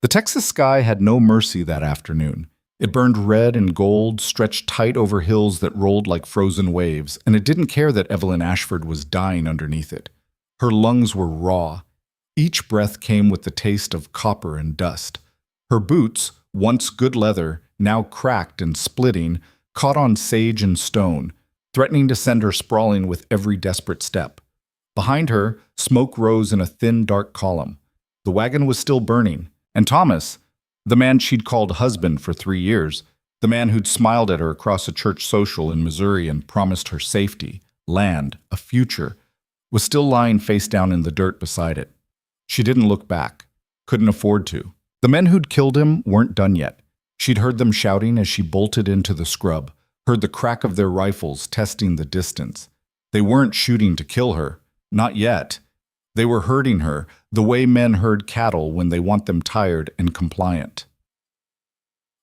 The Texas sky had no mercy that afternoon. It burned red and gold, stretched tight over hills that rolled like frozen waves, and it didn't care that Evelyn Ashford was dying underneath it. Her lungs were raw. Each breath came with the taste of copper and dust. Her boots, once good leather, now cracked and splitting, caught on sage and stone, threatening to send her sprawling with every desperate step. Behind her, smoke rose in a thin, dark column. The wagon was still burning, and Thomas, the man she'd called husband for 3 years, the man who'd smiled at her across a church social in Missouri and promised her safety, land, a future, was still lying face down in the dirt beside it. She didn't look back, couldn't afford to. The men who'd killed him weren't done yet. She'd heard them shouting as she bolted into the scrub, heard the crack of their rifles testing the distance. They weren't shooting to kill her, not yet. They were herding her, the way men herd cattle when they want them tired and compliant.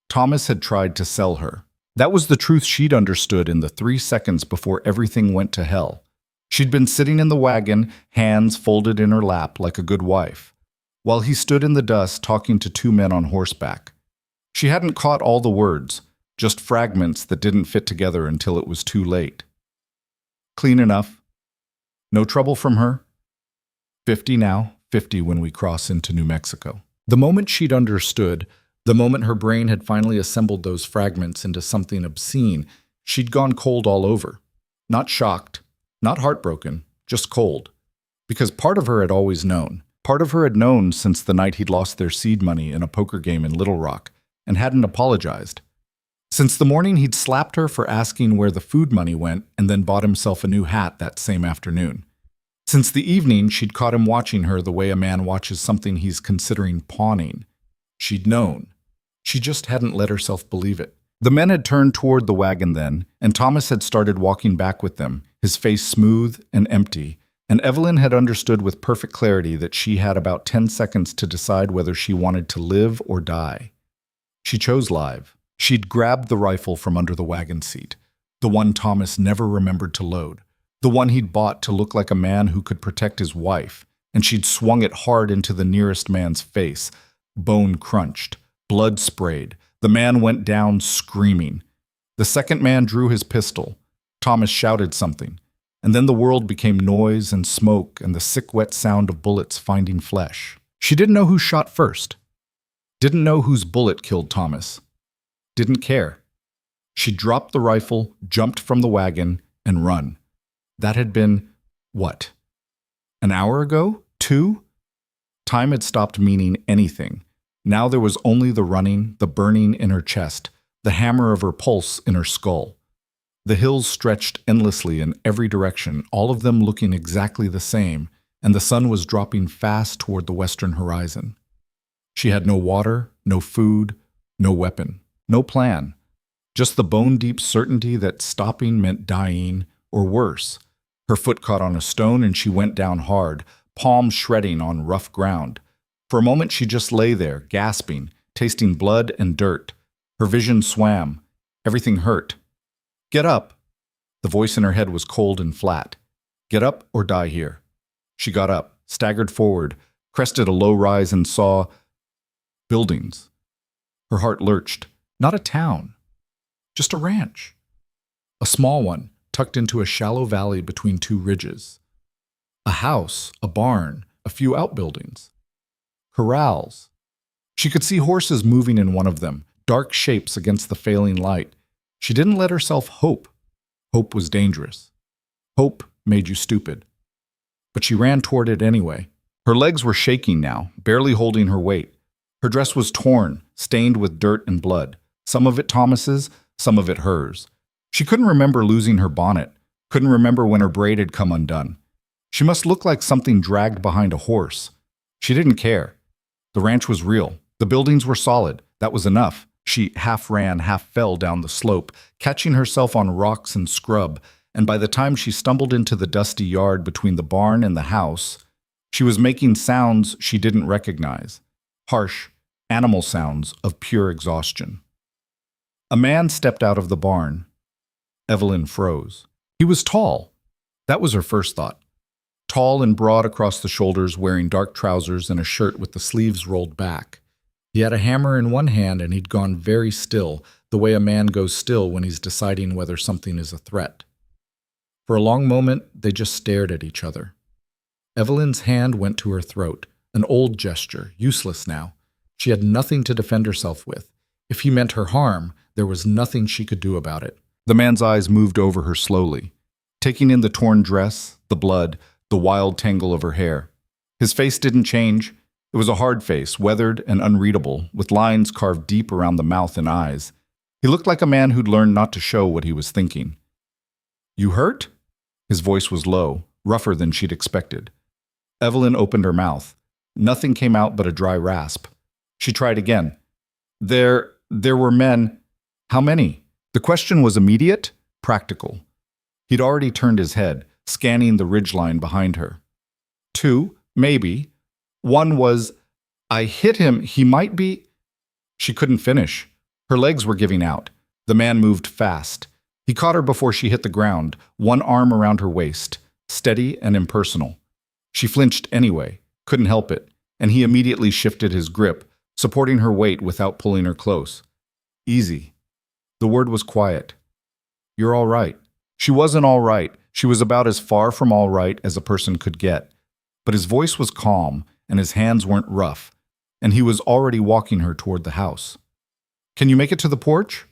Thomas had tried to sell her. That was the truth she'd understood in the 3 seconds before everything went to hell. She'd been sitting in the wagon, hands folded in her lap like a good wife, while he stood in the dust talking to 2 men on horseback. She hadn't caught all the words, just fragments that didn't fit together until it was too late. Clean enough. No trouble from her. 50 now, 50 when we cross into New Mexico. The moment she'd understood, the moment her brain had finally assembled those fragments into something obscene, she'd gone cold all over. Not shocked, not heartbroken, just cold. Because part of her had always known. Part of her had known since the night he'd lost their seed money in a poker game in Little Rock, and hadn't apologized. Since the morning he'd slapped her for asking where the food money went and then bought himself a new hat that same afternoon. Since the evening she'd caught him watching her the way a man watches something he's considering pawning. She'd known. She just hadn't let herself believe it. The men had turned toward the wagon then, and Thomas had started walking back with them, his face smooth and empty, and Evelyn had understood with perfect clarity that she had about 10 seconds to decide whether she wanted to live or die. She chose live. She'd grabbed the rifle from under the wagon seat, the one Thomas never remembered to load, the one he'd bought to look like a man who could protect his wife, and she'd swung it hard into the nearest man's face. Bone crunched, blood sprayed. The man went down screaming. The second man drew his pistol. Thomas shouted something, and then the world became noise and smoke and the sick, wet sound of bullets finding flesh. She didn't know who shot first. Didn't know whose bullet killed Thomas. Didn't care. She dropped the rifle, jumped from the wagon, and run. That had been, what? An hour ago? 2? Time had stopped meaning anything. Now there was only the running, the burning in her chest, the hammer of her pulse in her skull. The hills stretched endlessly in every direction, all of them looking exactly the same, and the sun was dropping fast toward the western horizon. She had no water, no food, no weapon, no plan, just the bone-deep certainty that stopping meant dying, or worse. Her foot caught on a stone and she went down hard, palms shredding on rough ground. For a moment she just lay there, gasping, tasting blood and dirt. Her vision swam. Everything hurt. Get up. The voice in her head was cold and flat. Get up or die here. She got up, staggered forward, crested a low rise and saw buildings. Her heart lurched. Not a town. Just a ranch. A small one, tucked into a shallow valley between 2 ridges. A house, a barn, a few outbuildings. Corrals. She could see horses moving in one of them, dark shapes against the failing light. She didn't let herself hope. Hope was dangerous. Hope made you stupid. But she ran toward it anyway. Her legs were shaking now, barely holding her weight. Her dress was torn, stained with dirt and blood. Some of it Thomas's, some of it hers. She couldn't remember losing her bonnet, couldn't remember when her braid had come undone. She must look like something dragged behind a horse. She didn't care. The ranch was real. The buildings were solid. That was enough. She half ran, half fell down the slope, catching herself on rocks and scrub, and by the time she stumbled into the dusty yard between the barn and the house, she was making sounds she didn't recognize. Harsh, animal sounds of pure exhaustion. A man stepped out of the barn. Evelyn froze. He was tall. That was her first thought. Tall and broad across the shoulders, wearing dark trousers and a shirt with the sleeves rolled back. He had a hammer in one hand and he'd gone very still, the way a man goes still when he's deciding whether something is a threat. For a long moment, they just stared at each other. Evelyn's hand went to her throat, an old gesture, useless now. She had nothing to defend herself with. If he meant her harm, there was nothing she could do about it. The man's eyes moved over her slowly, taking in the torn dress, the blood, the wild tangle of her hair. His face didn't change. It was a hard face, weathered and unreadable, with lines carved deep around the mouth and eyes. He looked like a man who'd learned not to show what he was thinking. "You hurt?" His voice was low, rougher than she'd expected. Evelyn opened her mouth. Nothing came out but a dry rasp. She tried again. There were men. How many?" The question was immediate, practical. He'd already turned his head, scanning the ridgeline behind her. 2, maybe. One was, "I hit him, he might be—" She couldn't finish. Her legs were giving out. The man moved fast. He caught her before she hit the ground, one arm around her waist, steady and impersonal. She flinched anyway, couldn't help it, and he immediately shifted his grip, supporting her weight without pulling her close. "Easy." The word was quiet. "You're all right." She wasn't all right. She was about as far from all right as a person could get. But his voice was calm, and his hands weren't rough, and he was already walking her toward the house. "Can you make it to the porch?"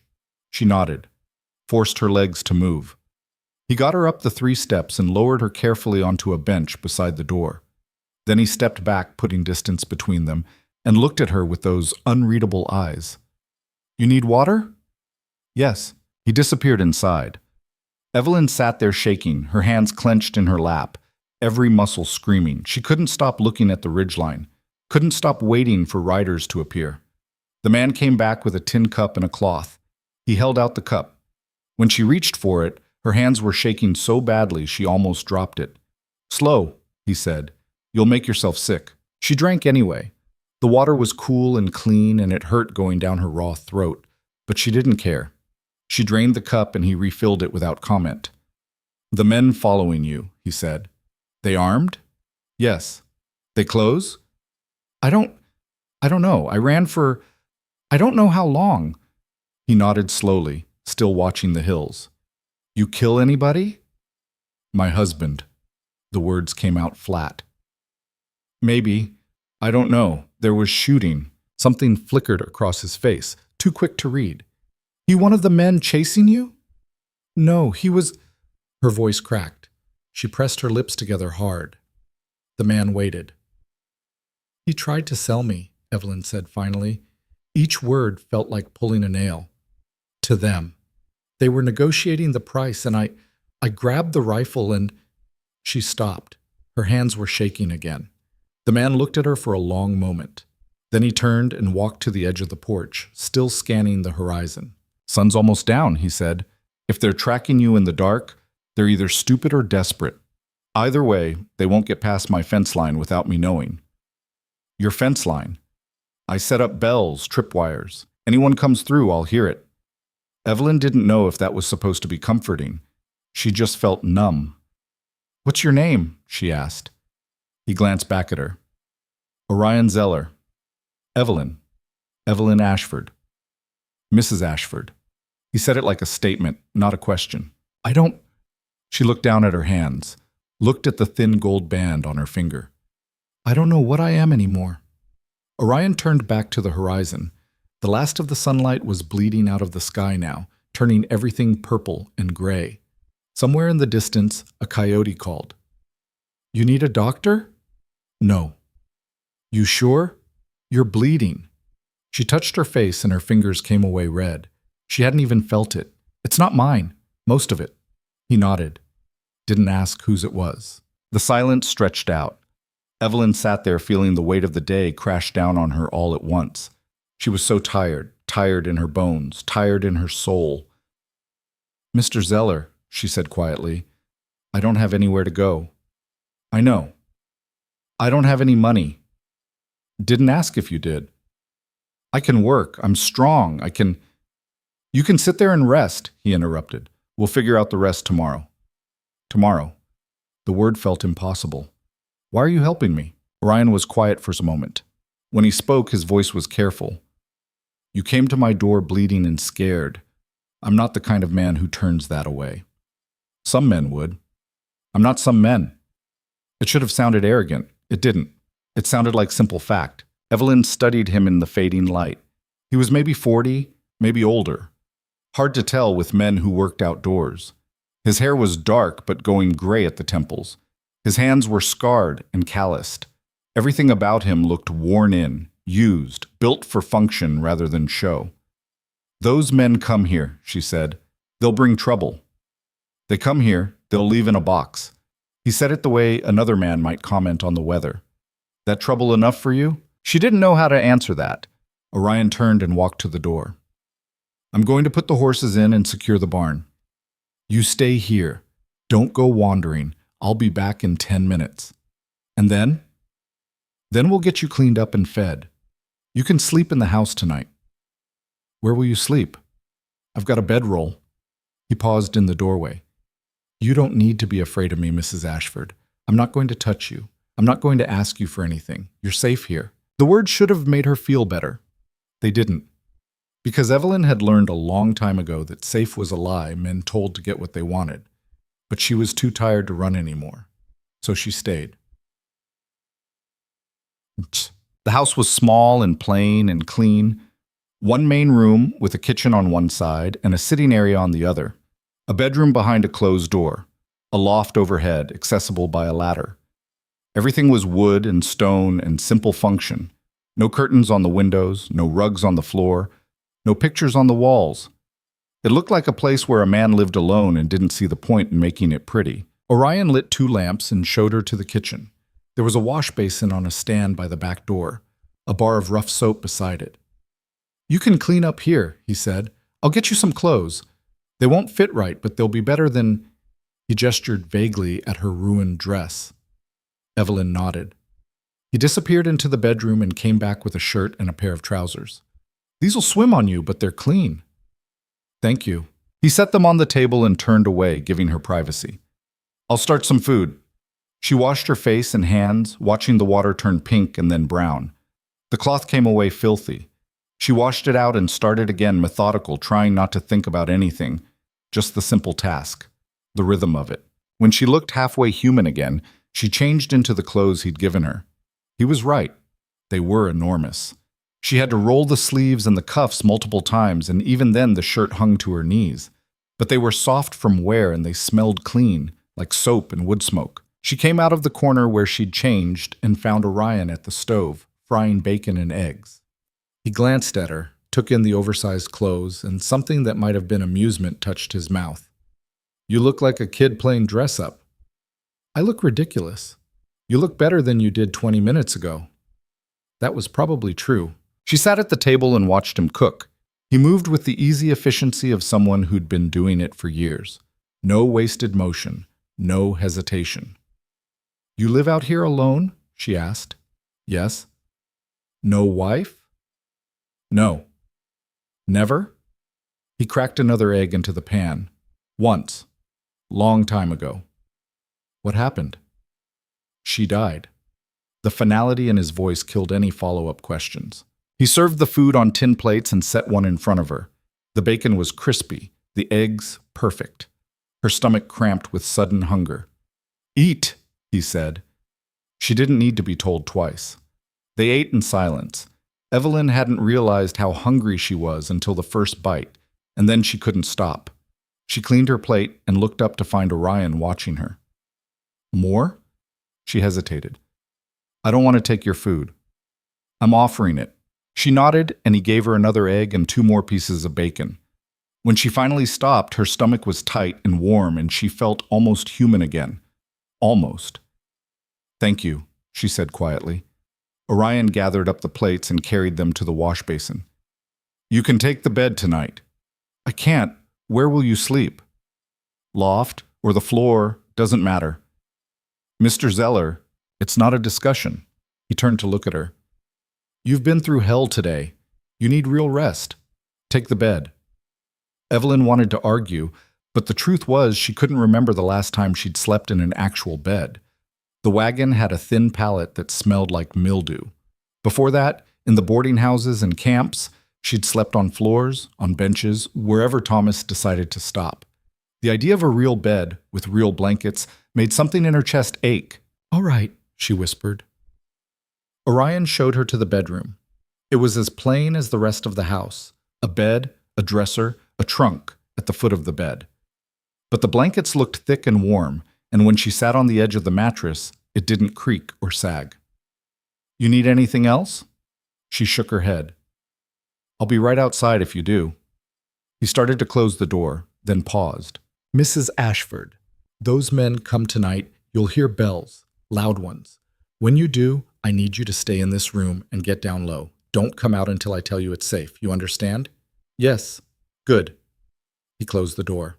She nodded, forced her legs to move. He got her up the 3 steps and lowered her carefully onto a bench beside the door. Then he stepped back, putting distance between them, and looked at her with those unreadable eyes. "You need water?" "Yes." He disappeared inside. Evelyn sat there shaking, her hands clenched in her lap, every muscle screaming. She couldn't stop looking at the ridgeline, couldn't stop waiting for riders to appear. The man came back with a tin cup and a cloth. He held out the cup. When she reached for it, her hands were shaking so badly she almost dropped it. "Slow," he said. "You'll make yourself sick." She drank anyway. The water was cool and clean, and it hurt going down her raw throat, but she didn't care. She drained the cup and he refilled it without comment. "The men following you," he said. "They armed?" "Yes." "They close?" I don't know. I don't know how long." He nodded slowly, still watching the hills. "You kill anybody?" "My husband." The words came out flat. "Maybe. I don't know. There was shooting." Something flickered across his face, too quick to read. "He one of the men chasing you?" "No, he was—" Her voice cracked. She pressed her lips together hard. The man waited. "He tried to sell me," Evelyn said finally. Each word felt like pulling a nail. "To them. They were negotiating the price, and I grabbed the rifle and—" She stopped. Her hands were shaking again. The man looked at her for a long moment. Then he turned and walked to the edge of the porch, still scanning the horizon. "Sun's almost down," he said. "If they're tracking you in the dark, they're either stupid or desperate. Either way, they won't get past my fence line without me knowing." "Your fence line?" "I set up bells, tripwires. Anyone comes through, I'll hear it." Evelyn didn't know if that was supposed to be comforting. She just felt numb. "What's your name?" she asked. He glanced back at her. "Orion Zeller." "Evelyn. Evelyn Ashford." "Mrs. Ashford." He said it like a statement, not a question. "I don't—" She looked down at her hands, looked at the thin gold band on her finger. "I don't know what I am anymore." Orion turned back to the horizon. The last of the sunlight was bleeding out of the sky now, turning everything purple and gray. Somewhere in the distance, a coyote called. "You need a doctor?" "No." "You sure? You're bleeding." She touched her face and her fingers came away red. She hadn't even felt it. "It's not mine. Most of it." He nodded. Didn't ask whose it was. The silence stretched out. Evelyn sat there feeling the weight of the day crash down on her all at once. She was so tired, tired in her bones, tired in her soul. "Mr. Zeller," she said quietly, "I don't have anywhere to go." "I know." "I don't have any money." "Didn't ask if you did." "I can work. I'm strong. I can—" "You can sit there and rest," he interrupted. "We'll figure out the rest tomorrow." "Tomorrow." The word felt impossible. "Why are you helping me?" Orion was quiet for a moment. When he spoke, his voice was careful. You came to my door bleeding and scared. I'm not the kind of man who turns that away. Some men would. I'm not some men. It should have sounded arrogant. It didn't. It sounded like simple fact. Evelyn studied him in the fading light. He was maybe 40, maybe older. Hard to tell with men who worked outdoors. His hair was dark but going gray at the temples. His hands were scarred and calloused. Everything about him looked worn in, used, built for function rather than show. Those men come here, she said. They'll bring trouble. They come here, they'll leave in a box. He said it the way another man might comment on the weather. That trouble enough for you? She didn't know how to answer that. Orion turned and walked to the door. I'm going to put the horses in and secure the barn. You stay here. Don't go wandering. I'll be back in 10 minutes. And then? Then we'll get you cleaned up and fed. You can sleep in the house tonight. Where will you sleep? I've got a bedroll. He paused in the doorway. You don't need to be afraid of me, Mrs. Ashford. I'm not going to touch you. I'm not going to ask you for anything. You're safe here. The words should have made her feel better. They didn't. Because Evelyn had learned a long time ago that safe was a lie men told to get what they wanted. But she was too tired to run anymore. So she stayed. The house was small and plain and clean. One main room with a kitchen on one side and a sitting area on the other. A bedroom behind a closed door. A loft overhead, accessible by a ladder. Everything was wood and stone and simple function. No curtains on the windows, no rugs on the floor, no pictures on the walls. It looked like a place where a man lived alone and didn't see the point in making it pretty. Orion lit 2 lamps and showed her to the kitchen. There was a wash basin on a stand by the back door, a bar of rough soap beside it. You can clean up here, he said. I'll get you some clothes. They won't fit right, but they'll be better than... He gestured vaguely at her ruined dress. Evelyn nodded. He disappeared into the bedroom and came back with a shirt and a pair of trousers. These'll swim on you, but they're clean. Thank you. He set them on the table and turned away, giving her privacy. I'll start some food. She washed her face and hands, watching the water turn pink and then brown. The cloth came away filthy. She washed it out and started again, methodical, trying not to think about anything, just the simple task, the rhythm of it. When she looked halfway human again, she changed into the clothes he'd given her. He was right. They were enormous. She had to roll the sleeves and the cuffs multiple times, and even then the shirt hung to her knees. But they were soft from wear and they smelled clean, like soap and wood smoke. She came out of the corner where she'd changed and found Orion at the stove, frying bacon and eggs. He glanced at her, took in the oversized clothes, and something that might have been amusement touched his mouth. You look like a kid playing dress-up. I look ridiculous. You look better than you did 20 minutes ago. That was probably true. She sat at the table and watched him cook. He moved with the easy efficiency of someone who'd been doing it for years. No wasted motion, no hesitation. You live out here alone? She asked. Yes. No wife? No. Never? He cracked another egg into the pan. Once. Long time ago. What happened? She died. The finality in his voice killed any follow-up questions. He served the food on tin plates and set one in front of her. The bacon was crispy, the eggs perfect. Her stomach cramped with sudden hunger. Eat, he said. She didn't need to be told twice. They ate in silence. Evelyn hadn't realized how hungry she was until the first bite, and then she couldn't stop. She cleaned her plate and looked up to find Orion watching her. More? She hesitated. I don't want to take your food. I'm offering it. She nodded, and he gave her another egg and 2 more pieces of bacon. When she finally stopped, her stomach was tight and warm, and she felt almost human again. Almost. Thank you, she said quietly. Orion gathered up the plates and carried them to the wash basin. You can take the bed tonight. I can't. Where will you sleep? Loft or the floor, doesn't matter. Mr. Zeller, it's not a discussion. He turned to look at her. You've been through hell today. You need real rest. Take the bed. Evelyn wanted to argue, but the truth was she couldn't remember the last time she'd slept in an actual bed. The wagon had a thin pallet that smelled like mildew. Before that, in the boarding houses and camps, she'd slept on floors, on benches, wherever Thomas decided to stop. The idea of a real bed, with real blankets, made something in her chest ache. "All right," she whispered. Orion showed her to the bedroom. It was as plain as the rest of the house. A bed, a dresser, a trunk at the foot of the bed. But the blankets looked thick and warm, and when she sat on the edge of the mattress, it didn't creak or sag. "You need anything else?" She shook her head. "I'll be right outside if you do." He started to close the door, then paused. "Mrs. Ashford, those men come tonight. You'll hear bells, loud ones. When you do, I need you to stay in this room and get down low. Don't come out until I tell you it's safe. You understand?" "Yes." "Good." He closed the door.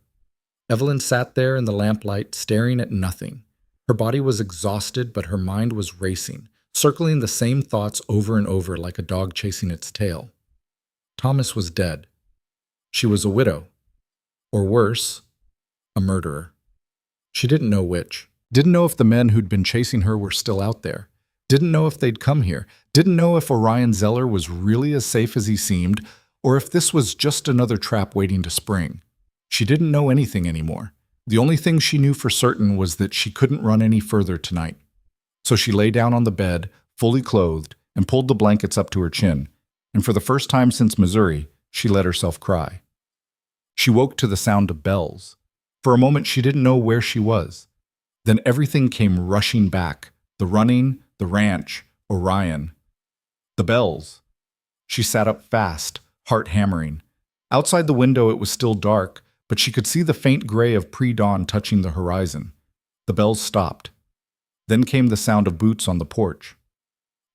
Evelyn sat there in the lamplight, staring at nothing. Her body was exhausted, but her mind was racing, circling the same thoughts over and over like a dog chasing its tail. Thomas was dead. She was a widow. Or worse, a murderer. She didn't know which. Didn't know if the men who'd been chasing her were still out there. Didn't know if they'd come here. Didn't know if Orion Zeller was really as safe as he seemed, or if this was just another trap waiting to spring. She didn't know anything anymore. The only thing she knew for certain was that she couldn't run any further tonight. So she lay down on the bed, fully clothed, and pulled the blankets up to her chin. And for the first time since Missouri, she let herself cry. She woke to the sound of bells. For a moment, she didn't know where she was. Then everything came rushing back. The running, the ranch, Orion. The bells. She sat up fast, heart hammering. Outside the window, it was still dark, but she could see the faint gray of pre-dawn touching the horizon. The bells stopped. Then came the sound of boots on the porch.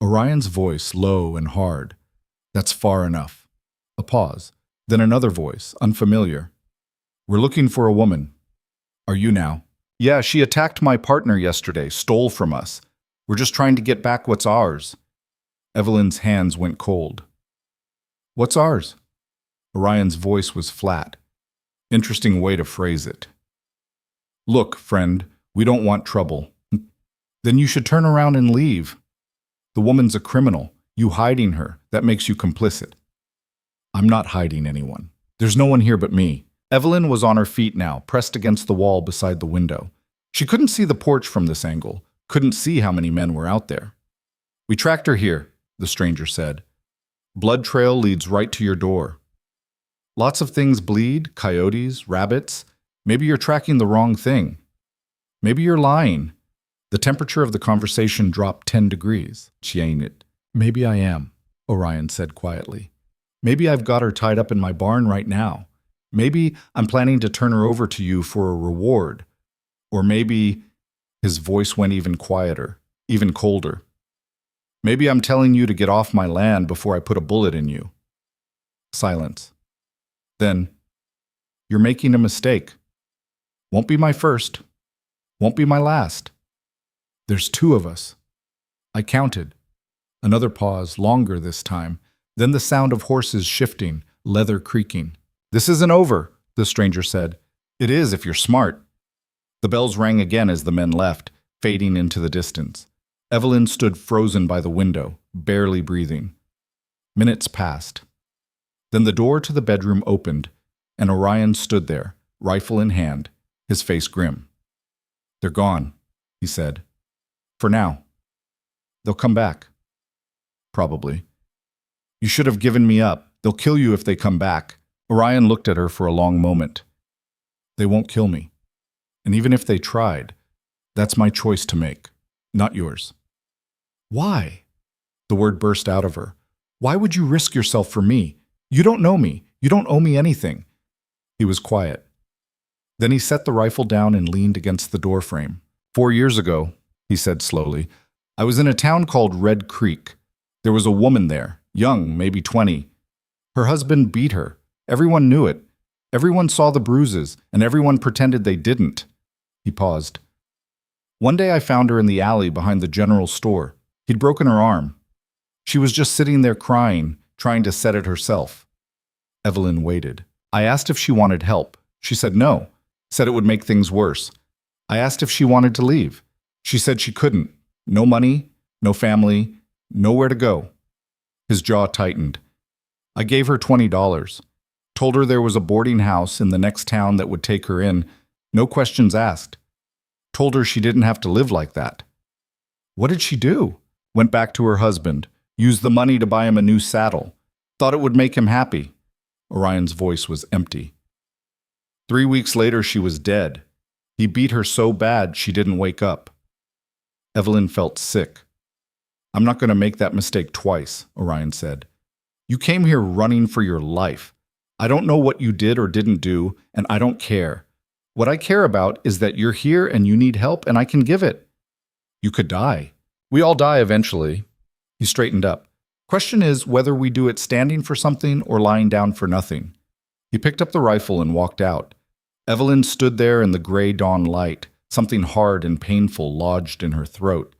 Orion's voice, low and hard. "That's far enough." A pause. Then another voice, unfamiliar. "We're looking for a woman." "Are you now?" "Yeah, she attacked my partner yesterday, stole from us. We're just trying to get back what's ours." Evelyn's hands went cold. "What's ours?" Orion's voice was flat. Interesting way to phrase it. "Look, friend, we don't want trouble." "Then you should turn around and leave." "The woman's a criminal. You hiding her, that makes you complicit." "I'm not hiding anyone. There's no one here but me." Evelyn was on her feet now, pressed against the wall beside the window. She couldn't see the porch from this angle, couldn't see how many men were out there. "We tracked her here," the stranger said. "Blood trail leads right to your door. Lots of things bleed, coyotes, rabbits. Maybe you're tracking the wrong thing. Maybe you're lying." The temperature of the conversation dropped 10 degrees. She ain't it. "Maybe I am," Orion said quietly. "Maybe I've got her tied up in my barn right now. Maybe I'm planning to turn her over to you for a reward. Or maybe," his voice went even quieter, even colder. "Maybe I'm telling you to get off my land before I put a bullet in you." Silence. Then, "You're making a mistake. Won't be my first. Won't be my last. There's 2 of us." I counted. Another pause, longer this time. Then the sound of horses shifting, leather creaking. "This isn't over," the stranger said. "It is if you're smart." The bells rang again as the men left, fading into the distance. Evelyn stood frozen by the window, barely breathing. Minutes passed. Then the door to the bedroom opened, and Orion stood there, rifle in hand, his face grim. "They're gone," he said. "For now. They'll come back. Probably. You should have given me up. They'll kill you if they come back." Orion looked at her for a long moment. "They won't kill me. And even if they tried, that's my choice to make, not yours." "Why?" The word burst out of her. "Why would you risk yourself for me? You don't know me. You don't owe me anything." He was quiet. Then he set the rifle down and leaned against the doorframe. 4 years ago, he said slowly, I was in a town called Red Creek. There was a woman there, young, maybe 20. Her husband beat her. Everyone knew it. Everyone saw the bruises, and everyone pretended they didn't. He paused. One day I found her in the alley behind the general store. He'd broken her arm. She was just sitting there crying, trying to set it herself. Evelyn waited. I asked if she wanted help. She said no, said it would make things worse. I asked if she wanted to leave. She said she couldn't. No money, no family, nowhere to go. His jaw tightened. I gave her $20. Told her there was a boarding house in the next town that would take her in. No questions asked. Told her she didn't have to live like that. What did she do? Went back to her husband. Used the money to buy him a new saddle. Thought it would make him happy. Orion's voice was empty. 3 weeks later, she was dead. He beat her so bad she didn't wake up. Evelyn felt sick. I'm not going to make that mistake twice, Orion said. You came here running for your life. I don't know what you did or didn't do, and I don't care. What I care about is that you're here and you need help, and I can give it. You could die. We all die eventually. He straightened up. Question is whether we do it standing for something or lying down for nothing. He picked up the rifle and walked out. Evelyn stood there in the gray dawn light, something hard and painful lodged in her throat.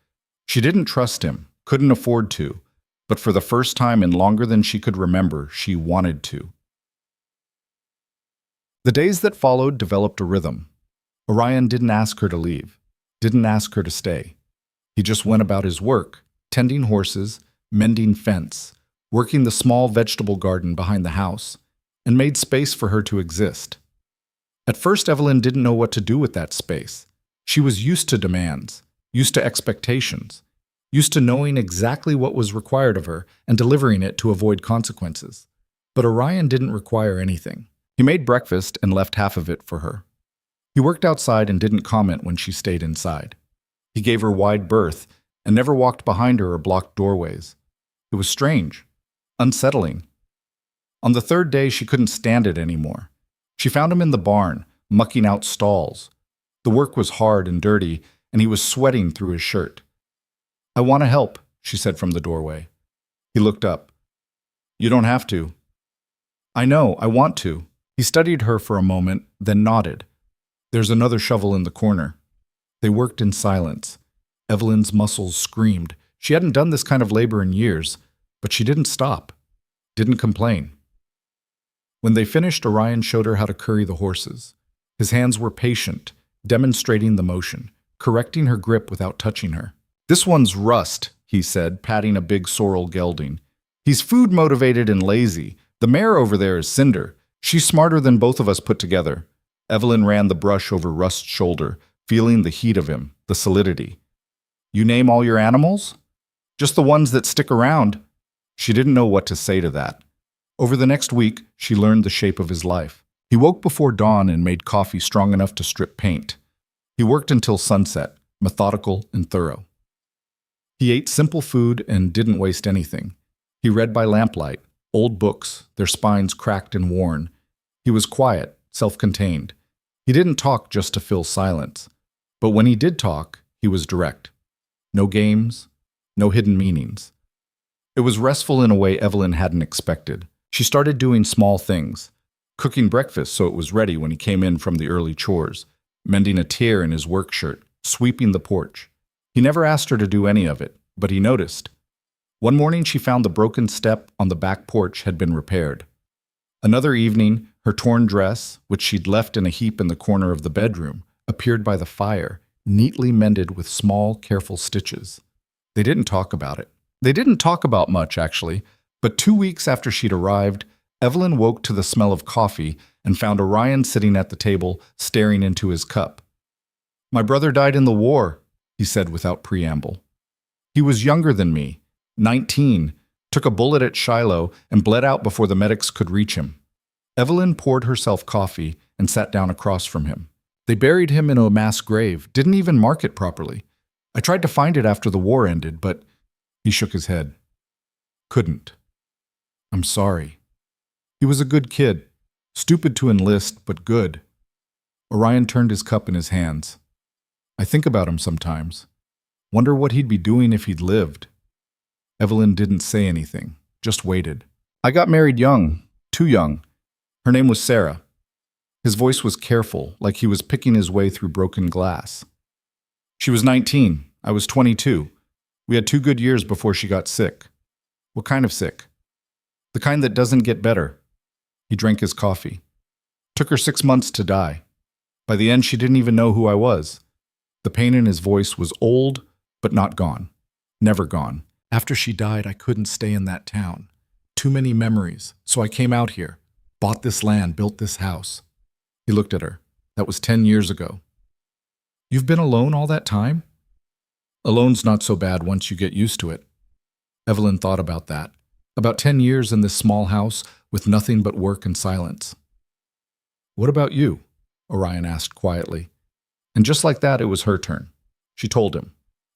She didn't trust him, couldn't afford to, but for the first time in longer than she could remember, she wanted to. The days that followed developed a rhythm. Orion didn't ask her to leave, didn't ask her to stay. He just went about his work, tending horses, mending fence, working the small vegetable garden behind the house, and made space for her to exist. At first, Evelyn didn't know what to do with that space. She was used to demands, used to expectations, used to knowing exactly what was required of her and delivering it to avoid consequences. But Orion didn't require anything. He made breakfast and left half of it for her. He worked outside and didn't comment when she stayed inside. He gave her wide berth and never walked behind her or blocked doorways. It was strange, unsettling. On the third day, she couldn't stand it anymore. She found him in the barn, mucking out stalls. The work was hard and dirty, and he was sweating through his shirt. I want to help, she said from the doorway. He looked up. You don't have to. I know, I want to. He studied her for a moment, then nodded. There's another shovel in the corner. They worked in silence. Evelyn's muscles screamed. She hadn't done this kind of labor in years, but she didn't stop, didn't complain. When they finished, Orion showed her how to curry the horses. His hands were patient, demonstrating the motion, correcting her grip without touching her. This one's Rust, he said, patting a big sorrel gelding. He's food-motivated and lazy. The mare over there is Cinder. She's smarter than both of us put together. Evelyn ran the brush over Rust's shoulder, feeling the heat of him, the solidity. You name all your animals? Just the ones that stick around. She didn't know what to say to that. Over the next week, she learned the shape of his life. He woke before dawn and made coffee strong enough to strip paint. He worked until sunset, methodical and thorough. He ate simple food and didn't waste anything. He read by lamplight, old books, their spines cracked and worn. He was quiet, self-contained. He didn't talk just to fill silence. But when he did talk, he was direct. No games, no hidden meanings. It was restful in a way Evelyn hadn't expected. She started doing small things, cooking breakfast so it was ready when he came in from the early chores, mending a tear in his work shirt, sweeping the porch. He never asked her to do any of it, but he noticed. One morning she found the broken step on the back porch had been repaired. Another evening, her torn dress, which she'd left in a heap in the corner of the bedroom, appeared by the fire, neatly mended with small, careful stitches. They didn't talk about it. They didn't talk about much, actually, but 2 weeks after she'd arrived, Evelyn woke to the smell of coffee and found Orion sitting at the table, staring into his cup. My brother died in the war, he said without preamble. He was younger than me, 19, took a bullet at Shiloh and bled out before the medics could reach him. Evelyn poured herself coffee and sat down across from him. They buried him in a mass grave, didn't even mark it properly. I tried to find it after the war ended, but he shook his head. Couldn't. I'm sorry. He was a good kid, stupid to enlist, but good. Orion turned his cup in his hands. I think about him sometimes. Wonder what he'd be doing if he'd lived. Evelyn didn't say anything, just waited. I got married young, too young. Her name was Sarah. His voice was careful, like he was picking his way through broken glass. She was 19. I was 22. We had 2 good years before she got sick. What kind of sick? The kind that doesn't get better. He drank his coffee. Took her 6 months to die. By the end, she didn't even know who I was. The pain in his voice was old, but not gone. Never gone. After she died, I couldn't stay in that town. Too many memories, so I came out here, bought this land, built this house. He looked at her. That was 10 years ago. You've been alone all that time? Alone's not so bad once you get used to it. Evelyn thought about that. About 10 years in this small house with nothing but work and silence. What about you? Orion asked quietly. And just like that, it was her turn. She told him.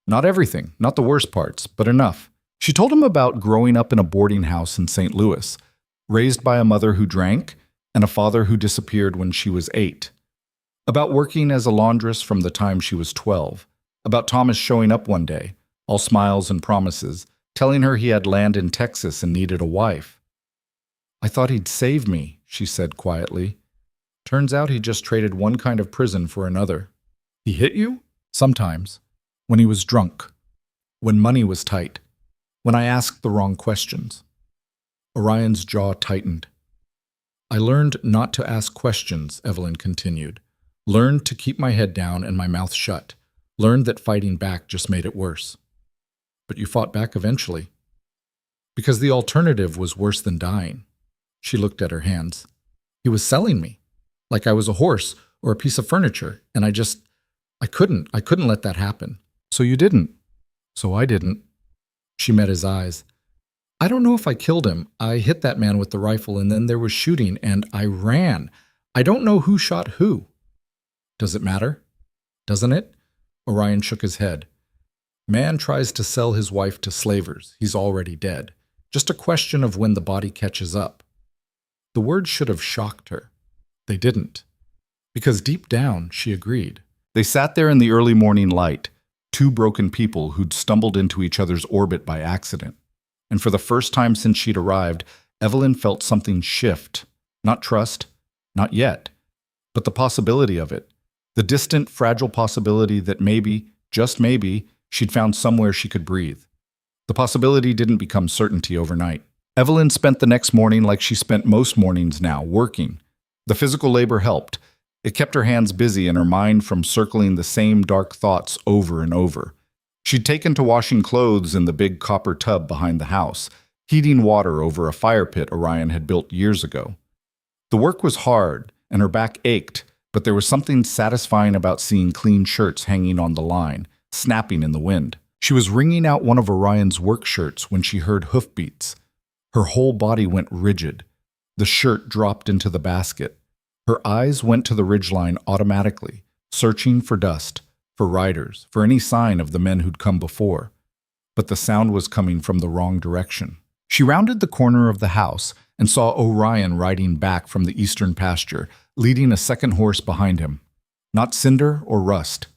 Not everything, not the worst parts, but enough. She told him about growing up in a boarding house in St. Louis, raised by a mother who drank and a father who disappeared when she was 8. About working as a laundress from the time she was 12. About Thomas showing up one day, all smiles and promises, telling her he had land in Texas and needed a wife. I thought he'd save me, she said quietly. Turns out he just traded one kind of prison for another. He hit you? Sometimes. When he was drunk. When money was tight. When I asked the wrong questions. Orion's jaw tightened. I learned not to ask questions, Evelyn continued. Learned to keep my head down and my mouth shut. Learned that fighting back just made it worse. But you fought back eventually. Because the alternative was worse than dying. She looked at her hands. He was selling me. Like I was a horse or a piece of furniture, and I couldn't let that happen. So you didn't. So I didn't. She met his eyes. I don't know if I killed him. I hit that man with the rifle and then there was shooting and I ran. I don't know who shot who. Does it matter? Doesn't it? Orion shook his head. Man tries to sell his wife to slavers. He's already dead. Just a question of when the body catches up. The words should have shocked her. They didn't. Because deep down, she agreed. They sat there in the early morning light, two broken people who'd stumbled into each other's orbit by accident. And for the first time since she'd arrived, Evelyn felt something shift. Not trust, not yet, but the possibility of it. The distant, fragile possibility that maybe, just maybe, she'd found somewhere she could breathe. The possibility didn't become certainty overnight. Evelyn spent the next morning like she spent most mornings now, working. The physical labor helped. It kept her hands busy and her mind from circling the same dark thoughts over and over. She'd taken to washing clothes in the big copper tub behind the house, heating water over a fire pit Orion had built years ago. The work was hard, and her back ached, but there was something satisfying about seeing clean shirts hanging on the line, snapping in the wind. She was wringing out one of Orion's work shirts when she heard hoofbeats. Her whole body went rigid. The shirt dropped into the basket. Her eyes went to the ridgeline automatically, searching for dust, for riders, for any sign of the men who'd come before. But the sound was coming from the wrong direction. She rounded the corner of the house and saw Orion riding back from the eastern pasture, leading a second horse behind him. Not Cinder or Rust.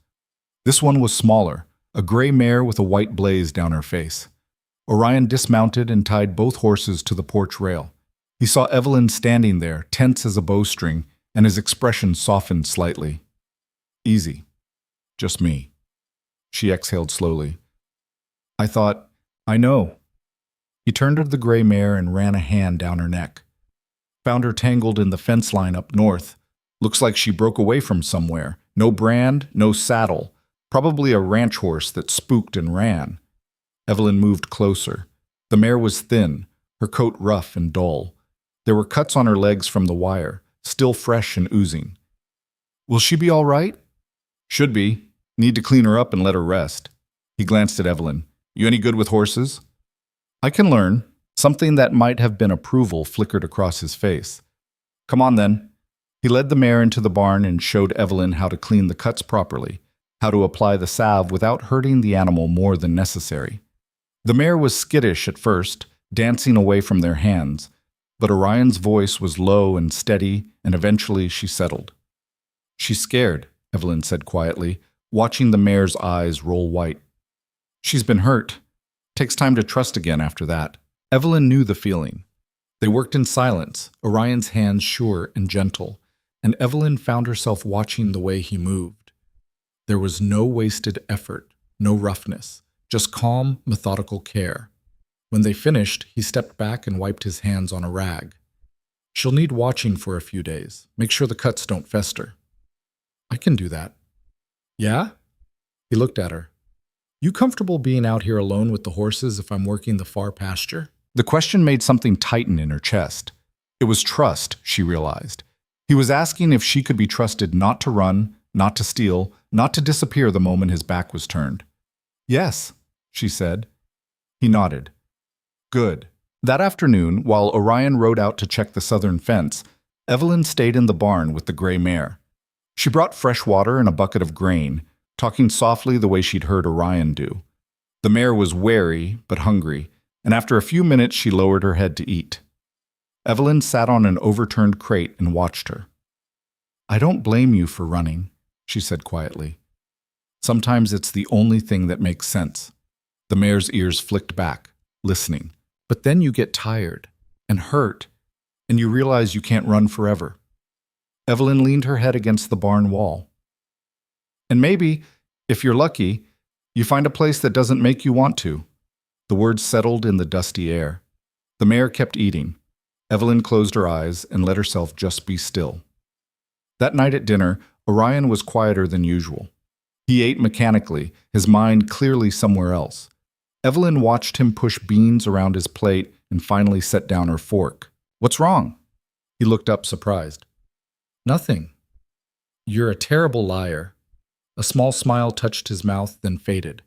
This one was smaller, a gray mare with a white blaze down her face. Orion dismounted and tied both horses to the porch rail. He saw Evelyn standing there, tense as a bowstring, and his expression softened slightly. Easy. Just me. She exhaled slowly. I thought, I know. He turned to the gray mare and ran a hand down her neck. Found her tangled in the fence line up north. Looks like she broke away from somewhere. No brand, no saddle. Probably a ranch horse that spooked and ran. Evelyn moved closer. The mare was thin, her coat rough and dull. There were cuts on her legs from the wire, still fresh and oozing. Will she be all right? Should be. Need to clean her up and let her rest. He glanced at Evelyn. You any good with horses? I can learn. Something that might have been approval flickered across his face. Come on then. He led the mare into the barn and showed Evelyn how to clean the cuts properly, how to apply the salve without hurting the animal more than necessary. The mare was skittish at first, dancing away from their hands, but Orion's voice was low and steady, and eventually she settled. She's scared, Evelyn said quietly, watching the mare's eyes roll white. She's been hurt. Takes time to trust again after that. Evelyn knew the feeling. They worked in silence, Orion's hands sure and gentle, and Evelyn found herself watching the way he moved. There was no wasted effort, no roughness, just calm, methodical care. When they finished, he stepped back and wiped his hands on a rag. She'll need watching for a few days. Make sure the cuts don't fester. I can do that. Yeah? He looked at her. You comfortable being out here alone with the horses if I'm working the far pasture? The question made something tighten in her chest. It was trust, she realized. He was asking if she could be trusted not to run, not to steal, not to disappear the moment his back was turned. Yes, she said. He nodded. Good. That afternoon, while Orion rode out to check the southern fence, Evelyn stayed in the barn with the gray mare. She brought fresh water and a bucket of grain, talking softly the way she'd heard Orion do. The mare was wary but hungry, and after a few minutes she lowered her head to eat. Evelyn sat on an overturned crate and watched her. I don't blame you for running, she said quietly. Sometimes it's the only thing that makes sense. The mare's ears flicked back, listening. But then you get tired and hurt, and you realize you can't run forever. Evelyn leaned her head against the barn wall. And maybe, if you're lucky, you find a place that doesn't make you want to. The words settled in the dusty air. The mare kept eating. Evelyn closed her eyes and let herself just be still. That night at dinner, Orion was quieter than usual. He ate mechanically, his mind clearly somewhere else. Evelyn watched him push beans around his plate and finally set down her fork. What's wrong? He looked up surprised. Nothing. You're a terrible liar. A small smile touched his mouth, then faded.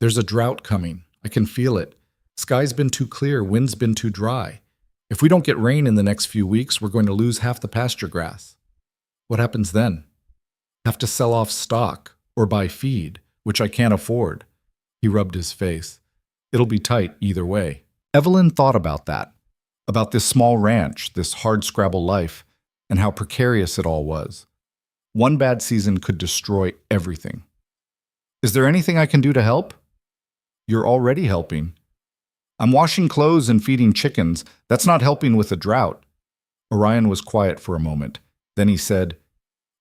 There's a drought coming. I can feel it. Sky's been too clear, wind's been too dry. If we don't get rain in the next few weeks, we're going to lose half the pasture grass. What happens then? Have to sell off stock or buy feed, which I can't afford. He rubbed his face. It'll be tight either way. Evelyn thought about that, about this small ranch, this hardscrabble life, and how precarious it all was. One bad season could destroy everything. Is there anything I can do to help? You're already helping. I'm washing clothes and feeding chickens. That's not helping with a drought. Orion was quiet for a moment. Then he said,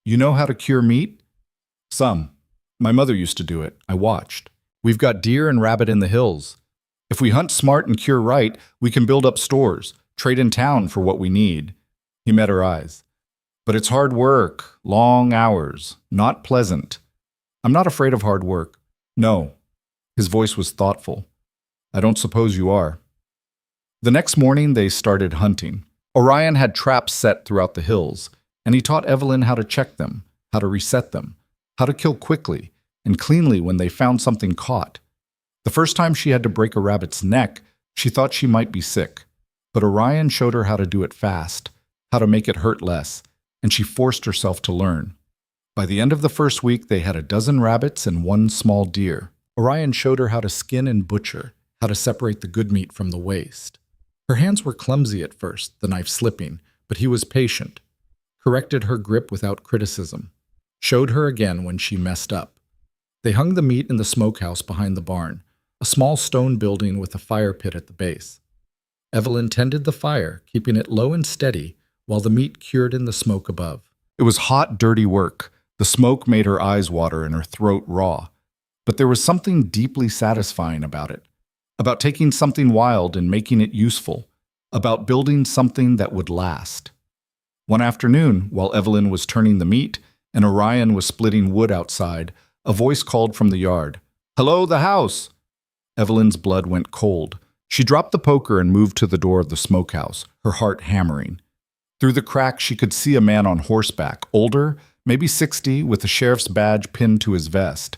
You know how to cure meat? Some. My mother used to do it. I watched. We've got deer and rabbit in the hills. If we hunt smart and cure right, we can build up stores, trade in town for what we need. He met her eyes. But it's hard work, long hours, not pleasant. I'm not afraid of hard work. No. His voice was thoughtful. I don't suppose you are. The next morning they started hunting. Orion had traps set throughout the hills, and he taught Evelyn how to check them, how to reset them, how to kill quickly and cleanly when they found something caught. The first time she had to break a rabbit's neck, she thought she might be sick. But Orion showed her how to do it fast, how to make it hurt less, and she forced herself to learn. By the end of the first week, they had 12 rabbits and 1 small deer. Orion showed her how to skin and butcher, how to separate the good meat from the waste. Her hands were clumsy at first, the knife slipping, but he was patient, corrected her grip without criticism, showed her again when she messed up. They hung the meat in the smokehouse behind the barn, a small stone building with a fire pit at the base. Evelyn tended the fire, keeping it low and steady, while the meat cured in the smoke above. It was hot, dirty work. The smoke made her eyes water and her throat raw. But there was something deeply satisfying about it, about taking something wild and making it useful, about building something that would last. One afternoon, while Evelyn was turning the meat and Orion was splitting wood outside, a voice called from the yard. Hello, the house! Evelyn's blood went cold. She dropped the poker and moved to the door of the smokehouse, her heart hammering. Through the crack, she could see a man on horseback, older, maybe 60, with a sheriff's badge pinned to his vest.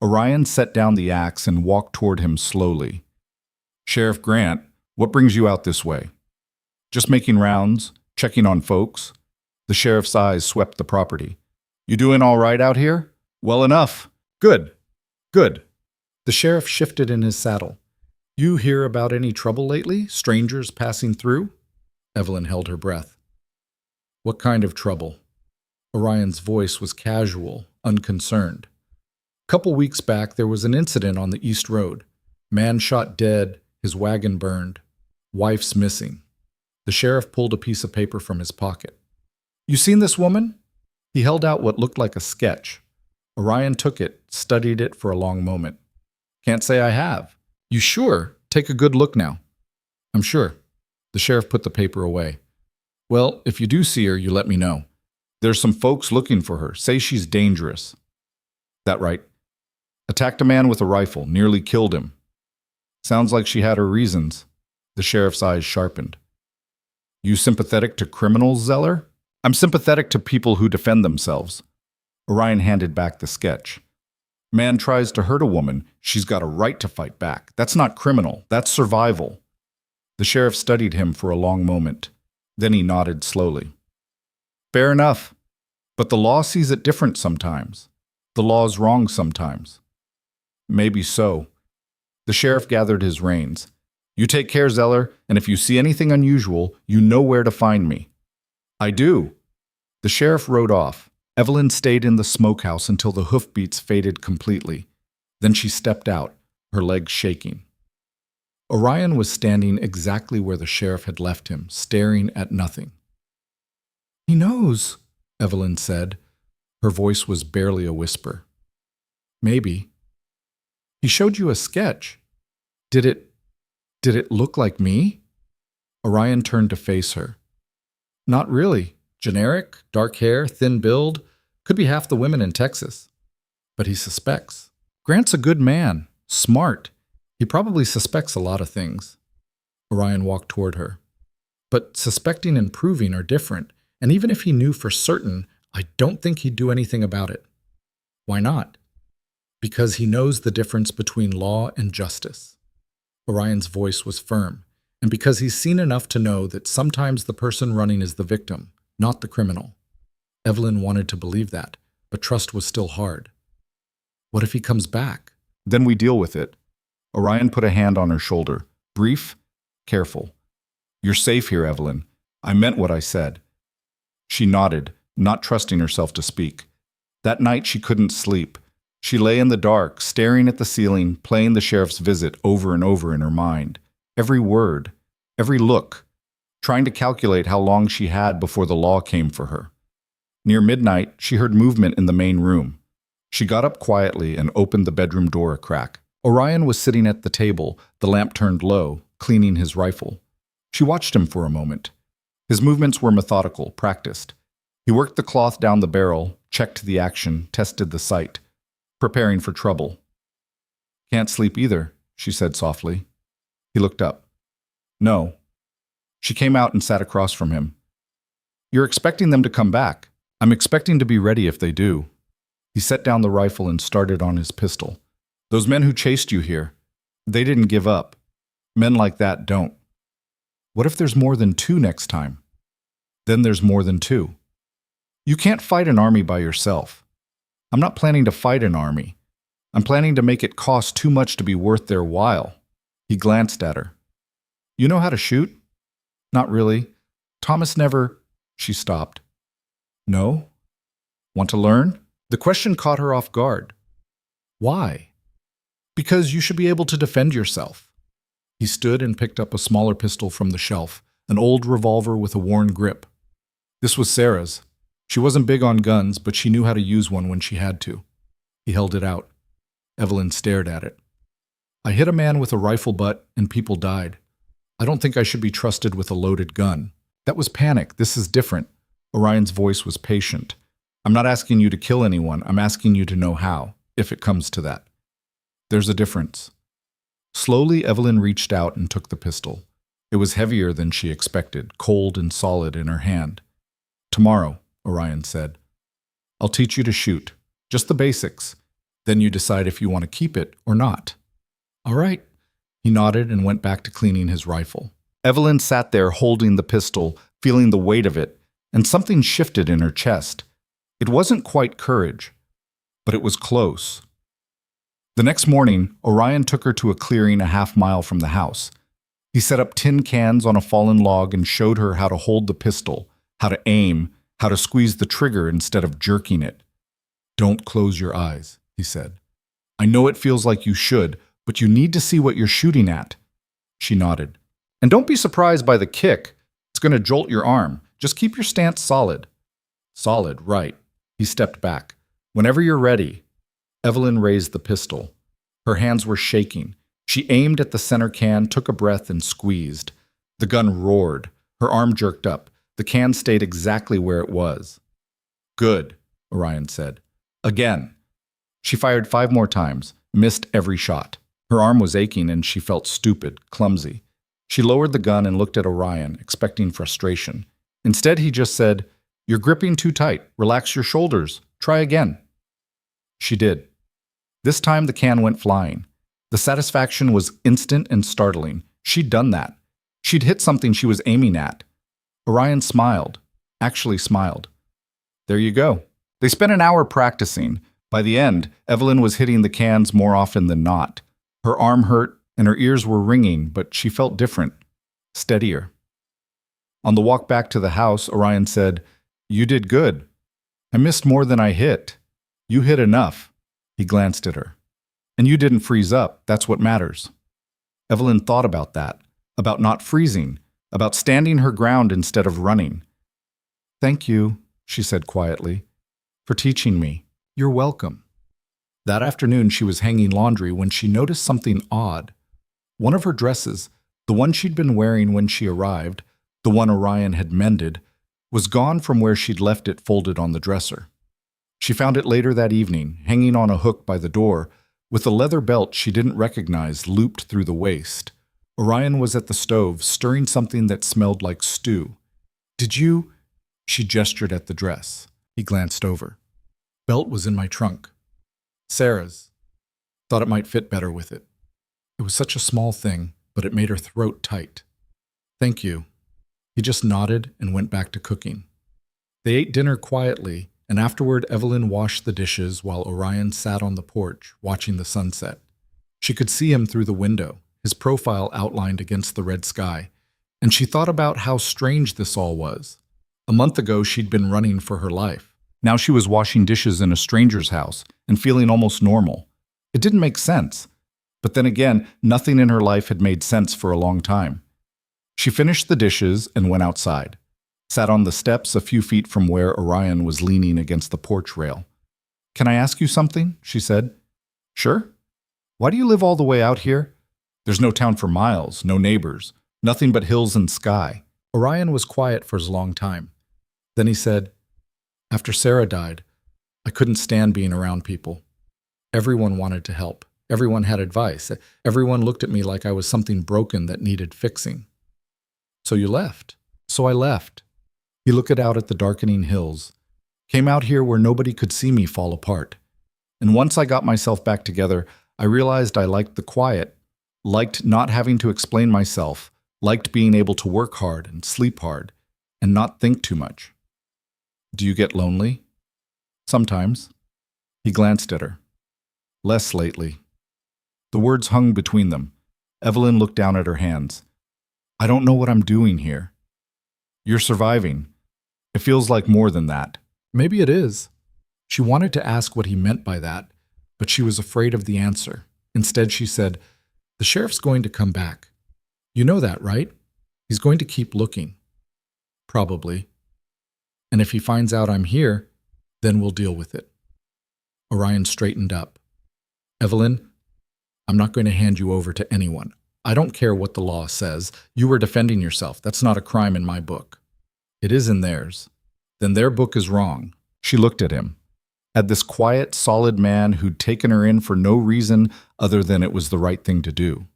Orion set down the axe and walked toward him slowly. Sheriff Grant, what brings you out this way? Just making rounds, checking on folks. The sheriff's eyes swept the property. You doing all right out here? Well enough. Good. Good. The sheriff shifted in his saddle. You hear about any trouble lately? Strangers passing through? Evelyn held her breath. What kind of trouble? Orion's voice was casual, unconcerned. A couple weeks back, there was an incident on the East Road. Man shot dead, his wagon burned. Wife's missing. The sheriff pulled a piece of paper from his pocket. You seen this woman? He held out what looked like a sketch. Orion took it, studied it for a long moment. Can't say I have. You sure? Take a good look now. I'm sure. The sheriff put the paper away. Well, if you do see her, you let me know. There's some folks looking for her. Say she's dangerous. That right? Attacked a man with a rifle, nearly killed him. Sounds like she had her reasons. The sheriff's eyes sharpened. You sympathetic to criminals, Zeller? I'm sympathetic to people who defend themselves. Orion handed back the sketch. Man tries to hurt a woman, she's got a right to fight back. That's not criminal, that's survival. The sheriff studied him for a long moment. Then he nodded slowly. Fair enough. But the law sees it different sometimes. The law's wrong sometimes. Maybe so. The sheriff gathered his reins. You take care, Zeller, and if you see anything unusual, you know where to find me. I do. The sheriff rode off. Evelyn stayed in the smokehouse until the hoofbeats faded completely. Then she stepped out, her legs shaking. Orion was standing exactly where the sheriff had left him, staring at nothing. He knows, Evelyn said. Her voice was barely a whisper. Maybe. He showed you a sketch. Did it look like me? Orion turned to face her. Not really. Generic, dark hair, thin build. Could be half the women in Texas. But he suspects. Grant's a good man. Smart. He probably suspects a lot of things. Orion walked toward her. But suspecting and proving are different, and even if he knew for certain, I don't think he'd do anything about it. Why not? Because he knows the difference between law and justice. Orion's voice was firm, and because he's seen enough to know that sometimes the person running is the victim, not the criminal. Evelyn wanted to believe that, but trust was still hard. What if he comes back? Then we deal with it. Orion put a hand on her shoulder. Brief, careful. You're safe here, Evelyn. I meant what I said. She nodded, not trusting herself to speak. That night she couldn't sleep. She lay in the dark, staring at the ceiling, playing the sheriff's visit over and over in her mind. Every word, every look, trying to calculate how long she had before the law came for her. Near midnight, she heard movement in the main room. She got up quietly and opened the bedroom door a crack. Orion was sitting at the table, the lamp turned low, cleaning his rifle. She watched him for a moment. His movements were methodical, practiced. He worked the cloth down the barrel, checked the action, tested the sight, preparing for trouble. Can't sleep either, she said softly. He looked up. No. She came out and sat across from him. You're expecting them to come back. I'm expecting to be ready if they do. He set down the rifle and started on his pistol. Those men who chased you here, they didn't give up. Men like that don't. What if there's more than two next time? Then there's more than two. You can't fight an army by yourself. I'm not planning to fight an army. I'm planning to make it cost too much to be worth their while. He glanced at her. You know how to shoot? Not really. Thomas never... She stopped. No? Want to learn? The question caught her off guard. Why? Because you should be able to defend yourself. He stood and picked up a smaller pistol from the shelf, an old revolver with a worn grip. This was Sarah's. She wasn't big on guns, but she knew how to use one when she had to. He held it out. Evelyn stared at it. I hit a man with a rifle butt and people died. I don't think I should be trusted with a loaded gun. That was panic. This is different. Orion's voice was patient. I'm not asking you to kill anyone. I'm asking you to know how, if it comes to that. There's a difference. Slowly, Evelyn reached out and took the pistol. It was heavier than she expected, cold and solid in her hand. Tomorrow, Orion said. I'll teach you to shoot. Just the basics. Then you decide if you want to keep it or not. All right. He nodded and went back to cleaning his rifle. Evelyn sat there holding the pistol, feeling the weight of it, and something shifted in her chest. It wasn't quite courage, but it was close. The next morning, Orion took her to a clearing a half-mile from the house. He set up tin cans on a fallen log and showed her how to hold the pistol, how to aim, how to squeeze the trigger instead of jerking it. Don't close your eyes, he said. I know it feels like you should, but you need to see what you're shooting at. She nodded. And don't be surprised by the kick. It's going to jolt your arm. Just keep your stance solid. Solid, right. He stepped back. Whenever you're ready. Evelyn raised the pistol. Her hands were shaking. She aimed at the center can, took a breath, and squeezed. The gun roared. Her arm jerked up. The can stayed exactly where it was. Good, Orion said. Again. She fired 5 more times, missed every shot. Her arm was aching and she felt stupid, clumsy. She lowered the gun and looked at Orion, expecting frustration. Instead, he just said, "You're gripping too tight. Relax your shoulders. Try again." She did. This time the can went flying. The satisfaction was instant and startling. She'd done that. She'd hit something she was aiming at. Orion smiled. Actually smiled. There you go. They spent an hour practicing. By the end, Evelyn was hitting the cans more often than not. Her arm hurt and her ears were ringing, but she felt different, steadier. On the walk back to the house, Orion said, "You did good. I missed more than I hit. You hit enough." He glanced at her. "And you didn't freeze up. That's what matters." Evelyn thought about that, about not freezing, about standing her ground instead of running. "Thank you," she said quietly, "for teaching me. You're welcome." That afternoon she was hanging laundry when she noticed something odd. One of her dresses, the one she'd been wearing when she arrived, the one Orion had mended, was gone from where she'd left it folded on the dresser. She found it later that evening, hanging on a hook by the door, with a leather belt she didn't recognize looped through the waist. Orion was at the stove, stirring something that smelled like stew. "Did you—" She gestured at the dress. He glanced over. "Belt was in my trunk. Sarah's. Thought it might fit better with it. It was such a small thing, but it made her throat tight. Thank you." He just nodded and went back to cooking. They ate dinner quietly, and afterward Evelyn washed the dishes while Orion sat on the porch, watching the sunset. She could see him through the window, his profile outlined against the red sky, and she thought about how strange this all was. A month ago she'd been running for her life. Now she was washing dishes in a stranger's house and feeling almost normal. It didn't make sense. But then again, nothing in her life had made sense for a long time. She finished the dishes and went outside, sat on the steps a few feet from where Orion was leaning against the porch rail. "Can I ask you something?" she said. "Sure. Why do you live all the way out here? There's no town for miles, no neighbors, nothing but hills and sky." Orion was quiet for a long time. Then he said, "After Sarah died, I couldn't stand being around people. Everyone wanted to help. Everyone had advice. Everyone looked at me like I was something broken that needed fixing. So you left." "So I left." He looked out at the darkening hills. "Came out here where nobody could see me fall apart. And once I got myself back together, I realized I liked the quiet, liked not having to explain myself, liked being able to work hard and sleep hard, and not think too much." "Do you get lonely?" "Sometimes." He glanced at her. "Less lately." The words hung between them. Evelyn looked down at her hands. "I don't know what I'm doing here." "You're surviving. It feels like more than that." "Maybe it is." She wanted to ask what he meant by that, but she was afraid of the answer. Instead, she said, "The sheriff's going to come back. You know that, right? He's going to keep looking." "Probably. And if he finds out I'm here, then we'll deal with it." Orion straightened up. "Evelyn, I'm not going to hand you over to anyone. I don't care what the law says. You were defending yourself. That's not a crime in my book." "It is in theirs." "Then their book is wrong." She looked at him, at this quiet, solid man who'd taken her in for no reason other than it was the right thing to do.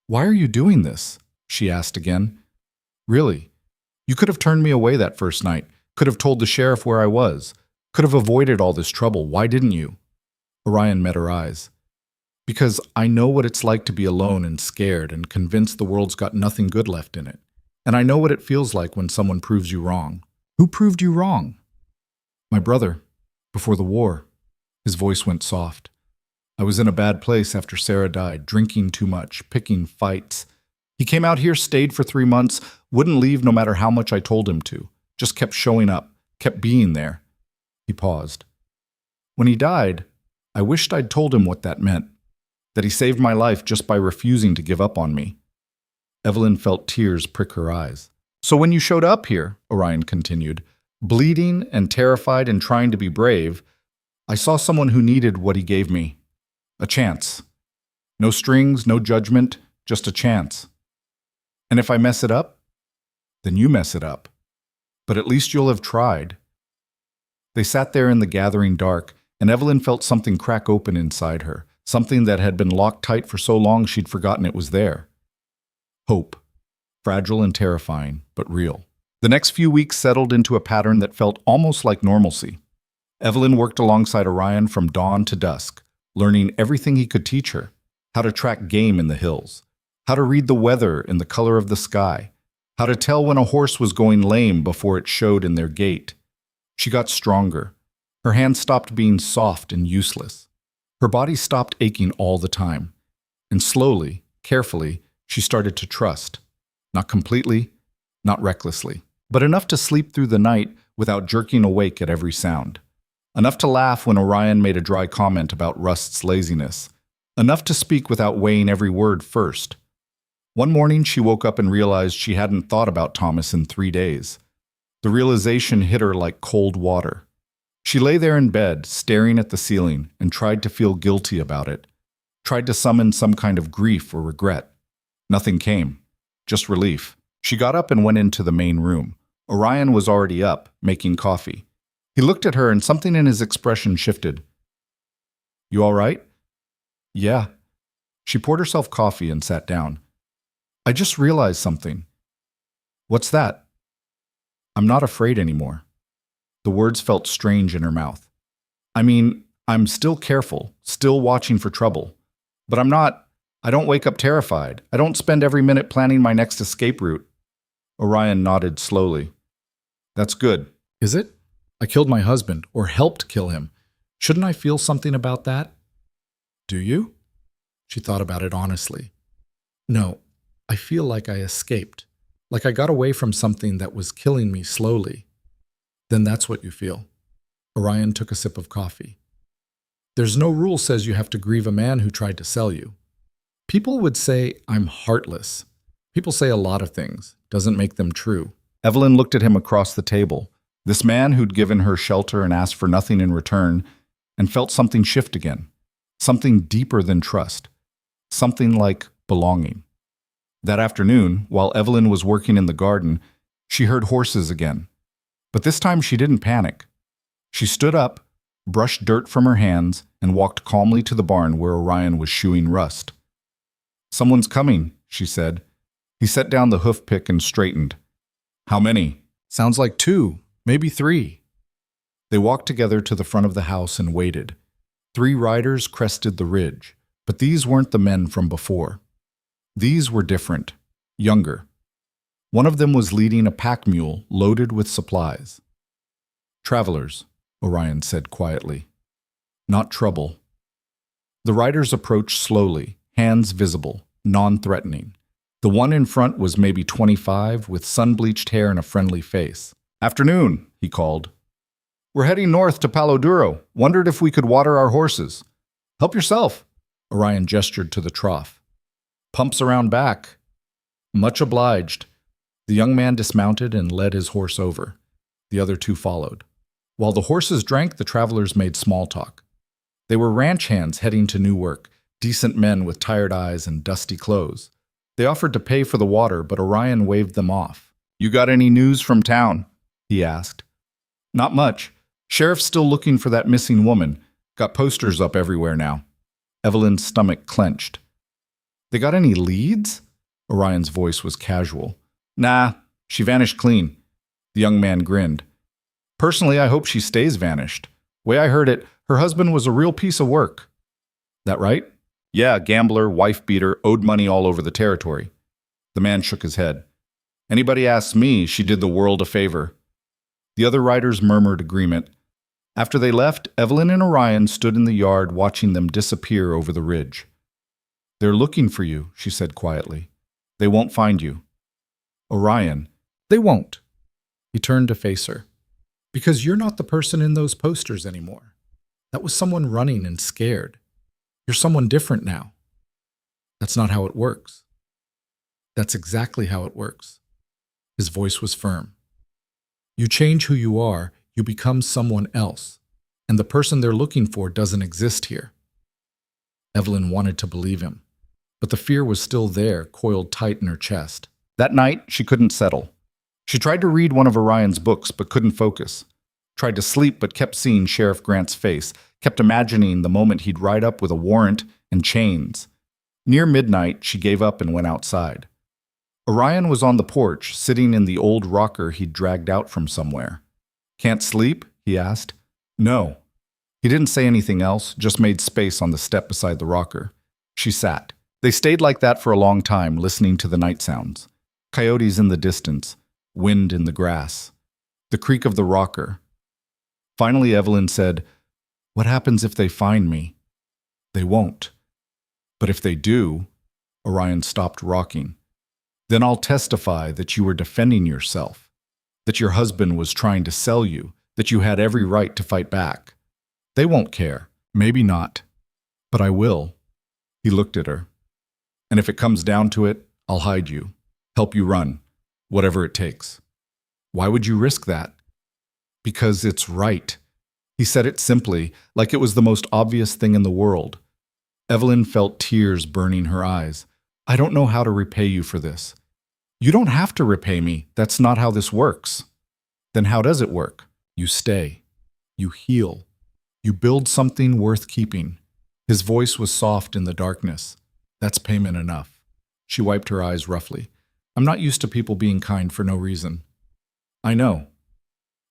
"Why are you doing this?" she asked again. "Really? You could have turned me away that first night, could have told the sheriff where I was, could have avoided all this trouble. Why didn't you?" Orion met her eyes. "Because I know what it's like to be alone and scared and convinced the world's got nothing good left in it. And I know what it feels like when someone proves you wrong." "Who proved you wrong?" "My brother, before the war." His voice went soft. "I was in a bad place after Sarah died, drinking too much, picking fights. He came out here, stayed for 3 months, wouldn't leave no matter how much I told him to, just kept showing up, kept being there." He paused. "When he died, I wished I'd told him what that meant, that he saved my life just by refusing to give up on me." Evelyn felt tears prick her eyes. "So when you showed up here," Orion continued, "bleeding and terrified and trying to be brave, I saw someone who needed what he gave me. A chance. No strings, no judgment, just a chance. And if I mess it up, then you mess it up. But at least you'll have tried." They sat there in the gathering dark, and Evelyn felt something crack open inside her, something that had been locked tight for so long she'd forgotten it was there. Hope. Fragile and terrifying, but real. The next few weeks settled into a pattern that felt almost like normalcy. Evelyn worked alongside Orion from dawn to dusk, learning everything he could teach her: how to track game in the hills, how to read the weather and the color of the sky, how to tell when a horse was going lame before it showed in their gait. She got stronger. Her hands stopped being soft and useless. Her body stopped aching all the time. And slowly, carefully, she started to trust. Not completely, not recklessly, but enough to sleep through the night without jerking awake at every sound. Enough to laugh when Orion made a dry comment about Rust's laziness. Enough to speak without weighing every word first. One morning she woke up and realized she hadn't thought about Thomas in 3 days. The realization hit her like cold water. She lay there in bed, staring at the ceiling, and tried to feel guilty about it. Tried to summon some kind of grief or regret. Nothing came. Just relief. She got up and went into the main room. Orion was already up, making coffee. He looked at her and something in his expression shifted. "You all right?" "Yeah." She poured herself coffee and sat down. "I just realized something." "What's that?" "I'm not afraid anymore." The words felt strange in her mouth. "I mean, I'm still careful, still watching for trouble. But I don't wake up terrified. I don't spend every minute planning my next escape route." Orion nodded slowly. "That's good." "Is it? I killed my husband, or helped kill him. Shouldn't I feel something about that?" "Do you?" She thought about it honestly. "No, I feel like I escaped. Like I got away from something that was killing me slowly." "Then that's what you feel." Orion took a sip of coffee. "There's no rule says you have to grieve a man who tried to sell you. People would say I'm heartless. People say a lot of things. Doesn't make them true." Evelyn looked at him across the table. This man who'd given her shelter and asked for nothing in return, and felt something shift again. Something deeper than trust. Something like belonging. That afternoon, while Evelyn was working in the garden, she heard horses again. But this time she didn't panic. She stood up, brushed dirt from her hands, and walked calmly to the barn where Orion was shoeing Rust. "Someone's coming," she said. He set down the hoof pick and straightened. "How many?" "Sounds like 2, maybe 3. They walked together to the front of the house and waited. 3 riders crested the ridge, but these weren't the men from before. These were different, younger. One of them was leading a pack mule loaded with supplies. "Travelers," Orion said quietly. "Not trouble." The riders approached slowly, hands visible, non-threatening. The one in front was maybe 25, with sun-bleached hair and a friendly face. "Afternoon," he called. "We're heading north to Palo Duro. Wondered if we could water our horses." "Help yourself," Orion gestured to the trough. "Pumps around back." "Much obliged." The young man dismounted and led his horse over. The other 2 followed. While the horses drank, the travelers made small talk. They were ranch hands heading to new work, decent men with tired eyes and dusty clothes. They offered to pay for the water, but Orion waved them off. "You got any news from town?" he asked. "Not much. Sheriff's still looking for that missing woman. Got posters up everywhere now." Evelyn's stomach clenched. "They got any leads?" Orion's voice was casual. "Nah, she vanished clean." The young man grinned. "Personally, I hope she stays vanished. Way I heard it, her husband was a real piece of work." "That right?" "Yeah, gambler, wife-beater, owed money all over the territory." The man shook his head. "Anybody asks me, she did the world a favor." The other riders murmured agreement. After they left, Evelyn and Orion stood in the yard watching them disappear over the ridge. "They're looking for you," she said quietly. "They won't find you." "Orion." "They won't." He turned to face her. "Because you're not the person in those posters anymore. That was someone running and scared. You're someone different now." "That's not how it works." "That's exactly how it works." His voice was firm. "You change who you are, you become someone else, and the person they're looking for doesn't exist here." Evelyn wanted to believe him, but the fear was still there, coiled tight in her chest. That night, she couldn't settle. She tried to read one of Orion's books, but couldn't focus. Tried to sleep, but kept seeing Sheriff Grant's face, kept imagining the moment he'd ride up with a warrant and chains. Near midnight, she gave up and went outside. Orion was on the porch, sitting in the old rocker he'd dragged out from somewhere. "Can't sleep?" he asked. "No." He didn't say anything else, just made space on the step beside the rocker. She sat. They stayed like that for a long time, listening to the night sounds. Coyotes in the distance, wind in the grass, the creak of the rocker. Finally, Evelyn said, "What happens if they find me?" "They won't. But if they do," Orion stopped rocking, "then I'll testify that you were defending yourself, that your husband was trying to sell you, that you had every right to fight back. They won't care. Maybe not. But I will." He looked at her. "And if it comes down to it, I'll hide you, help you run, whatever it takes." "Why would you risk that?" "Because it's right." He said it simply, like it was the most obvious thing in the world. Evelyn felt tears burning her eyes. "I don't know how to repay you for this." "You don't have to repay me. That's not how this works." "Then how does it work?" "You stay. You heal. You build something worth keeping." His voice was soft in the darkness. "That's payment enough." She wiped her eyes roughly. "I'm not used to people being kind for no reason." "I know.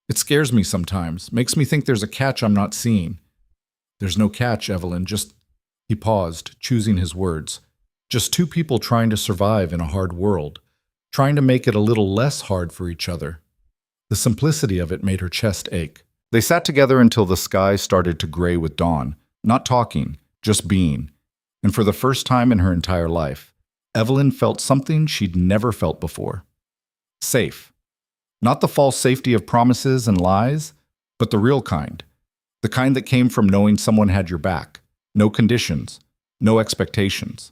It scares me sometimes, makes me think there's a catch I'm not seeing." "There's no catch, Evelyn, just—" He paused, choosing his words. "Just two people trying to survive in a hard world, trying to make it a little less hard for each other." The simplicity of it made her chest ache. They sat together until the sky started to gray with dawn, not talking, just being. And for the first time in her entire life, Evelyn felt something she'd never felt before. Safe. Not the false safety of promises and lies, but the real kind. The kind that came from knowing someone had your back. No conditions. No expectations.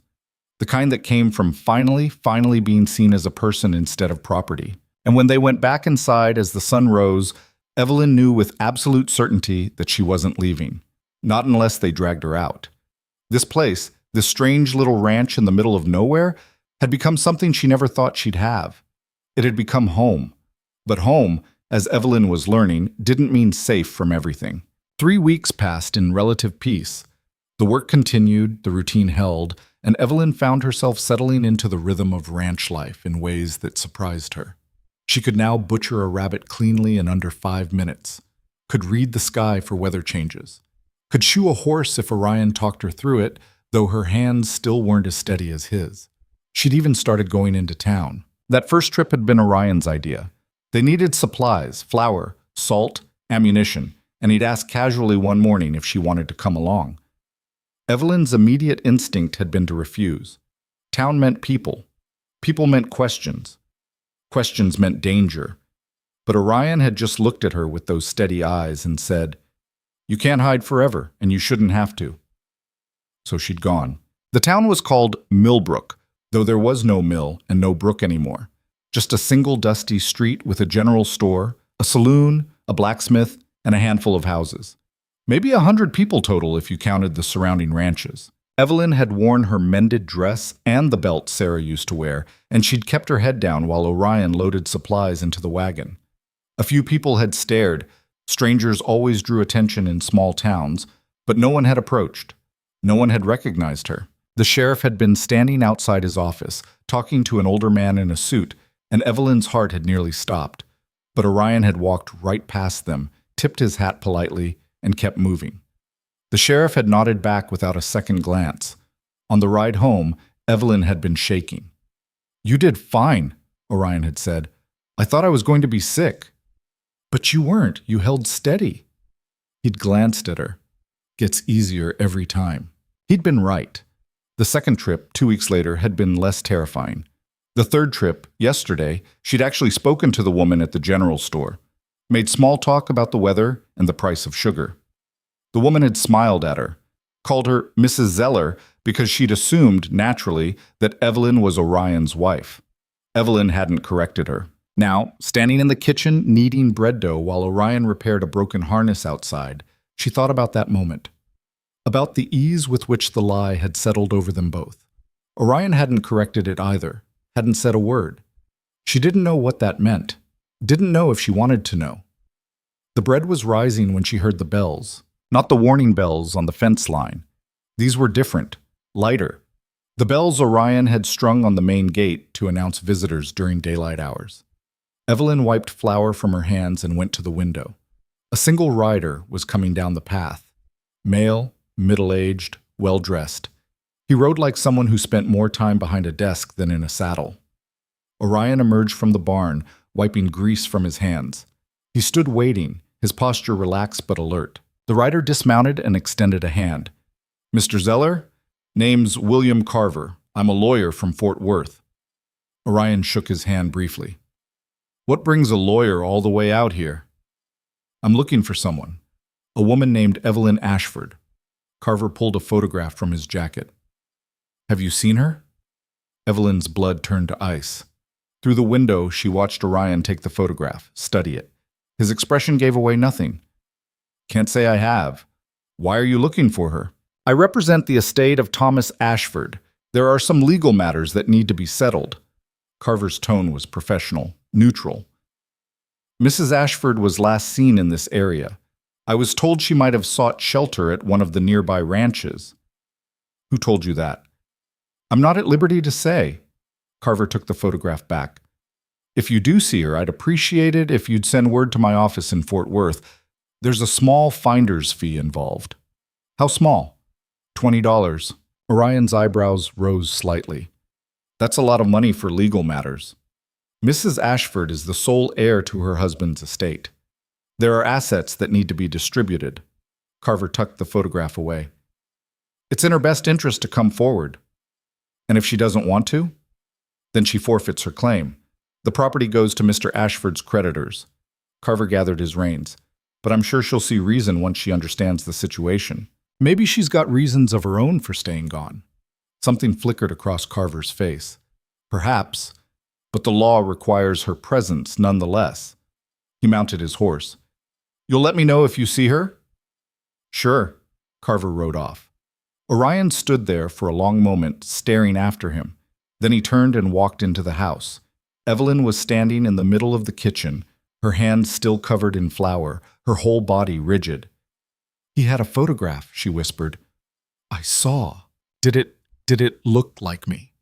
The kind that came from finally being seen as a person instead of property. And when they went back inside as the sun rose, Evelyn knew with absolute certainty that she wasn't leaving. Not unless they dragged her out. This place, this strange little ranch in the middle of nowhere, had become something she never thought she'd have. It had become home. But home, as Evelyn was learning, didn't mean safe from everything. 3 weeks passed in relative peace. The work continued, the routine held, and Evelyn found herself settling into the rhythm of ranch life in ways that surprised her. She could now butcher a rabbit cleanly in under 5 minutes, could read the sky for weather changes, could shoe a horse if Orion talked her through it, though her hands still weren't as steady as his. She'd even started going into town. That first trip had been Orion's idea. They needed supplies, flour, salt, ammunition, and he'd asked casually one morning if she wanted to come along. Evelyn's immediate instinct had been to refuse. Town meant people. People meant questions. Questions meant danger. But Orion had just looked at her with those steady eyes and said, "You can't hide forever, and you shouldn't have to." So she'd gone. The town was called Millbrook, though there was no mill and no brook anymore. Just a single dusty street with a general store, a saloon, a blacksmith, and a handful of houses. Maybe 100 people total if you counted the surrounding ranches. Evelyn had worn her mended dress and the belt Sarah used to wear, and she'd kept her head down while Orion loaded supplies into the wagon. A few people had stared. Strangers always drew attention in small towns, but no one had approached. No one had recognized her. The sheriff had been standing outside his office, talking to an older man in a suit, and Evelyn's heart had nearly stopped. But Orion had walked right past them, tipped his hat politely, and kept moving. The sheriff had nodded back without a second glance. On the ride home, Evelyn had been shaking. "You did fine," Orion had said. "I thought I was going to be sick." "But you weren't. You held steady." He'd glanced at her. Gets easier every time. He'd been right. The second trip, 2 weeks later, had been less terrifying. The third trip, yesterday, she'd actually spoken to the woman at the general store, made small talk about the weather and the price of sugar. The woman had smiled at her, called her Mrs. Zeller because she'd assumed, naturally, that Evelyn was Orion's wife. Evelyn hadn't corrected her. Now, standing in the kitchen kneading bread dough while Orion repaired a broken harness outside, she thought about that moment. About the ease with which the lie had settled over them both. Orion hadn't corrected it either, hadn't said a word. She didn't know what that meant, didn't know if she wanted to know. The bread was rising when she heard the bells. not the warning bells on the fence line. These were different, lighter. The bells Orion had strung on the main gate to announce visitors during daylight hours. Evelyn wiped flour from her hands and went to the window. A single rider was coming down the path. Male, middle-aged, well-dressed. He rode like someone who spent more time behind a desk than in a saddle. Orion emerged from the barn, wiping grease from his hands. He stood waiting, his posture relaxed but alert. The rider dismounted and extended a hand. "Mr. Zeller? Name's William Carver. I'm a lawyer from Fort Worth." Orion shook his hand briefly. "What brings a lawyer all the way out here?" "I'm looking for someone. A woman named Evelyn Ashford." Carver pulled a photograph from his jacket. "Have you seen her?" Evelyn's blood turned to ice. Through the window, she watched Orion take the photograph, study it. His expression gave away nothing. "Can't say I have. Why are you looking for her?" "I represent the estate of Thomas Ashford. There are some legal matters that need to be settled." Carver's tone was professional, neutral. "Mrs. Ashford was last seen in this area. I was told she might have sought shelter at one of the nearby ranches." "Who told you that?" "I'm not at liberty to say." Carver took the photograph back. "If you do see her, I'd appreciate it if you'd send word to my office in Fort Worth. There's a small finder's fee involved." "How small?" $20. Orion's eyebrows rose slightly. "That's a lot of money for legal matters." "Mrs. Ashford is the sole heir to her husband's estate. There are assets that need to be distributed." Carver tucked the photograph away. "It's in her best interest to come forward. And if she doesn't want to, then she forfeits her claim. The property goes to Mr. Ashford's creditors." Carver gathered his reins. "But I'm sure she'll see reason once she understands the situation. Maybe she's got reasons of her own for staying gone." Something flickered across Carver's face. "Perhaps, but the law requires her presence nonetheless." He mounted his horse. "You'll let me know if you see her?" "Sure." Carver rode off. Orion stood there for a long moment, staring after him. Then he turned and walked into the house. Evelyn was standing in the middle of the kitchen, her hands still covered in flour, her whole body rigid. "He had a photograph," she whispered. "I saw. Did it look like me?"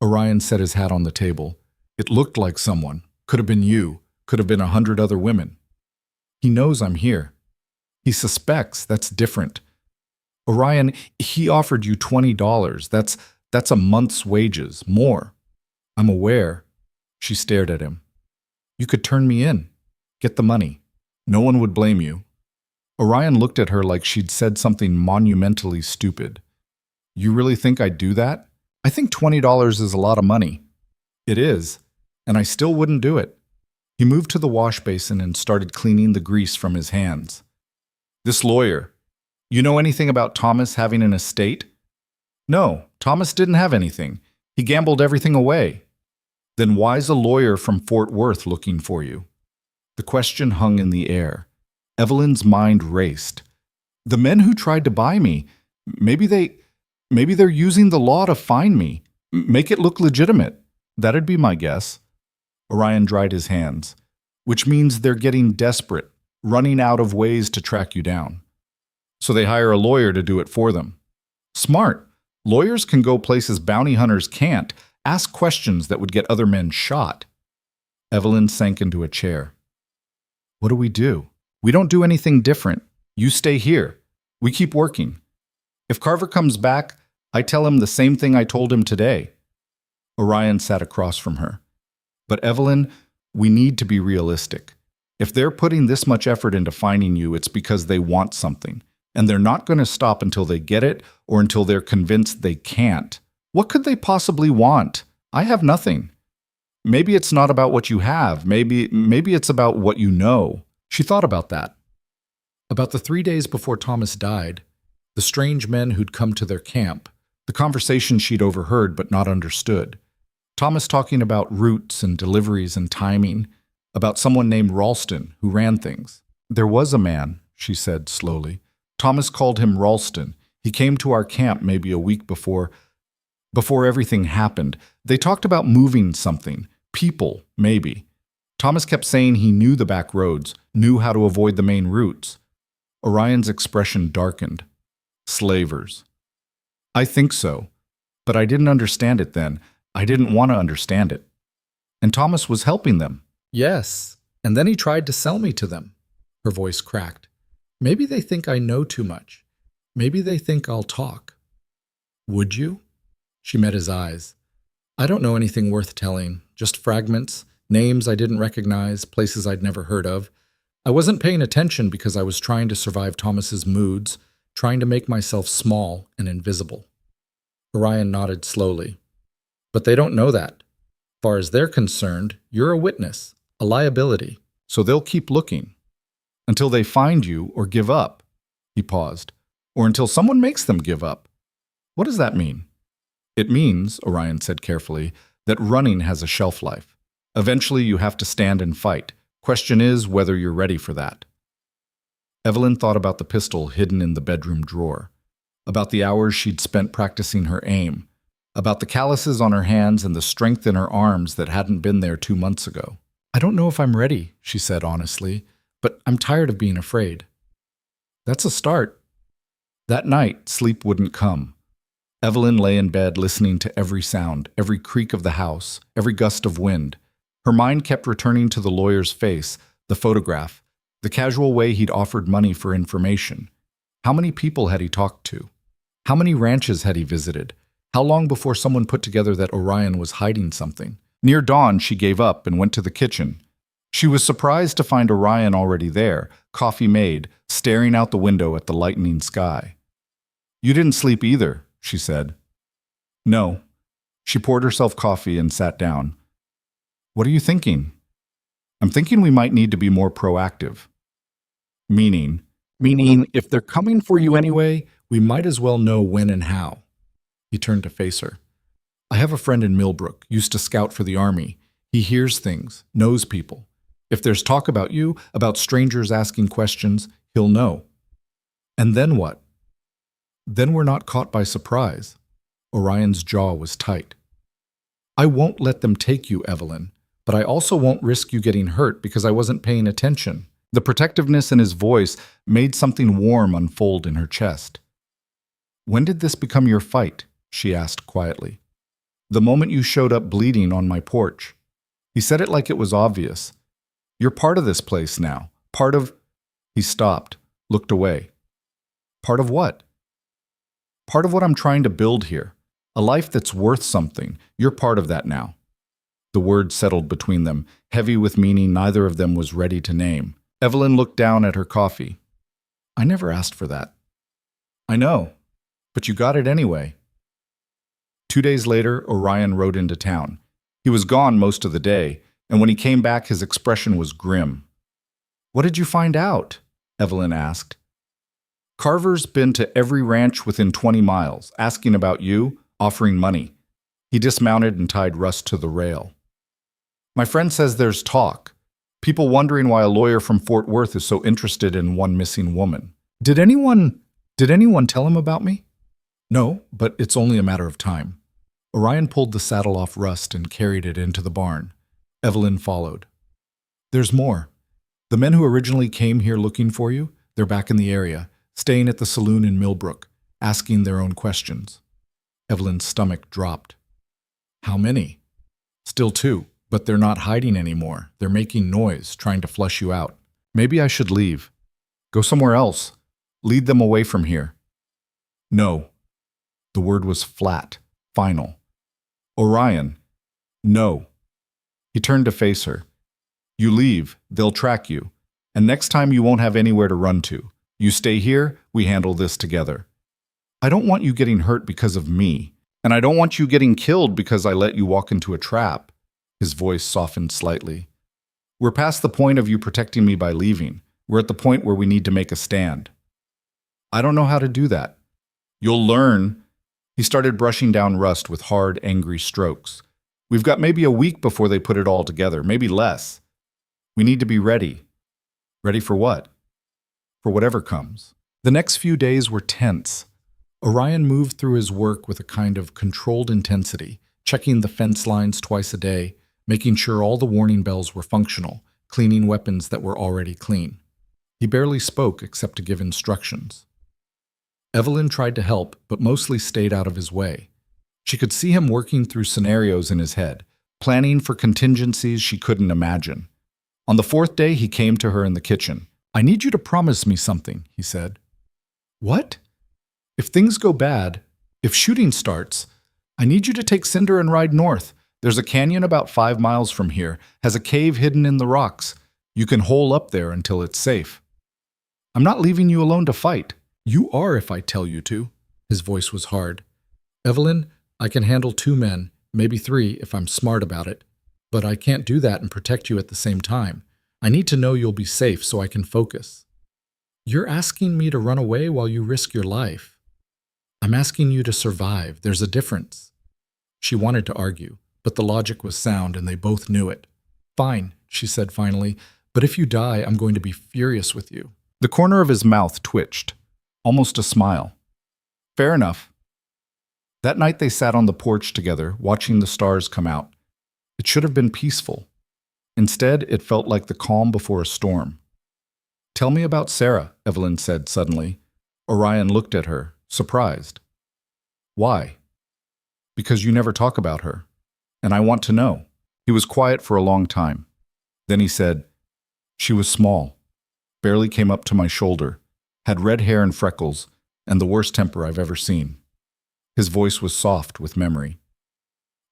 Orion set his hat on the table. "It looked like someone. Could have been you. Could have been 100 other women." "He knows I'm here." "He suspects. That's different." "Orion, he offered you $20. That's a month's wages, more." "I'm aware." She stared at him. "You could turn me in. Get the money. No one would blame you." Orion looked at her like she'd said something monumentally stupid. "You really think I'd do that? I think $20 is a lot of money." "It is, and I still wouldn't do it." He moved to the wash basin and started cleaning the grease from his hands. "This lawyer, you know anything about Thomas having an estate?" "No, Thomas didn't have anything. He gambled everything away." "Then why's a lawyer from Fort Worth looking for you?" The question hung in the air. Evelyn's mind raced. "The men who tried to buy me, maybe they're using the law to find me. Make it look legitimate. That'd be my guess." Orion dried his hands. "Which means they're getting desperate, running out of ways to track you down. So they hire a lawyer to do it for them." "Smart. Lawyers can go places bounty hunters can't, ask questions that would get other men shot." Evelyn sank into a chair. "What do we do?" "We don't do anything different. You stay here. We keep working. If Carver comes back, I tell him the same thing I told him today." Orion sat across from her. "But Evelyn, we need to be realistic. If they're putting this much effort into finding you, it's because they want something, and they're not going to stop until they get it or until they're convinced they can't. What could they possibly want? I have nothing. Maybe it's not about what you have. Maybe it's about what you know." She thought about that. About the 3 days before Thomas died, the strange men who'd come to their camp, the conversation she'd overheard but not understood. Thomas talking about routes and deliveries and timing, about someone named Ralston who ran things. "There was a man," she said slowly. "Thomas called him Ralston. He came to our camp maybe a week before everything happened. They talked about moving something, people, maybe. Thomas kept saying he knew the back roads, knew how to avoid the main routes." Orion's expression darkened. Slavers. I think so, but I didn't understand it then. I didn't want to understand it. And Thomas was helping them. Yes, and then he tried to sell me to them. Her voice cracked. Maybe they think I know too much. Maybe they think I'll talk. Would you? She met his eyes. I don't know anything worth telling, just fragments, names I didn't recognize, places I'd never heard of. I wasn't paying attention because I was trying to survive Thomas's moods, trying to make myself small and invisible. Orion nodded slowly. But they don't know that. As far as they're concerned, you're a witness, a liability. So they'll keep looking. Until they find you or give up. He paused. Or until someone makes them give up. What does that mean? It means, Orion said carefully, that running has a shelf life. Eventually you have to stand and fight. Question is whether you're ready for that. Evelyn thought about the pistol hidden in the bedroom drawer, about the hours she'd spent practicing her aim, about the calluses on her hands and the strength in her arms that hadn't been there 2 months ago. I don't know if I'm ready, she said honestly, but I'm tired of being afraid. That's a start. That night, sleep wouldn't come. Evelyn lay in bed listening to every sound, every creak of the house, every gust of wind. Her mind kept returning to the lawyer's face, the photograph, the casual way he'd offered money for information. How many people had he talked to? How many ranches had he visited? How long before someone put together that Orion was hiding something? Near dawn, she gave up and went to the kitchen. She was surprised to find Orion already there, coffee made, staring out the window at the lightening sky. You didn't sleep either, she said. No. She poured herself coffee and sat down. What are you thinking? I'm thinking we might need to be more proactive. Meaning, if they're coming for you anyway, we might as well know when and how. He turned to face her. I have a friend in Millbrook, used to scout for the army. He hears things, knows people. If there's talk about you, about strangers asking questions, he'll know. And then what? Then we're not caught by surprise. Orion's jaw was tight. I won't let them take you, Evelyn, but I also won't risk you getting hurt because I wasn't paying attention. The protectiveness in his voice made something warm unfold in her chest. When did this become your fight? She asked quietly. The moment you showed up bleeding on my porch. He said it like it was obvious. You're part of this place now. Part of... He stopped, looked away. Part of what? Part of what I'm trying to build here. A life that's worth something. You're part of that now. The words settled between them, heavy with meaning neither of them was ready to name. Evelyn looked down at her coffee. I never asked for that. I know, but you got it anyway. 2 days later, Orion rode into town. He was gone most of the day, and when he came back, his expression was grim. What did you find out? Evelyn asked. Carver's been to every ranch within 20 miles, asking about you, offering money. He dismounted and tied Russ to the rail. My friend says there's talk. People wondering why a lawyer from Fort Worth is so interested in one missing woman. Did anyone tell him about me? No, but it's only a matter of time. Orion pulled the saddle off Rust and carried it into the barn. Evelyn followed. There's more. The men who originally came here looking for you, they're back in the area, staying at the saloon in Millbrook, asking their own questions. Evelyn's stomach dropped. How many? Still 2, but they're not hiding anymore. They're making noise, trying to flush you out. Maybe I should leave. Go somewhere else. Lead them away from here. No. The word was flat, final. Orion. No. He turned to face her. You leave, they'll track you. And next time you won't have anywhere to run to. You stay here, we handle this together. I don't want you getting hurt because of me. And I don't want you getting killed because I let you walk into a trap. His voice softened slightly. We're past the point of you protecting me by leaving. We're at the point where we need to make a stand. I don't know how to do that. You'll learn. He started brushing down Rust with hard, angry strokes. We've got maybe a week before they put it all together, maybe less. We need to be ready. Ready for what? For whatever comes. The next few days were tense. Orion moved through his work with a kind of controlled intensity, checking the fence lines twice a day, making sure all the warning bells were functional, cleaning weapons that were already clean. He barely spoke except to give instructions. Evelyn tried to help, but mostly stayed out of his way. She could see him working through scenarios in his head, planning for contingencies she couldn't imagine. On the fourth day, he came to her in the kitchen. "I need you to promise me something," he said. "What?" "If things go bad, if shooting starts, I need you to take Cinder and ride north. There's a canyon about 5 miles from here, has a cave hidden in the rocks. You can hole up there until it's safe. I'm not leaving you alone to fight. You are if I tell you to." His voice was hard. "Evelyn, I can handle 2 men, maybe 3 if I'm smart about it. But I can't do that and protect you at the same time. I need to know you'll be safe so I can focus." "You're asking me to run away while you risk your life." "I'm asking you to survive. There's a difference." She wanted to argue, but the logic was sound and they both knew it. "Fine," she said finally, "but if you die, I'm going to be furious with you." The corner of his mouth twitched, almost a smile. "Fair enough." That night they sat on the porch together, watching the stars come out. It should have been peaceful. Instead, it felt like the calm before a storm. "Tell me about Sarah," Evelyn said suddenly. Orion looked at her, surprised. "Why?" "Because you never talk about her, and I want to know." He was quiet for a long time. Then he said, "She was small, barely came up to my shoulder, had red hair and freckles, and the worst temper I've ever seen." His voice was soft with memory.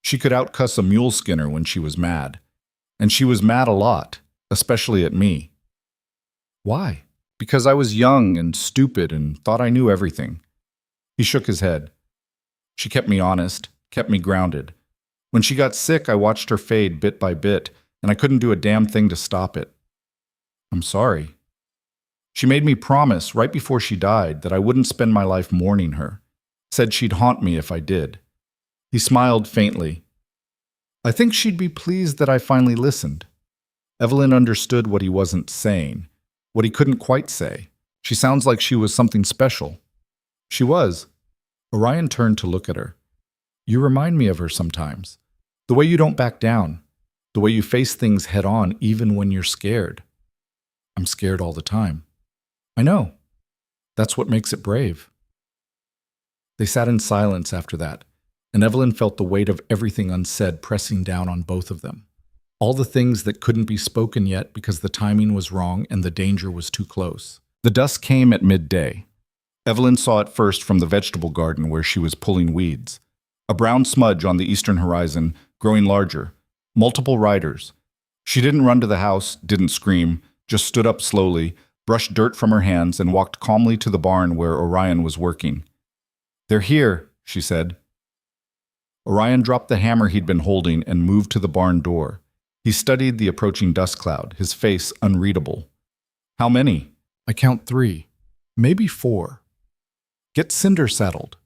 "She could outcuss a mule skinner when she was mad. And she was mad a lot, especially at me." "Why?" "Because I was young and stupid and thought I knew everything." He shook his head. "She kept me honest, kept me grounded. When she got sick, I watched her fade bit by bit, and I couldn't do a damn thing to stop it." "I'm sorry." "She made me promise right before she died that I wouldn't spend my life mourning her. Said she'd haunt me if I did." He smiled faintly. "I think she'd be pleased that I finally listened." Evelyn understood what he wasn't saying, what he couldn't quite say. "She sounds like she was something special." "She was." Orion turned to look at her. "You remind me of her sometimes. The way you don't back down. The way you face things head on even when you're scared." "I'm scared all the time." "I know. That's what makes it brave." They sat in silence after that, and Evelyn felt the weight of everything unsaid pressing down on both of them. All the things that couldn't be spoken yet because the timing was wrong and the danger was too close. The dusk came at midday. Evelyn saw it first from the vegetable garden where she was pulling weeds. A brown smudge on the eastern horizon, growing larger. Multiple riders. She didn't run to the house, didn't scream, just stood up slowly, brushed dirt from her hands, and walked calmly to the barn where Orion was working. "They're here," she said. Orion dropped the hammer he'd been holding and moved to the barn door. He studied the approaching dust cloud, his face unreadable. "How many?" "I count 3, maybe 4. Get Cinder saddled."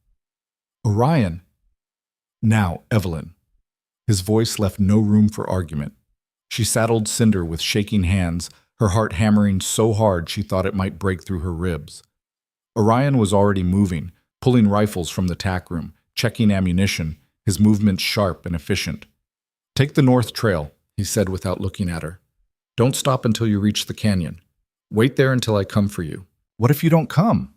"Orion." "Now, Evelyn." His voice left no room for argument. She saddled Cinder with shaking hands, her heart hammering so hard she thought it might break through her ribs. Orion was already moving, pulling rifles from the tack room, checking ammunition, his movements sharp and efficient. "Take the north trail," he said without looking at her. "Don't stop until you reach the canyon. Wait there until I come for you." "What if you don't come?"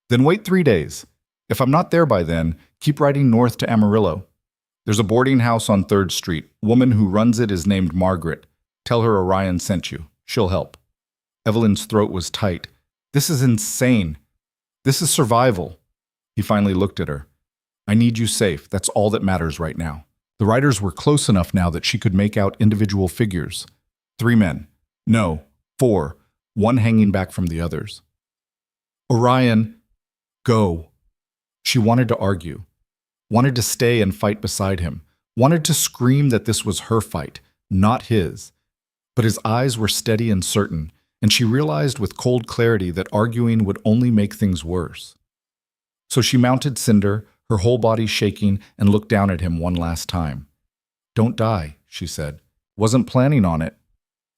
"Then wait 3 days. If I'm not there by then, keep riding north to Amarillo. There's a boarding house on 3rd Street. Woman who runs it is named Margaret. Tell her Orion sent you. She'll help." Evelyn's throat was tight. "This is insane. This is survival." He finally looked at her. "I need you safe. That's all that matters right now." The riders were close enough now that she could make out individual figures. 3 men. No, 4, one hanging back from the others. "Orion, go." She wanted to argue, wanted to stay and fight beside him, wanted to scream that this was her fight, not his. But his eyes were steady and certain, and she realized with cold clarity that arguing would only make things worse. So she mounted Cinder, her whole body shaking, and looked down at him one last time. "Don't die," she said. "Wasn't planning on it."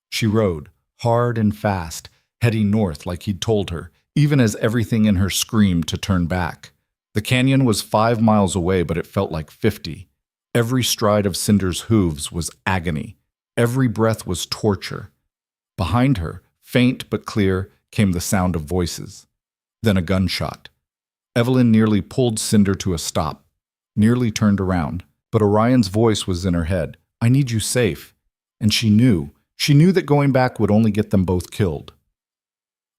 She rode, hard and fast, heading north like he'd told her, even as everything in her screamed to turn back. The canyon was 5 miles away, but it felt like 50. Every stride of Cinder's hooves was agony. Every breath was torture. Behind her, faint but clear, came the sound of voices. Then a gunshot. Evelyn nearly pulled Cinder to a stop, nearly turned around, but Orion's voice was in her head. I need you safe. And she knew that going back would only get them both killed.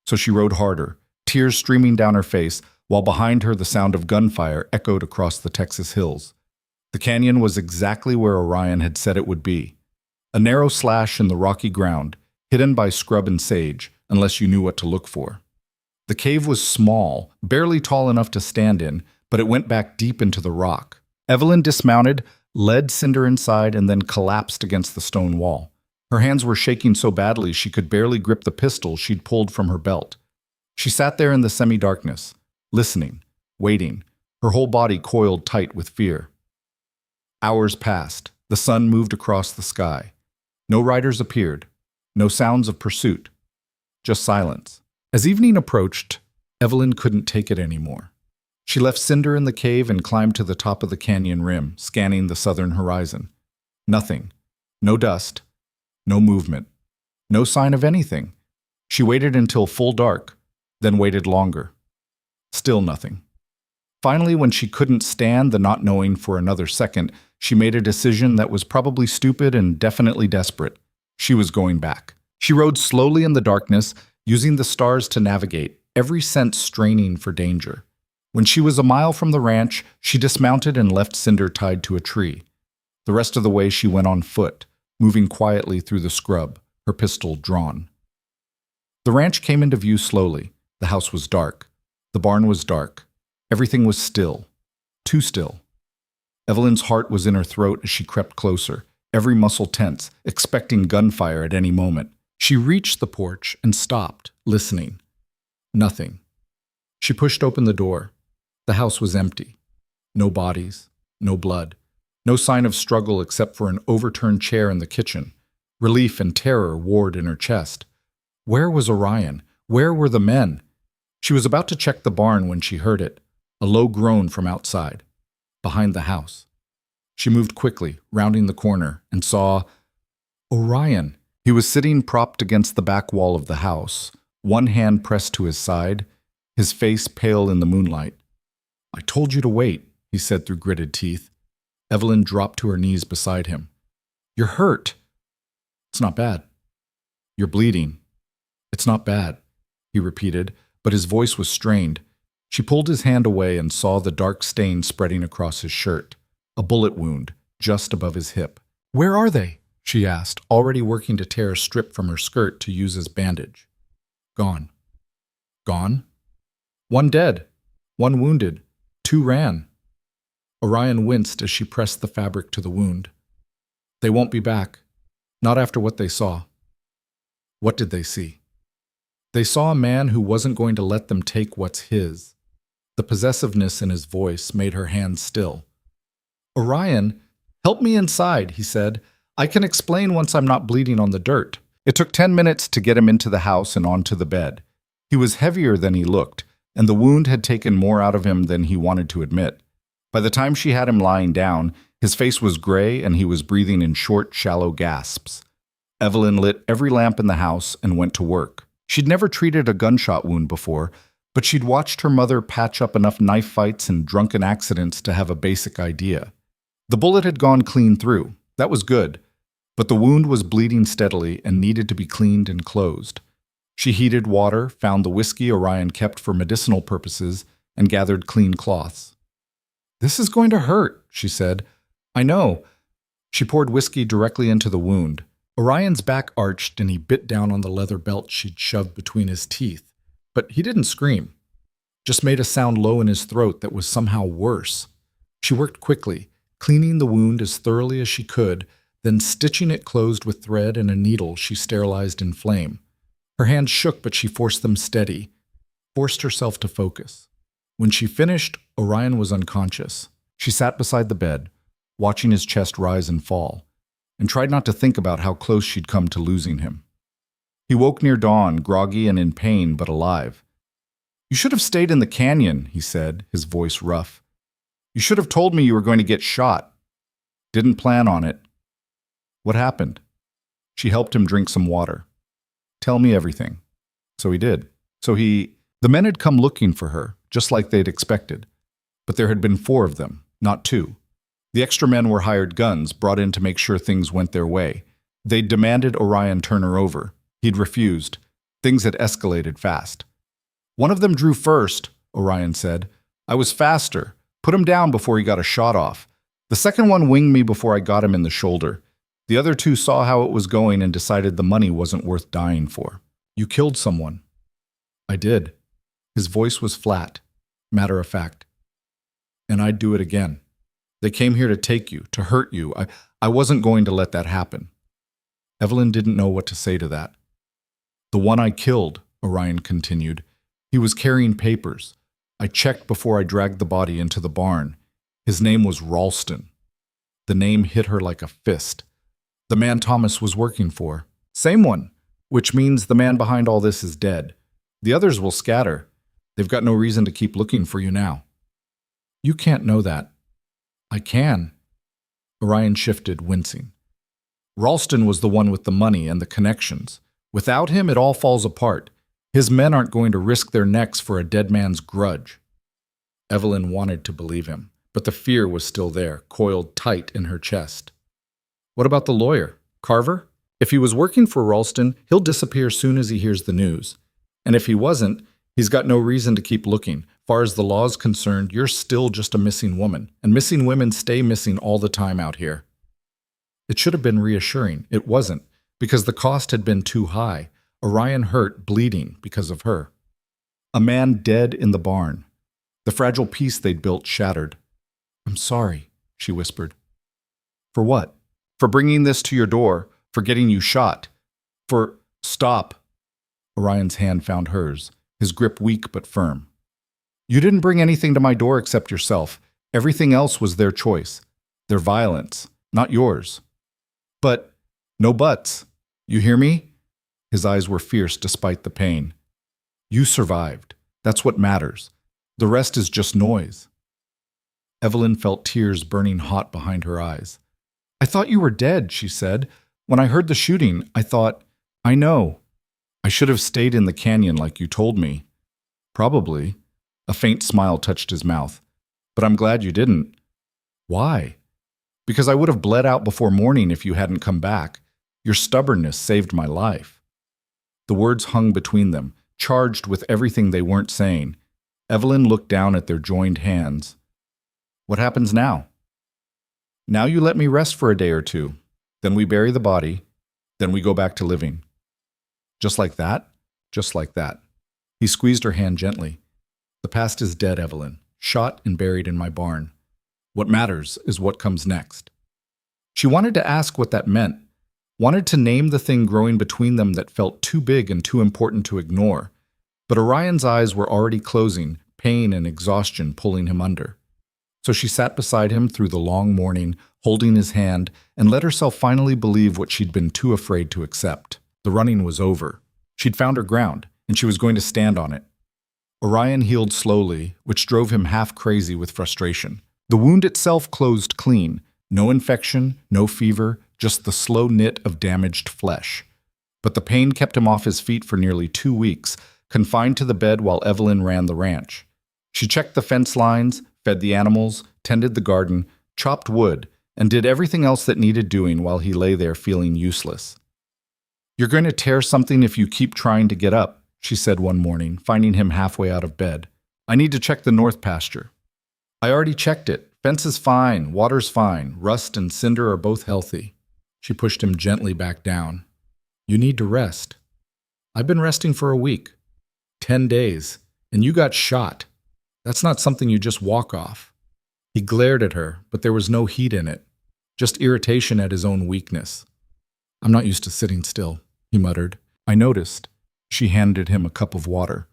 So she rode harder, tears streaming down her face, while behind her the sound of gunfire echoed across the Texas hills. The canyon was exactly where Orion had said it would be. A narrow slash in the rocky ground, hidden by scrub and sage, unless you knew what to look for. The cave was small, barely tall enough to stand in, but it went back deep into the rock. Evelyn dismounted, led Cinder inside, and then collapsed against the stone wall. Her hands were shaking so badly she could barely grip the pistol she'd pulled from her belt. She sat there in the semi-darkness, listening, waiting, her whole body coiled tight with fear. Hours passed. The sun moved across the sky. No riders appeared. No sounds of pursuit. Just silence. As evening approached, Evelyn couldn't take it anymore. She left Cinder in the cave and climbed to the top of the canyon rim, scanning the southern horizon. Nothing. No dust. No movement. No sign of anything. She waited until full dark, then waited longer. Still nothing. Finally, when she couldn't stand the not knowing for another second, she made a decision that was probably stupid and definitely desperate. She was going back. She rode slowly in the darkness, using the stars to navigate, every sense straining for danger. When she was a mile from the ranch, she dismounted and left Cinder tied to a tree. The rest of the way she went on foot, moving quietly through the scrub, her pistol drawn. The ranch came into view slowly. The house was dark. The barn was dark. Everything was still. Too still. Evelyn's heart was in her throat as she crept closer, every muscle tense, expecting gunfire at any moment. She reached the porch and stopped, listening. Nothing. She pushed open the door. The house was empty. No bodies, no blood, no sign of struggle except for an overturned chair in the kitchen. Relief and terror warred in her chest. Where was Orion? Where were the men? She was about to check the barn when she heard it, a low groan from outside, behind the house. She moved quickly, rounding the corner, and saw Orion. He was sitting propped against the back wall of the house, one hand pressed to his side, his face pale in the moonlight. I told you to wait, he said through gritted teeth. Evelyn dropped to her knees beside him. You're hurt. It's not bad. You're bleeding. It's not bad, he repeated, but his voice was strained. She pulled his hand away and saw the dark stain spreading across his shirt, a bullet wound just above his hip. Where are they? She asked, already working to tear a strip from her skirt to use as bandage. Gone. Gone? One dead. One wounded. 2 ran. Orion winced as she pressed the fabric to the wound. They won't be back. Not after what they saw. What did they see? They saw a man who wasn't going to let them take what's his. The possessiveness in his voice made her hands still. Orion, help me inside, he said. I can explain once I'm not bleeding on the dirt. It took 10 minutes to get him into the house and onto the bed. He was heavier than he looked, and the wound had taken more out of him than he wanted to admit. By the time she had him lying down, his face was gray and he was breathing in short, shallow gasps. Evelyn lit every lamp in the house and went to work. She'd never treated a gunshot wound before, but she'd watched her mother patch up enough knife fights and drunken accidents to have a basic idea. The bullet had gone clean through. That was good, but the wound was bleeding steadily and needed to be cleaned and closed. She heated water, found the whiskey Orion kept for medicinal purposes, and gathered clean cloths. This is going to hurt, she said. I know. She poured whiskey directly into the wound. Orion's back arched and he bit down on the leather belt she'd shoved between his teeth. But he didn't scream, just made a sound low in his throat that was somehow worse. She worked quickly, cleaning the wound as thoroughly as she could, then stitching it closed with thread and a needle she sterilized in flame. Her hands shook, but she forced them steady, forced herself to focus. When she finished, Orion was unconscious. She sat beside the bed, watching his chest rise and fall, and tried not to think about how close she'd come to losing him. He woke near dawn, groggy and in pain, but alive. You should have stayed in the canyon, he said, his voice rough. You should have told me you were going to get shot. Didn't plan on it. What happened? She helped him drink some water. Tell me everything. So he did. The men had come looking for her, just like they'd expected. But there had been 4 of them, not 2. The extra men were hired guns, brought in to make sure things went their way. They'd demanded Orion turn her over. He'd refused. Things had escalated fast. "One of them drew first," Orion said. "I was faster. Put him down before he got a shot off. The second one winged me before I got him in the shoulder. The other 2 saw how it was going and decided the money wasn't worth dying for." "You killed someone." "I did." His voice was flat, matter of fact. "And I'd do it again. They came here to take you, to hurt you. I wasn't going to let that happen." Evelyn didn't know what to say to that. "The one I killed," Orion continued, "he was carrying papers. I checked before I dragged the body into the barn. His name was Ralston." The name hit her like a fist. "The man Thomas was working for." "Same one, which means the man behind all this is dead. The others will scatter. They've got no reason to keep looking for you now." "You can't know that." "I can." Orion shifted, wincing. "Ralston was the one with the money and the connections. Without him, it all falls apart. His men aren't going to risk their necks for a dead man's grudge." Evelyn wanted to believe him, but the fear was still there, coiled tight in her chest. "What about the lawyer, Carver? If he was working for Ralston, he'll disappear soon as he hears the news. And if he wasn't, he's got no reason to keep looking. Far as the law's concerned, you're still just a missing woman, and missing women stay missing all the time out here." It should have been reassuring. It wasn't, because the cost had been too high. Orion hurt, bleeding because of her. A man dead in the barn. The fragile peace they'd built shattered. "I'm sorry," she whispered. "For what?" "For bringing this to your door, for getting you shot, for—" "Stop." Orion's hand found hers, his grip weak but firm. "You didn't bring anything to my door except yourself. Everything else was their choice, their violence, not yours." "But—" "No buts. You hear me?" His eyes were fierce despite the pain. "You survived. That's what matters. The rest is just noise." Evelyn felt tears burning hot behind her eyes. "I thought you were dead," she said. "When I heard the shooting, I thought, I know. I should have stayed in the canyon like you told me." "Probably." A faint smile touched his mouth. "But I'm glad you didn't." "Why?" "Because I would have bled out before morning if you hadn't come back. Your stubbornness saved my life." The words hung between them, charged with everything they weren't saying. Evelyn looked down at their joined hands. "What happens now?" "Now you let me rest for a day or 2. Then we bury the body. Then we go back to living." "Just like that?" "Just like that." He squeezed her hand gently. "The past is dead, Evelyn, shot and buried in my barn. What matters is what comes next." She wanted to ask what that meant, wanted to name the thing growing between them that felt too big and too important to ignore. But Orion's eyes were already closing, pain and exhaustion pulling him under. So she sat beside him through the long morning, holding his hand, and let herself finally believe what she'd been too afraid to accept. The running was over. She'd found her ground, and she was going to stand on it. Orion healed slowly, which drove him half crazy with frustration. The wound itself closed clean. No infection, no fever, just the slow knit of damaged flesh. But the pain kept him off his feet for nearly 2 weeks, confined to the bed while Evelyn ran the ranch. She checked the fence lines, fed the animals, tended the garden, chopped wood, and did everything else that needed doing while he lay there feeling useless. "You're going to tear something if you keep trying to get up," she said one morning, finding him halfway out of bed. "I need to check the north pasture." "I already checked it. Fence is fine, water's fine, rust and cinder are both healthy." She pushed him gently back down. "You need to rest." "I've been resting for a week. 10 days. And you got shot. That's not something you just walk off." He glared at her, but there was no heat in it, just irritation at his own weakness. "I'm not used to sitting still," he muttered. "I noticed." She handed him a cup of water.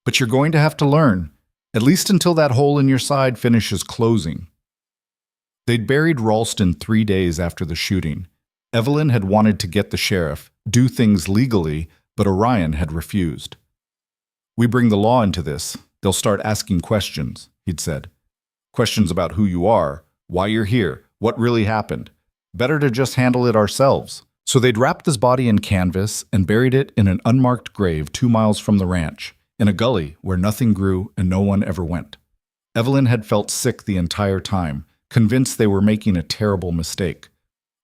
"But you're going to have to learn, at least until that hole in your side finishes closing." They'd buried Ralston 3 days after the shooting. Evelyn had wanted to get the sheriff, do things legally, but Orion had refused. "We bring the law into this. They'll start asking questions," he'd said. "Questions about who you are, why you're here, what really happened. Better to just handle it ourselves. So they'd wrapped his body in canvas and buried it in an unmarked grave 2 miles from the ranch, in a gully where nothing grew and no one ever went. Evelyn had felt sick the entire time, convinced they were making a terrible mistake.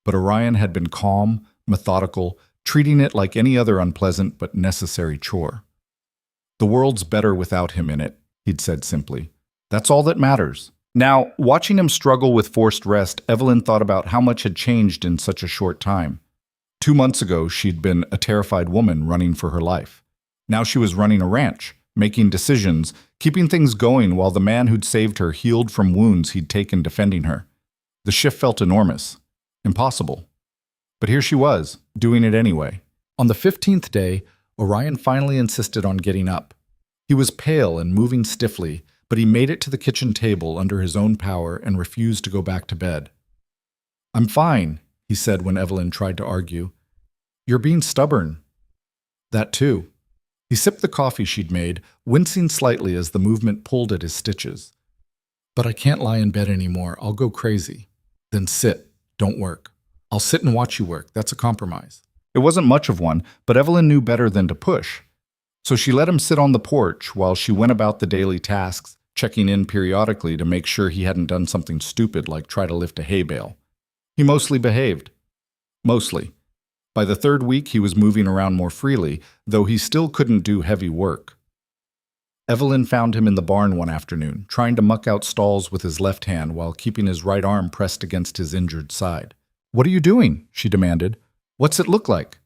But Orion had been calm, methodical, treating it like any other unpleasant but necessary chore. "The world's better without him in it," he'd said simply. "That's all that matters." Now, watching him struggle with forced rest, Evelyn thought about how much had changed in such a short time. 2 months ago, she'd been a terrified woman running for her life. Now she was running a ranch, making decisions, keeping things going while the man who'd saved her healed from wounds he'd taken defending her. The shift felt enormous, impossible. But here she was, doing it anyway. On the 15th day, Orion finally insisted on getting up. He was pale and moving stiffly, but he made it to the kitchen table under his own power and refused to go back to bed. "I'm fine," he said when Evelyn tried to argue. "You're being stubborn." That too. He sipped the coffee she'd made, wincing slightly as the movement pulled at his stitches. "But I can't lie in bed anymore. I'll go crazy." "Then sit. Don't work." "I'll sit and watch you work. That's a compromise." It wasn't much of one, but Evelyn knew better than to push. So she let him sit on the porch while she went about the daily tasks, checking in periodically to make sure he hadn't done something stupid like try to lift a hay bale. He mostly behaved. Mostly. By the 3rd week, he was moving around more freely, though he still couldn't do heavy work. Evelyn found him in the barn one afternoon, trying to muck out stalls with his left hand while keeping his right arm pressed against his injured side. "What are you doing?" she demanded. "What's it look like?"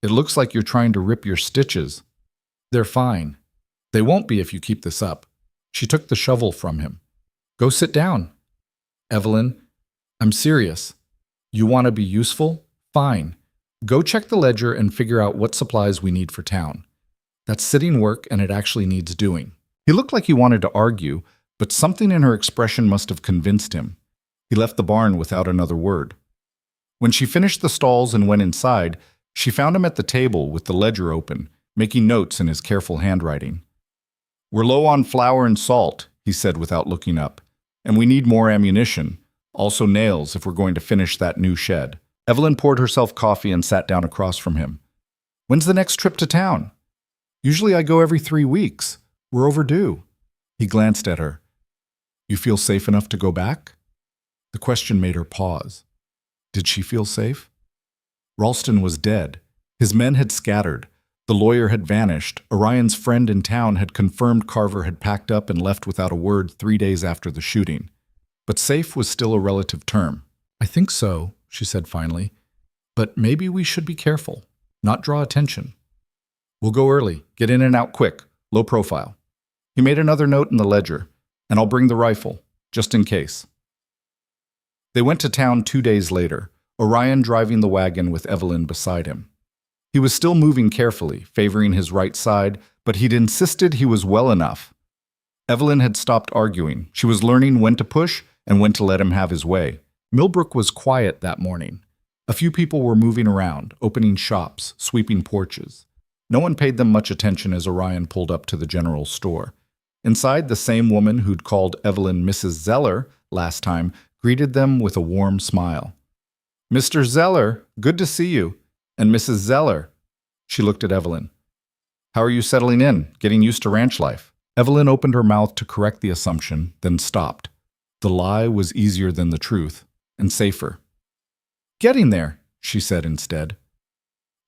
"It looks like you're trying to rip your stitches." "They're fine." "They won't be if you keep this up." She took the shovel from him. "Go sit down." "Evelyn, I'm serious. You want to be useful? Fine. Go check the ledger and figure out what supplies we need for town. That's sitting work and it actually needs doing." He looked like he wanted to argue, but something in her expression must have convinced him. He left the barn without another word. When she finished the stalls and went inside, she found him at the table with the ledger open, making notes in his careful handwriting. "We're low on flour and salt," he said without looking up, "and we need more ammunition, also nails if we're going to finish that new shed." Evelyn poured herself coffee and sat down across from him. "When's the next trip to town?" "Usually I go every 3 weeks. We're overdue." He glanced at her. "You feel safe enough to go back?" The question made her pause. Did she feel safe? Ralston was dead. His men had scattered. The lawyer had vanished. Orion's friend in town had confirmed Carver had packed up and left without a word 3 days after the shooting. But safe was still a relative term. "I think so," she said finally. "But maybe we should be careful, not draw attention. We'll go early, get in and out quick, low profile." He made another note in the ledger, "And I'll bring the rifle, just in case." They went to town 2 days later, Orion driving the wagon with Evelyn beside him. He was still moving carefully, favoring his right side, but he'd insisted he was well enough. Evelyn had stopped arguing. She was learning when to push and when to let him have his way. Millbrook was quiet that morning. A few people were moving around, opening shops, sweeping porches. No one paid them much attention as Orion pulled up to the general store. Inside, the same woman who'd called Evelyn Mrs. Zeller last time greeted them with a warm smile. "Mr. Zeller, good to see you. And Mrs. Zeller." She looked at Evelyn. "How are you settling in, getting used to ranch life?" Evelyn opened her mouth to correct the assumption, then stopped. The lie was easier than the truth, and safer. "Getting there," she said instead.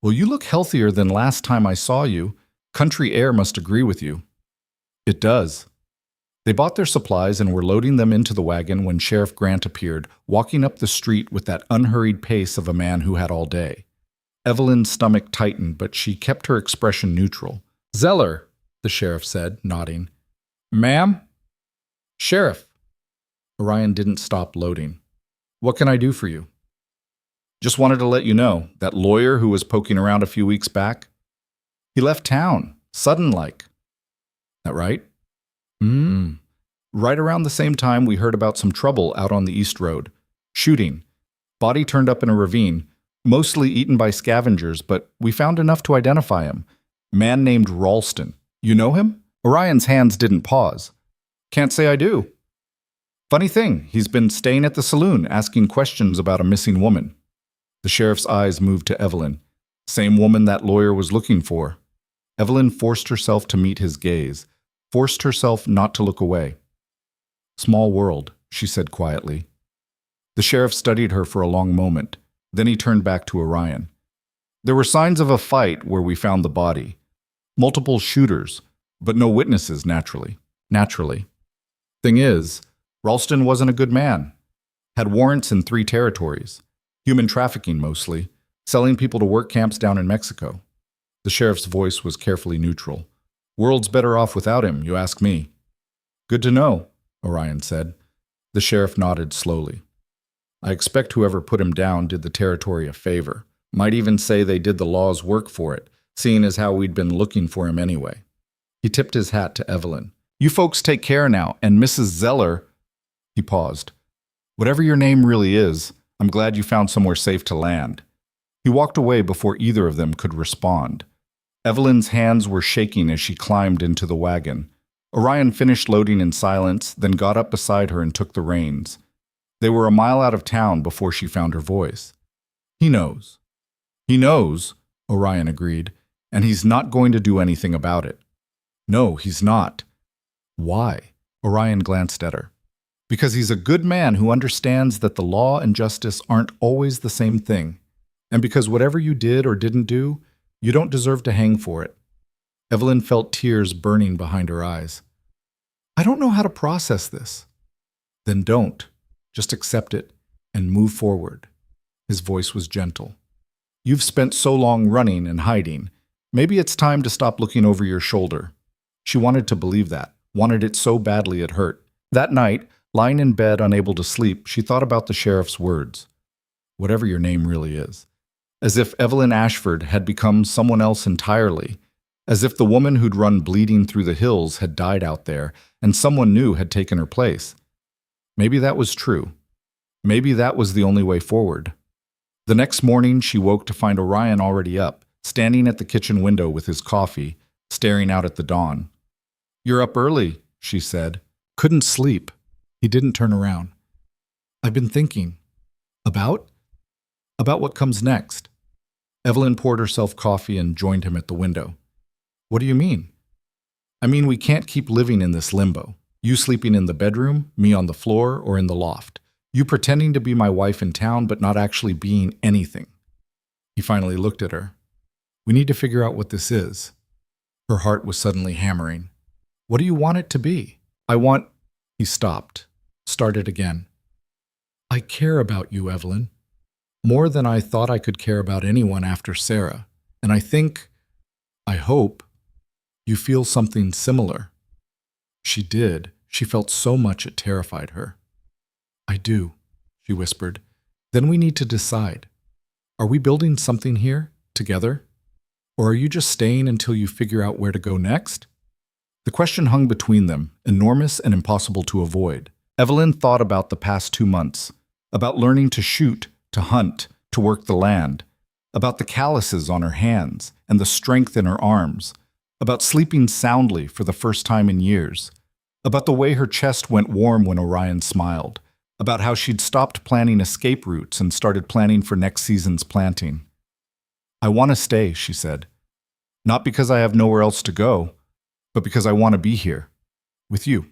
"Well, you look healthier than last time I saw you. Country air must agree with you." "It does." They bought their supplies and were loading them into the wagon when Sheriff Grant appeared, walking up the street with that unhurried pace of a man who had all day. Evelyn's stomach tightened, but she kept her expression neutral. "Zeller," the sheriff said, nodding. "Ma'am?" "Sheriff." Orion didn't stop loading. "What can I do for you?" "Just wanted to let you know, that lawyer who was poking around a few weeks back, he left town, sudden-like." "That right?" Right around the same time we heard about some trouble out on the East Road. Shooting. Body turned up in a ravine, mostly eaten by scavengers, but we found enough to identify him. Man named Ralston. You know him?" Orion's hands didn't pause. "Can't say I do. Funny thing, he's been staying at the saloon asking questions about a missing woman." The sheriff's eyes moved to Evelyn. Same woman that lawyer was looking for. Evelyn forced herself to meet his gaze, forced herself not to look away. Small world, she said quietly. The sheriff studied her for a long moment. Then he turned back to Orion. There were signs of a fight where we found the body. Multiple shooters, but no witnesses, naturally. Thing is, Ralston wasn't a good man. Had warrants in 3 territories. Human trafficking mostly, selling people to work camps down in Mexico. The sheriff's voice was carefully neutral. World's better off without him, you ask me. Good to know, Orion said. The sheriff nodded slowly. I expect whoever put him down did the territory a favor. Might even say they did the law's work for it, seeing as how we'd been looking for him anyway. He tipped his hat to Evelyn. You folks take care now, and Mrs. Zeller... He paused. Whatever your name really is, I'm glad you found somewhere safe to land. He walked away before either of them could respond. Evelyn's hands were shaking as she climbed into the wagon. Orion finished loading in silence, then got up beside her and took the reins. They were a mile out of town before she found her voice. He knows. He knows, Orion agreed, and he's not going to do anything about it. No, he's not. Why? Orion glanced at her. Because he's a good man who understands that the law and justice aren't always the same thing, and because whatever you did or didn't do, you don't deserve to hang for it. Evelyn felt tears burning behind her eyes. I don't know how to process this. Then don't. Just accept it and move forward. His voice was gentle. You've spent so long running and hiding. Maybe it's time to stop looking over your shoulder. She wanted to believe that, wanted it so badly it hurt. That night, lying in bed unable to sleep, she thought about the sheriff's words. Whatever your name really is. As if Evelyn Ashford had become someone else entirely. As if the woman who'd run bleeding through the hills had died out there, and someone new had taken her place. Maybe that was true. Maybe that was the only way forward. The next morning, she woke to find Orion already up, standing at the kitchen window with his coffee, staring out at the dawn. You're up early, she said. Couldn't sleep. He didn't turn around. I've been thinking. About? About what comes next. Evelyn poured herself coffee and joined him at the window. What do you mean? I mean, we can't keep living in this limbo. You sleeping in the bedroom, me on the floor or in the loft. You pretending to be my wife in town but not actually being anything. He finally looked at her. We need to figure out what this is. Her heart was suddenly hammering. What do you want it to be? I want... He stopped, started again. I care about you, Evelyn. More than I thought I could care about anyone after Sarah. And I hope, you feel something similar. She did. She felt so much it terrified her. I do, she whispered. Then we need to decide. Are we building something here, together? Or are you just staying until you figure out where to go next? The question hung between them, enormous and impossible to avoid. Evelyn thought about the past 2 months, about learning to shoot, to hunt, to work the land, about the calluses on her hands and the strength in her arms, about sleeping soundly for the first time in years, about the way her chest went warm when Orion smiled, about how she'd stopped planning escape routes and started planning for next season's planting. I want to stay, she said. Not because I have nowhere else to go, but because I want to be here, with you,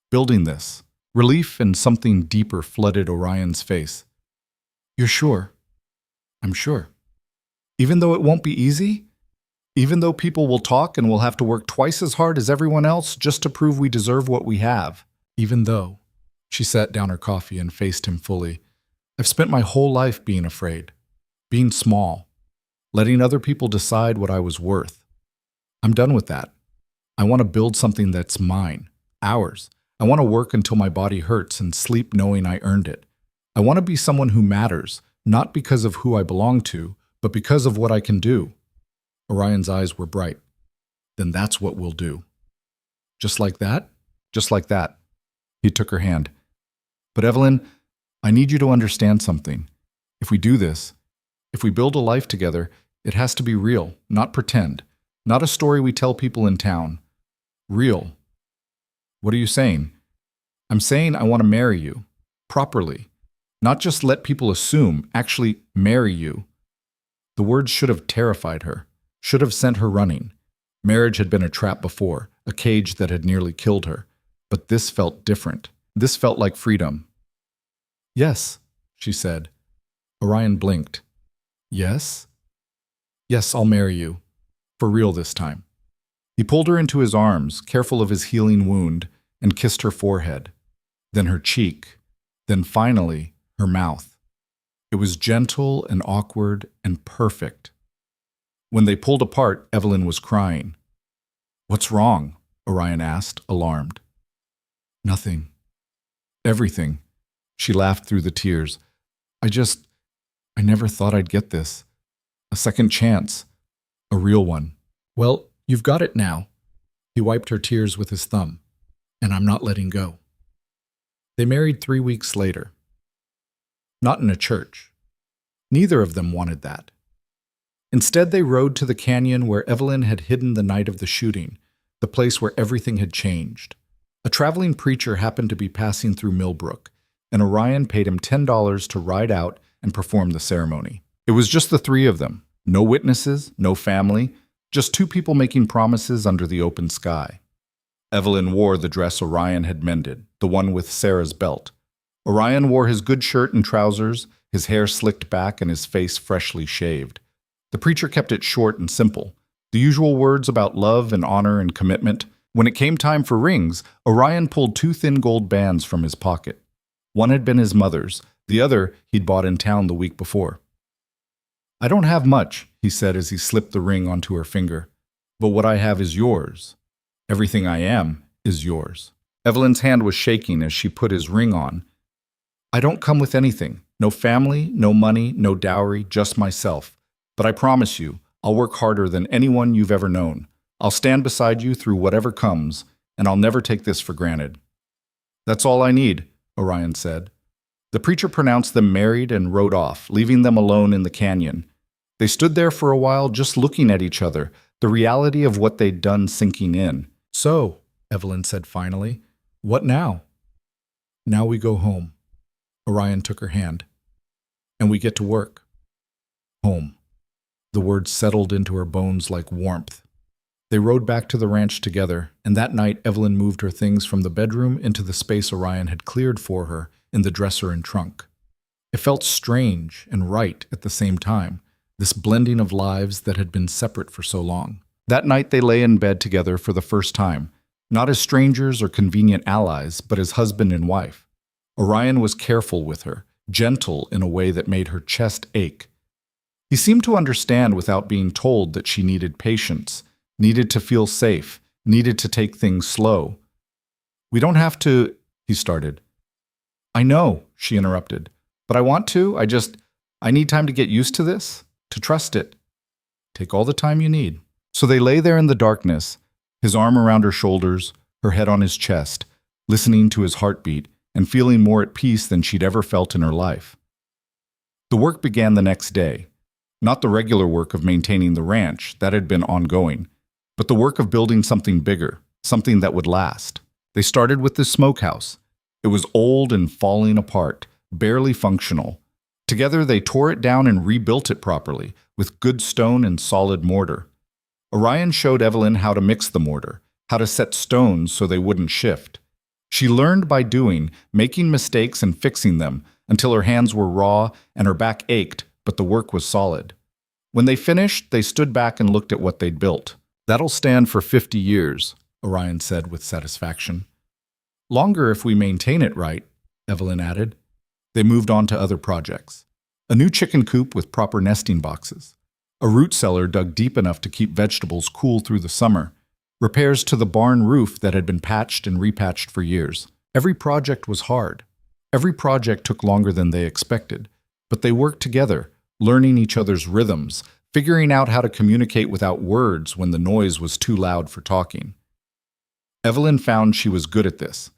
building this. Relief and something deeper flooded Orion's face. You're sure? I'm sure. Even though it won't be easy? Even though people will talk and we'll have to work twice as hard as everyone else just to prove we deserve what we have? Even though. She set down her coffee and faced him fully. I've spent my whole life being afraid, being small, letting other people decide what I was worth. I'm done with that. I want to build something that's mine, ours. I want to work until my body hurts and sleep knowing I earned it. I want to be someone who matters, not because of who I belong to, but because of what I can do. Orion's eyes were bright. Then that's what we'll do. Just like that? Just like that. He took her hand. But Evelyn, I need you to understand something. If we do this, if we build a life together, it has to be real, not pretend. Not a story we tell people in town. Real. What are you saying? I'm saying I want to marry you. Properly. Not just let people assume, actually marry you. The words should have terrified her, should have sent her running. Marriage had been a trap before, a cage that had nearly killed her. But this felt different. This felt like freedom. Yes, she said. Orion blinked. Yes? Yes, I'll marry you. For real this time. He pulled her into his arms, careful of his healing wound, and kissed her forehead, then her cheek, then finally her mouth. It was gentle and awkward and perfect. When they pulled apart, Evelyn was crying. What's wrong? Orion asked, alarmed. Nothing. Everything. She laughed through the tears. I never thought I'd get this. A second chance. A real one. Well, you've got it now. He wiped her tears with his thumb. And I'm not letting go. They married 3 weeks later. Not in a church. Neither of them wanted that. Instead, they rode to the canyon where Evelyn had hidden the night of the shooting, the place where everything had changed. A traveling preacher happened to be passing through Millbrook, and Orion paid him $10 to ride out and perform the ceremony. It was just the three of them. No witnesses, no family, just two people making promises under the open sky. Evelyn wore the dress Orion had mended, the one with Sarah's belt. Orion wore his good shirt and trousers, his hair slicked back and his face freshly shaved. The preacher kept it short and simple, the usual words about love and honor and commitment. When it came time for rings, Orion pulled 2 thin gold bands from his pocket. One had been his mother's, the other he'd bought in town the week before. I don't have much, he said as he slipped the ring onto her finger, but what I have is yours. Everything I am is yours. Evelyn's hand was shaking as she put his ring on. I don't come with anything. No family, no money, no dowry, just myself. But I promise you, I'll work harder than anyone you've ever known. I'll stand beside you through whatever comes, and I'll never take this for granted. That's all I need, Orion said. The preacher pronounced them married and rode off, leaving them alone in the canyon. They stood there for a while just looking at each other, the reality of what they'd done sinking in. So, Evelyn said finally, what now? Now we go home. Orion took her hand. And we get to work. Home. The words settled into her bones like warmth. They rode back to the ranch together, and that night Evelyn moved her things from the bedroom into the space Orion had cleared for her in the dresser and trunk. It felt strange and right at the same time, this blending of lives that had been separate for so long. That night they lay in bed together for the first time, not as strangers or convenient allies, but as husband and wife. Orion was careful with her, gentle in a way that made her chest ache. He seemed to understand without being told that she needed patience, needed to feel safe, needed to take things slow. We don't have to, he started. I know, she interrupted, but I want to. I need time to get used to this, to trust it. Take all the time you need. So they lay there in the darkness, his arm around her shoulders, her head on his chest, listening to his heartbeat and feeling more at peace than she'd ever felt in her life. The work began the next day. Not the regular work of maintaining the ranch, that had been ongoing, but the work of building something bigger, something that would last. They started with the smokehouse. It was old and falling apart, barely functional. Together they tore it down and rebuilt it properly, with good stone and solid mortar. Orion showed Evelyn how to mix the mortar, how to set stones so they wouldn't shift. She learned by doing, making mistakes and fixing them, until her hands were raw and her back ached, but the work was solid. When they finished, they stood back and looked at what they'd built. That'll stand for 50 years, Orion said with satisfaction. Longer if we maintain it right, Evelyn added. They moved on to other projects. A new chicken coop with proper nesting boxes. A root cellar dug deep enough to keep vegetables cool through the summer. Repairs to the barn roof that had been patched and repatched for years. Every project was hard. Every project took longer than they expected. But they worked together, learning each other's rhythms, figuring out how to communicate without words when the noise was too loud for talking. Evelyn found she was good at this.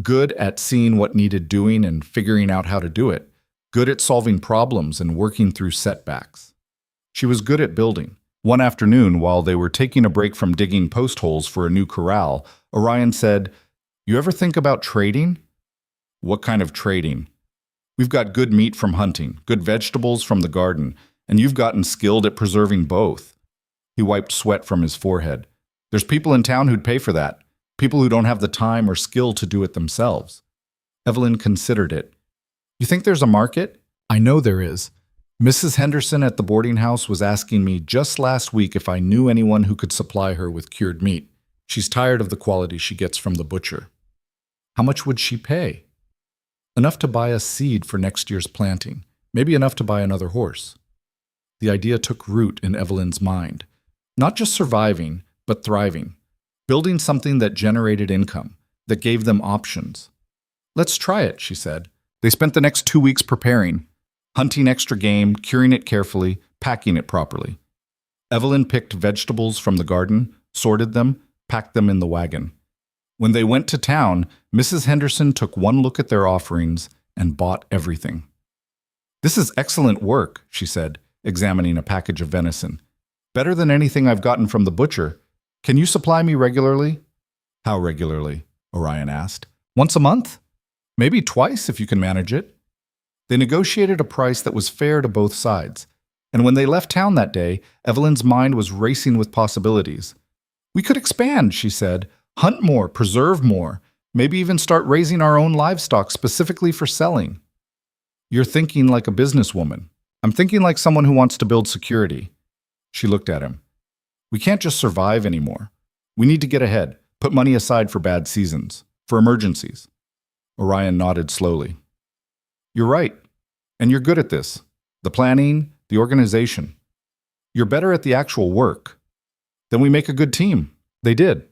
Good at seeing what needed doing and figuring out how to do it. Good at solving problems and working through setbacks. She was good at building. One afternoon, while they were taking a break from digging post holes for a new corral, Orion said, "You ever think about trading?" "What kind of trading?" We've got good meat from hunting, good vegetables from the garden, and you've gotten skilled at preserving both. He wiped sweat from his forehead. There's people in town who'd pay for that, people who don't have the time or skill to do it themselves. Evelyn considered it. You think there's a market? I know there is. Mrs. Henderson at the boarding house was asking me just last week if I knew anyone who could supply her with cured meat. She's tired of the quality she gets from the butcher. How much would she pay? Enough to buy a seed for next year's planting, maybe enough to buy another horse. The idea took root in Evelyn's mind. Not just surviving, but thriving. Building something that generated income, that gave them options. Let's try it, she said. They spent the next 2 weeks preparing, hunting extra game, curing it carefully, packing it properly. Evelyn picked vegetables from the garden, sorted them, packed them in the wagon. When they went to town, Mrs. Henderson took one look at their offerings and bought everything. This is excellent work, she said, examining a package of venison. Better than anything I've gotten from the butcher. Can you supply me regularly? How regularly? Orion asked. Once a month? Maybe twice if you can manage it. They negotiated a price that was fair to both sides. And when they left town that day, Evelyn's mind was racing with possibilities. We could expand, she said. Hunt more, preserve more, maybe even start raising our own livestock specifically for selling. You're thinking like a businesswoman. I'm thinking like someone who wants to build security. She looked at him. We can't just survive anymore. We need to get ahead, put money aside for bad seasons, for emergencies. Orion nodded slowly. You're right, and you're good at this. The planning, the organization. You're better at the actual work. Then we make a good team. They did.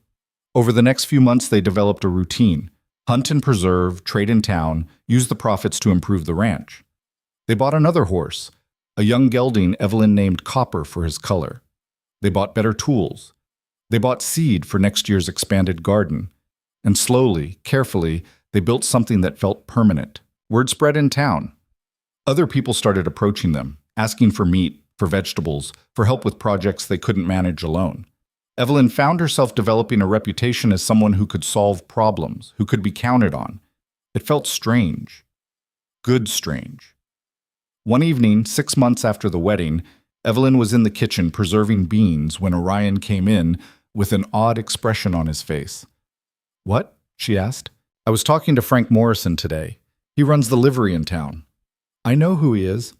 Over the next few months, they developed a routine. Hunt and preserve, trade in town, use the profits to improve the ranch. They bought another horse, a young gelding Evelyn named Copper for his color. They bought better tools. They bought seed for next year's expanded garden. And slowly, carefully, they built something that felt permanent. Word spread in town. Other people started approaching them, asking for meat, for vegetables, for help with projects they couldn't manage alone. Evelyn found herself developing a reputation as someone who could solve problems, who could be counted on. It felt strange. Good strange. One evening, 6 months after the wedding, Evelyn was in the kitchen preserving beans when Orion came in with an odd expression on his face. What? She asked. I was talking to Frank Morrison today. He runs the livery in town. I know who he is.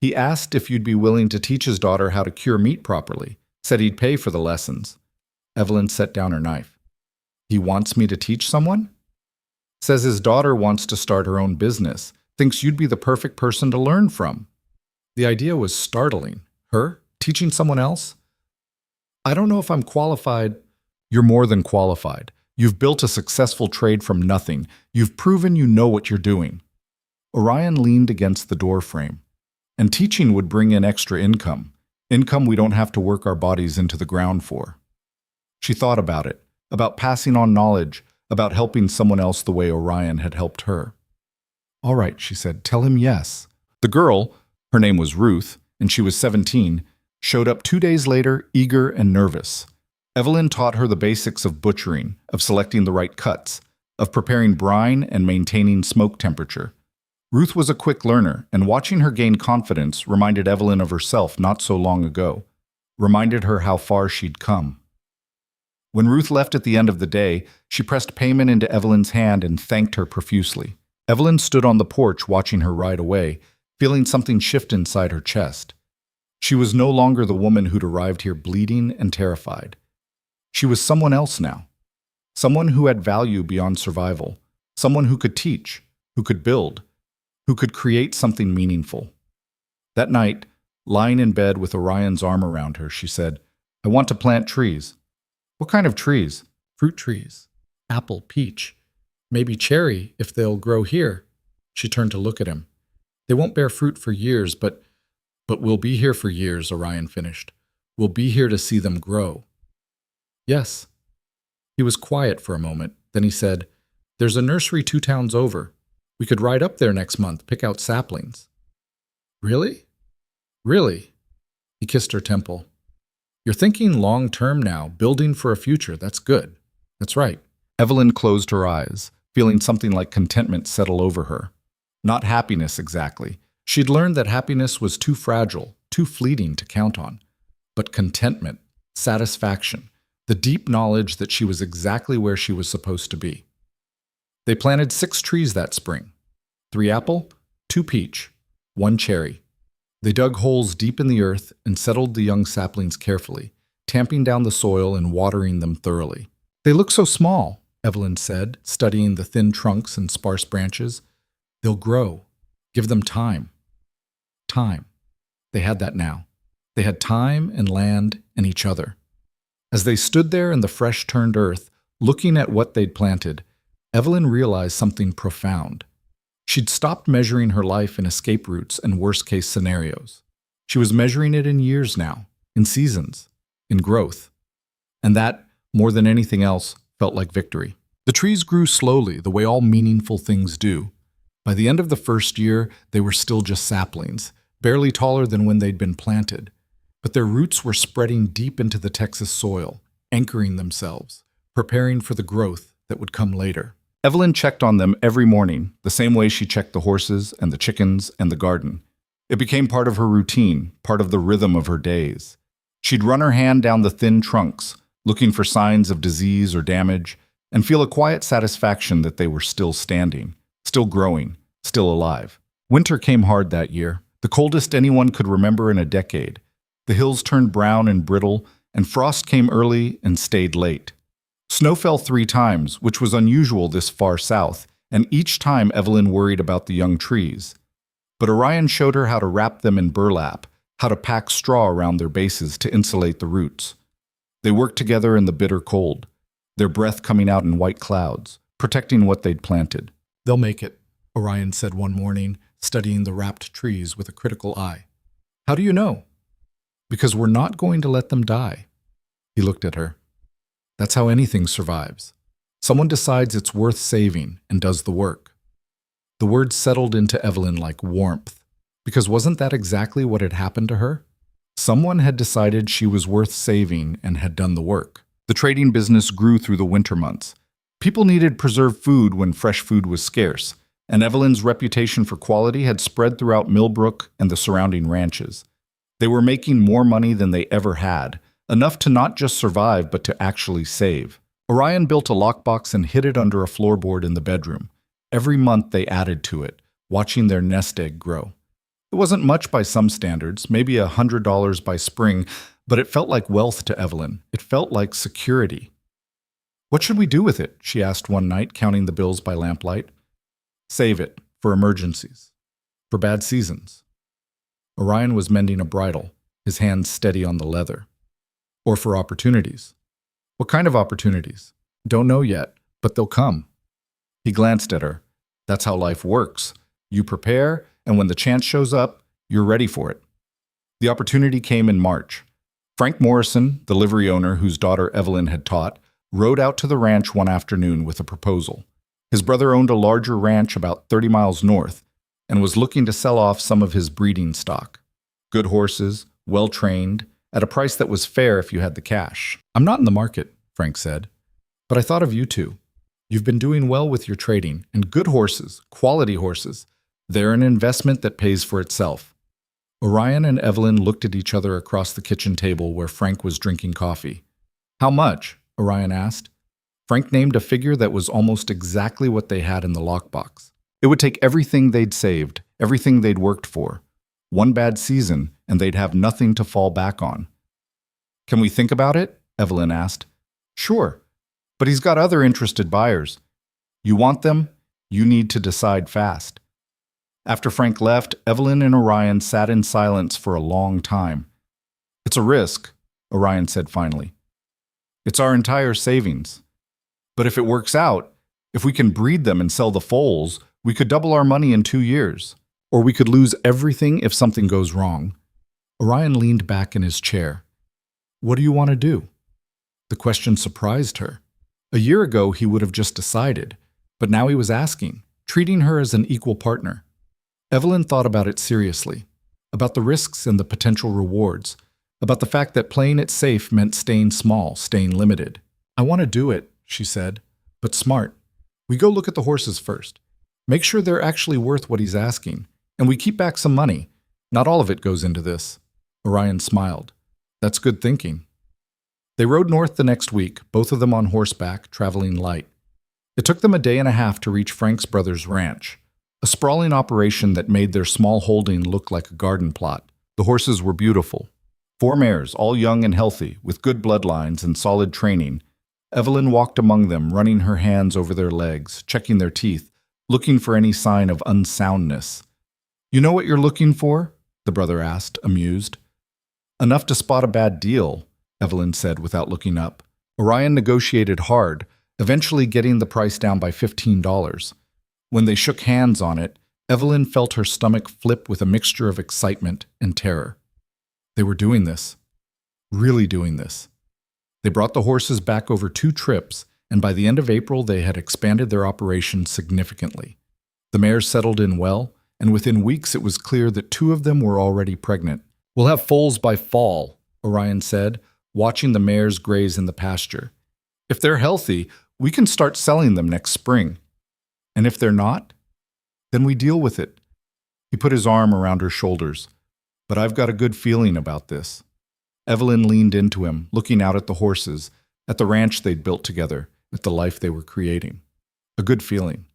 He asked if you'd be willing to teach his daughter how to cure meat properly. Said he'd pay for the lessons. Evelyn set down her knife. He wants me to teach someone? Says his daughter wants to start her own business. Thinks you'd be the perfect person to learn from. The idea was startling. Her? Teaching someone else? I don't know if I'm qualified. You're more than qualified. You've built a successful trade from nothing. You've proven you know what you're doing. Orion leaned against the door frame. And teaching would bring in extra income. Income we don't have to work our bodies into the ground for. She thought about it, about passing on knowledge, about helping someone else the way Orion had helped her. All right, she said, tell him yes. The girl, her name was Ruth, and she was 17, showed up 2 days later, eager and nervous. Evelyn taught her the basics of butchering, of selecting the right cuts, of preparing brine and maintaining smoke temperature. Ruth was a quick learner, and watching her gain confidence reminded Evelyn of herself not so long ago, reminded her how far she'd come. When Ruth left at the end of the day, she pressed payment into Evelyn's hand and thanked her profusely. Evelyn stood on the porch watching her ride away, feeling something shift inside her chest. She was no longer the woman who'd arrived here bleeding and terrified. She was someone else now. Someone who had value beyond survival. Someone who could teach, who could build, who could create something meaningful. That night, lying in bed with Orion's arm around her, she said, I want to plant trees. What kind of trees? Fruit trees. Apple, peach. Maybe cherry, if they'll grow here. She turned to look at him. They won't bear fruit for years, but we'll be here for years, Orion finished. We'll be here to see them grow. Yes. He was quiet for a moment. Then he said, There's a nursery 2 towns over. We could ride up there next month, pick out saplings. Really? Really? He kissed her temple. You're thinking long-term now, building for a future. That's good. That's right. Evelyn closed her eyes, feeling something like contentment settle over her. Not happiness exactly. She'd learned that happiness was too fragile, too fleeting to count on. But contentment, satisfaction, the deep knowledge that she was exactly where she was supposed to be. They planted 6 trees that spring. 3 apple, 2 peach, 1 cherry. They dug holes deep in the earth and settled the young saplings carefully, tamping down the soil and watering them thoroughly. They look so small, Evelyn said, studying the thin trunks and sparse branches. They'll grow. Give them time. Time. They had that now. They had time and land and each other. As they stood there in the fresh-turned earth, looking at what they'd planted, Evelyn realized something profound. She'd stopped measuring her life in escape routes and worst-case scenarios. She was measuring it in years now, in seasons, in growth. And that, more than anything else, felt like victory. The trees grew slowly, the way all meaningful things do. By the end of the first year, they were still just saplings, barely taller than when they'd been planted. But their roots were spreading deep into the Texas soil, anchoring themselves, preparing for the growth that would come later. Evelyn checked on them every morning, the same way she checked the horses and the chickens and the garden. It became part of her routine, part of the rhythm of her days. She'd run her hand down the thin trunks, looking for signs of disease or damage, and feel a quiet satisfaction that they were still standing, still growing, still alive. Winter came hard that year, the coldest anyone could remember in a decade. The hills turned brown and brittle, and frost came early and stayed late. Snow fell 3 times, which was unusual this far south, and each time Evelyn worried about the young trees. But Orion showed her how to wrap them in burlap, how to pack straw around their bases to insulate the roots. They worked together in the bitter cold, their breath coming out in white clouds, protecting what they'd planted. "They'll make it," Orion said one morning, studying the wrapped trees with a critical eye. "How do you know?" "Because we're not going to let them die." He looked at her. That's how anything survives. Someone decides it's worth saving and does the work. The words settled into Evelyn like warmth, because wasn't that exactly what had happened to her? Someone had decided she was worth saving and had done the work. The trading business grew through the winter months. People needed preserved food when fresh food was scarce, and Evelyn's reputation for quality had spread throughout Millbrook and the surrounding ranches. They were making more money than they ever had, enough to not just survive but to actually save. Orion built a lockbox and hid it under a floorboard in the bedroom. Every month they added to it, watching their nest egg grow. It wasn't much by some standards, maybe $100 by spring, but it felt like wealth to Evelyn. It felt like security. "What should we do with it?" she asked one night, counting the bills by lamplight. "Save it, for emergencies, for bad seasons." Orion was mending a bridle, his hands steady on the leather. "Or for opportunities." "What kind of opportunities?" "Don't know yet, but they'll come." He glanced at her. "That's how life works. You prepare, and when the chance shows up, you're ready for it." The opportunity came in March. Frank Morrison, the livery owner whose daughter Evelyn had taught, rode out to the ranch one afternoon with a proposal. His brother owned a larger ranch about 30 miles north and was looking to sell off some of his breeding stock. Good horses, well-trained, at a price that was fair if you had the cash. "I'm not in the market," Frank said, "but I thought of you two. You've been doing well with your trading, and good horses, quality horses. They're an investment that pays for itself." Orion and Evelyn looked at each other across the kitchen table where Frank was drinking coffee. "How much?" Orion asked. Frank named a figure that was almost exactly what they had in the lockbox. It would take everything they'd saved, everything they'd worked for. One bad season, and they'd have nothing to fall back on. "Can we think about it?" Evelyn asked. "Sure, but he's got other interested buyers. You want them? You need to decide fast." After Frank left, Evelyn and Orion sat in silence for a long time. "It's a risk," Orion said finally. "It's our entire savings. But if it works out, if we can breed them and sell the foals, we could double our money in 2 years. Or we could lose everything if something goes wrong." Orion leaned back in his chair. "What do you want to do?" The question surprised her. A year ago, he would have just decided, but now he was asking, treating her as an equal partner. Evelyn thought about it seriously, about the risks and the potential rewards, about the fact that playing it safe meant staying small, staying limited. "I want to do it," she said, "but smart. We go look at the horses first. Make sure they're actually worth what he's asking. And we keep back some money. Not all of it goes into this." Orion smiled. "That's good thinking." They rode north the next week, both of them on horseback, traveling light. It took them a day and a half to reach Frank's brother's ranch, a sprawling operation that made their small holding look like a garden plot. The horses were beautiful. 4 mares, all young and healthy, with good bloodlines and solid training. Evelyn walked among them, running her hands over their legs, checking their teeth, looking for any sign of unsoundness. "You know what you're looking for?" the brother asked, amused. "Enough to spot a bad deal," Evelyn said without looking up. Orion negotiated hard, eventually getting the price down by $15. When they shook hands on it, Evelyn felt her stomach flip with a mixture of excitement and terror. They were doing this. Really doing this. They brought the horses back over 2 trips, and by the end of April they had expanded their operation significantly. The mares settled in well, and within weeks it was clear that 2 of them were already pregnant. "We'll have foals by fall," Orion said, watching the mares graze in the pasture. "If they're healthy, we can start selling them next spring. And if they're not, then we deal with it." He put his arm around her shoulders. "But I've got a good feeling about this." Evelyn leaned into him, looking out at the horses, at the ranch they'd built together, at the life they were creating. A good feeling.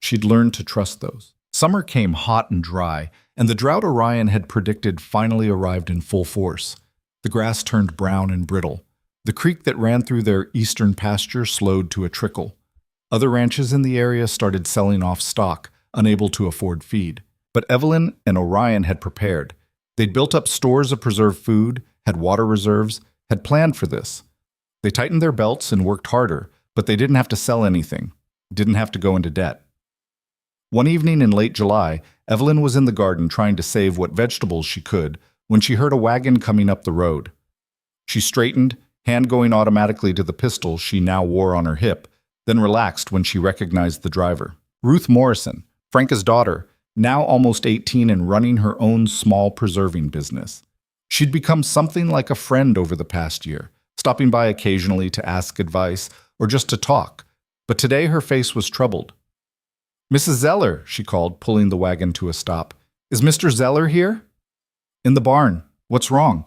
She'd learned to trust those. Summer came hot and dry, and the drought Orion had predicted finally arrived in full force. The grass turned brown and brittle. The creek that ran through their eastern pasture slowed to a trickle. Other ranches in the area started selling off stock, unable to afford feed. But Evelyn and Orion had prepared. They'd built up stores of preserved food, had water reserves, had planned for this. They tightened their belts and worked harder, but they didn't have to sell anything, didn't have to go into debt. One evening in late July, Evelyn was in the garden trying to save what vegetables she could when she heard a wagon coming up the road. She straightened, hand going automatically to the pistol she now wore on her hip, then relaxed when she recognized the driver. Ruth Morrison, Franca's daughter, now almost 18 and running her own small preserving business. She'd become something like a friend over the past year, stopping by occasionally to ask advice or just to talk, but today her face was troubled. "Mrs. Zeller," she called, pulling the wagon to a stop. "Is Mr. Zeller here?" "In the barn. What's wrong?"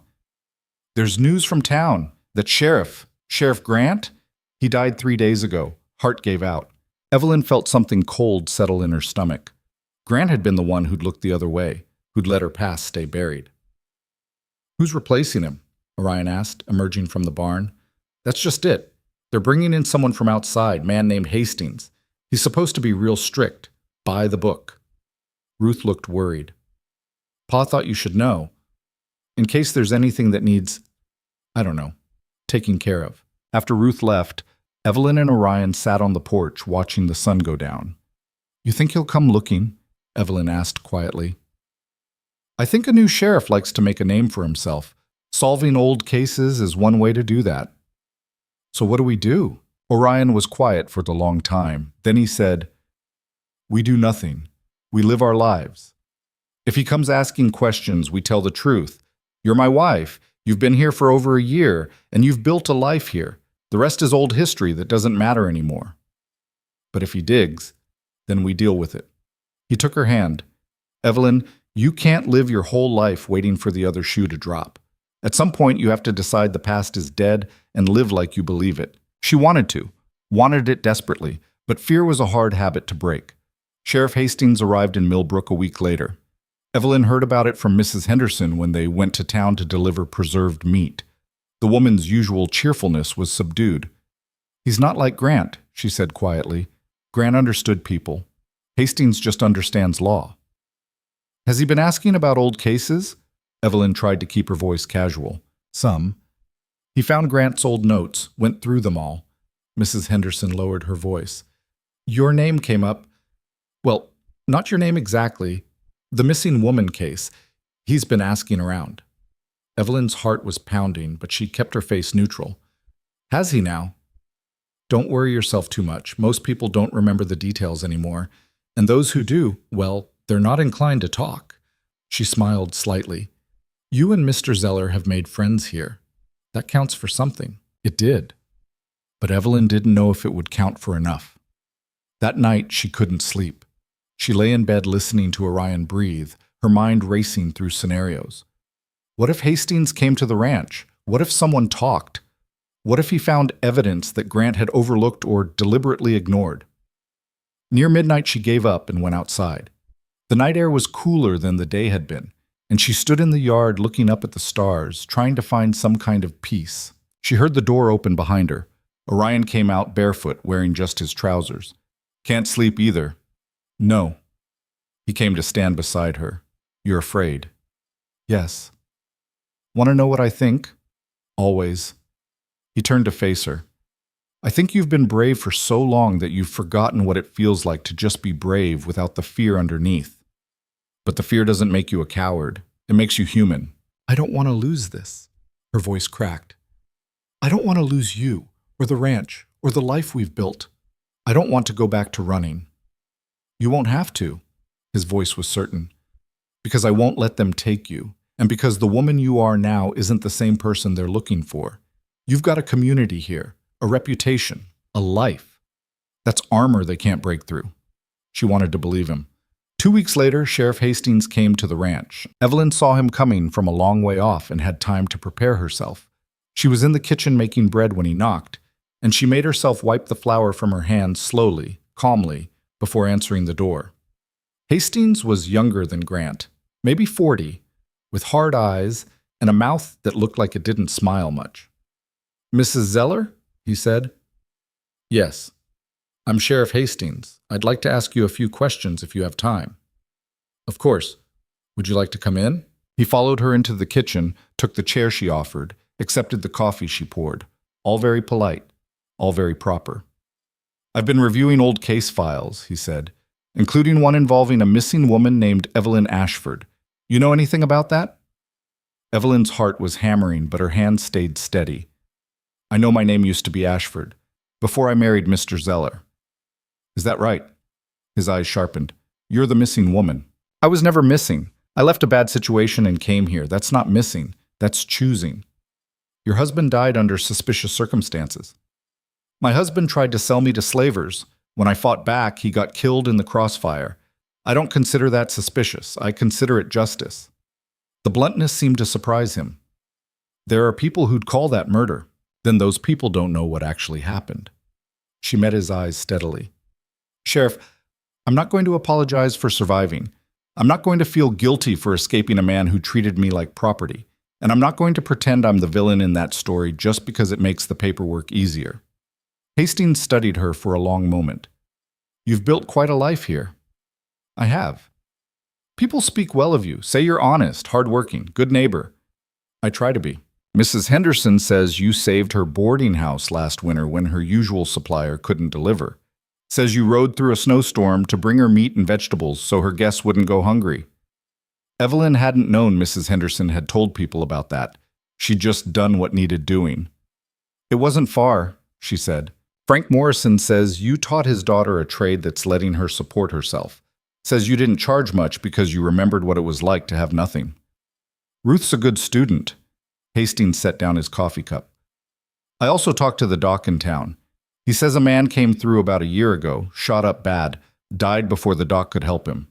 "There's news from town that Sheriff Grant, he died 3 days ago. Heart gave out." Evelyn felt something cold settle in her stomach. Grant had been the one who'd looked the other way, who'd let her past stay buried. "Who's replacing him?" Orion asked, emerging from the barn. "That's just it. They're bringing in someone from outside, man named Hastings. He's supposed to be real strict, by the book." Ruth looked worried. "Pa thought you should know. In case there's anything that needs, I don't know, taking care of." After Ruth left, Evelyn and Orion sat on the porch watching the sun go down. "You think he'll come looking?" Evelyn asked quietly. "I think a new sheriff likes to make a name for himself. Solving old cases is one way to do that." "So what do we do?" Orion was quiet for the long time. Then he said, "We do nothing. We live our lives. If he comes asking questions, we tell the truth. You're my wife. You've been here for over a year, and you've built a life here. The rest is old history that doesn't matter anymore. But if he digs, then we deal with it." He took her hand. "Evelyn, you can't live your whole life waiting for the other shoe to drop. At some point, you have to decide the past is dead and live like you believe it." She wanted it desperately, but fear was a hard habit to break. Sheriff Hastings arrived in Millbrook a week later. Evelyn heard about it from Mrs. Henderson when they went to town to deliver preserved meat. The woman's usual cheerfulness was subdued. "He's not like Grant," she said quietly. "Grant understood people. Hastings just understands law." "Has he been asking about old cases?" Evelyn tried to keep her voice casual. "Some. He found Grant's old notes, went through them all." Mrs. Henderson lowered her voice. "Your name came up. Well, not your name exactly. The missing woman case. He's been asking around." Evelyn's heart was pounding, but she kept her face neutral. "Has he now?" "Don't worry yourself too much. Most people don't remember the details anymore. And those who do, well, they're not inclined to talk." She smiled slightly. "You and Mr. Zeller have made friends here. That counts for something." It did. But Evelyn didn't know if it would count for enough. That night, she couldn't sleep. She lay in bed listening to Orion breathe, her mind racing through scenarios. What if Hastings came to the ranch? What if someone talked? What if he found evidence that Grant had overlooked or deliberately ignored? Near midnight, she gave up and went outside. The night air was cooler than the day had been, and she stood in the yard looking up at the stars, trying to find some kind of peace. She heard the door open behind her. Orion came out barefoot, wearing just his trousers. "Can't sleep either." "No." He came to stand beside her. "You're afraid." "Yes." "Want to know what I think?" "Always." He turned to face her. "I think you've been brave for so long that you've forgotten what it feels like to just be brave without the fear underneath. But the fear doesn't make you a coward. It makes you human." "I don't want to lose this." Her voice cracked. "I don't want to lose you, or the ranch, or the life we've built. I don't want to go back to running." "You won't have to." His voice was certain. "Because I won't let them take you, and because the woman you are now isn't the same person they're looking for. You've got a community here, a reputation, a life. That's armor they can't break through." She wanted to believe him. 2 weeks later, Sheriff Hastings came to the ranch. Evelyn saw him coming from a long way off and had time to prepare herself. She was in the kitchen making bread when he knocked, and she made herself wipe the flour from her hands slowly, calmly, before answering the door. Hastings was younger than Grant, maybe 40, with hard eyes and a mouth that looked like it didn't smile much. "Mrs. Zeller?" he said. "Yes. I'm Sheriff Hastings. I'd like to ask you a few questions if you have time." "Of course. Would you like to come in?" He followed her into the kitchen, took the chair she offered, accepted the coffee she poured. All very polite, all very proper. "I've been reviewing old case files," he said, "including one involving a missing woman named Evelyn Ashford. You know anything about that?" Evelyn's heart was hammering, but her hand stayed steady. "I know my name used to be Ashford, before I married Mr. Zeller." "Is that right?" His eyes sharpened. "You're the missing woman." "I was never missing. I left a bad situation and came here. That's not missing. That's choosing." "Your husband died under suspicious circumstances." "My husband tried to sell me to slavers. When I fought back, he got killed in the crossfire. I don't consider that suspicious. I consider it justice." The bluntness seemed to surprise him. "There are people who'd call that murder. Then those people don't know what actually happened." She met his eyes steadily. "Sheriff, I'm not going to apologize for surviving. I'm not going to feel guilty for escaping a man who treated me like property. And I'm not going to pretend I'm the villain in that story just because it makes the paperwork easier." Hastings studied her for a long moment. "You've built quite a life here." "I have." "People speak well of you, say you're honest, hardworking, good neighbor." "I try to be." "Mrs. Henderson says you saved her boarding house last winter when her usual supplier couldn't deliver. Says you rode through a snowstorm to bring her meat and vegetables so her guests wouldn't go hungry." Evelyn hadn't known Mrs. Henderson had told people about that. She'd just done what needed doing. "It wasn't far," she said. "Frank Morrison says you taught his daughter a trade that's letting her support herself. Says you didn't charge much because you remembered what it was like to have nothing." "Ruth's a good student." Hastings set down his coffee cup. "I also talked to the doc in town. He says a man came through about a year ago, shot up bad, died before the doc could help him.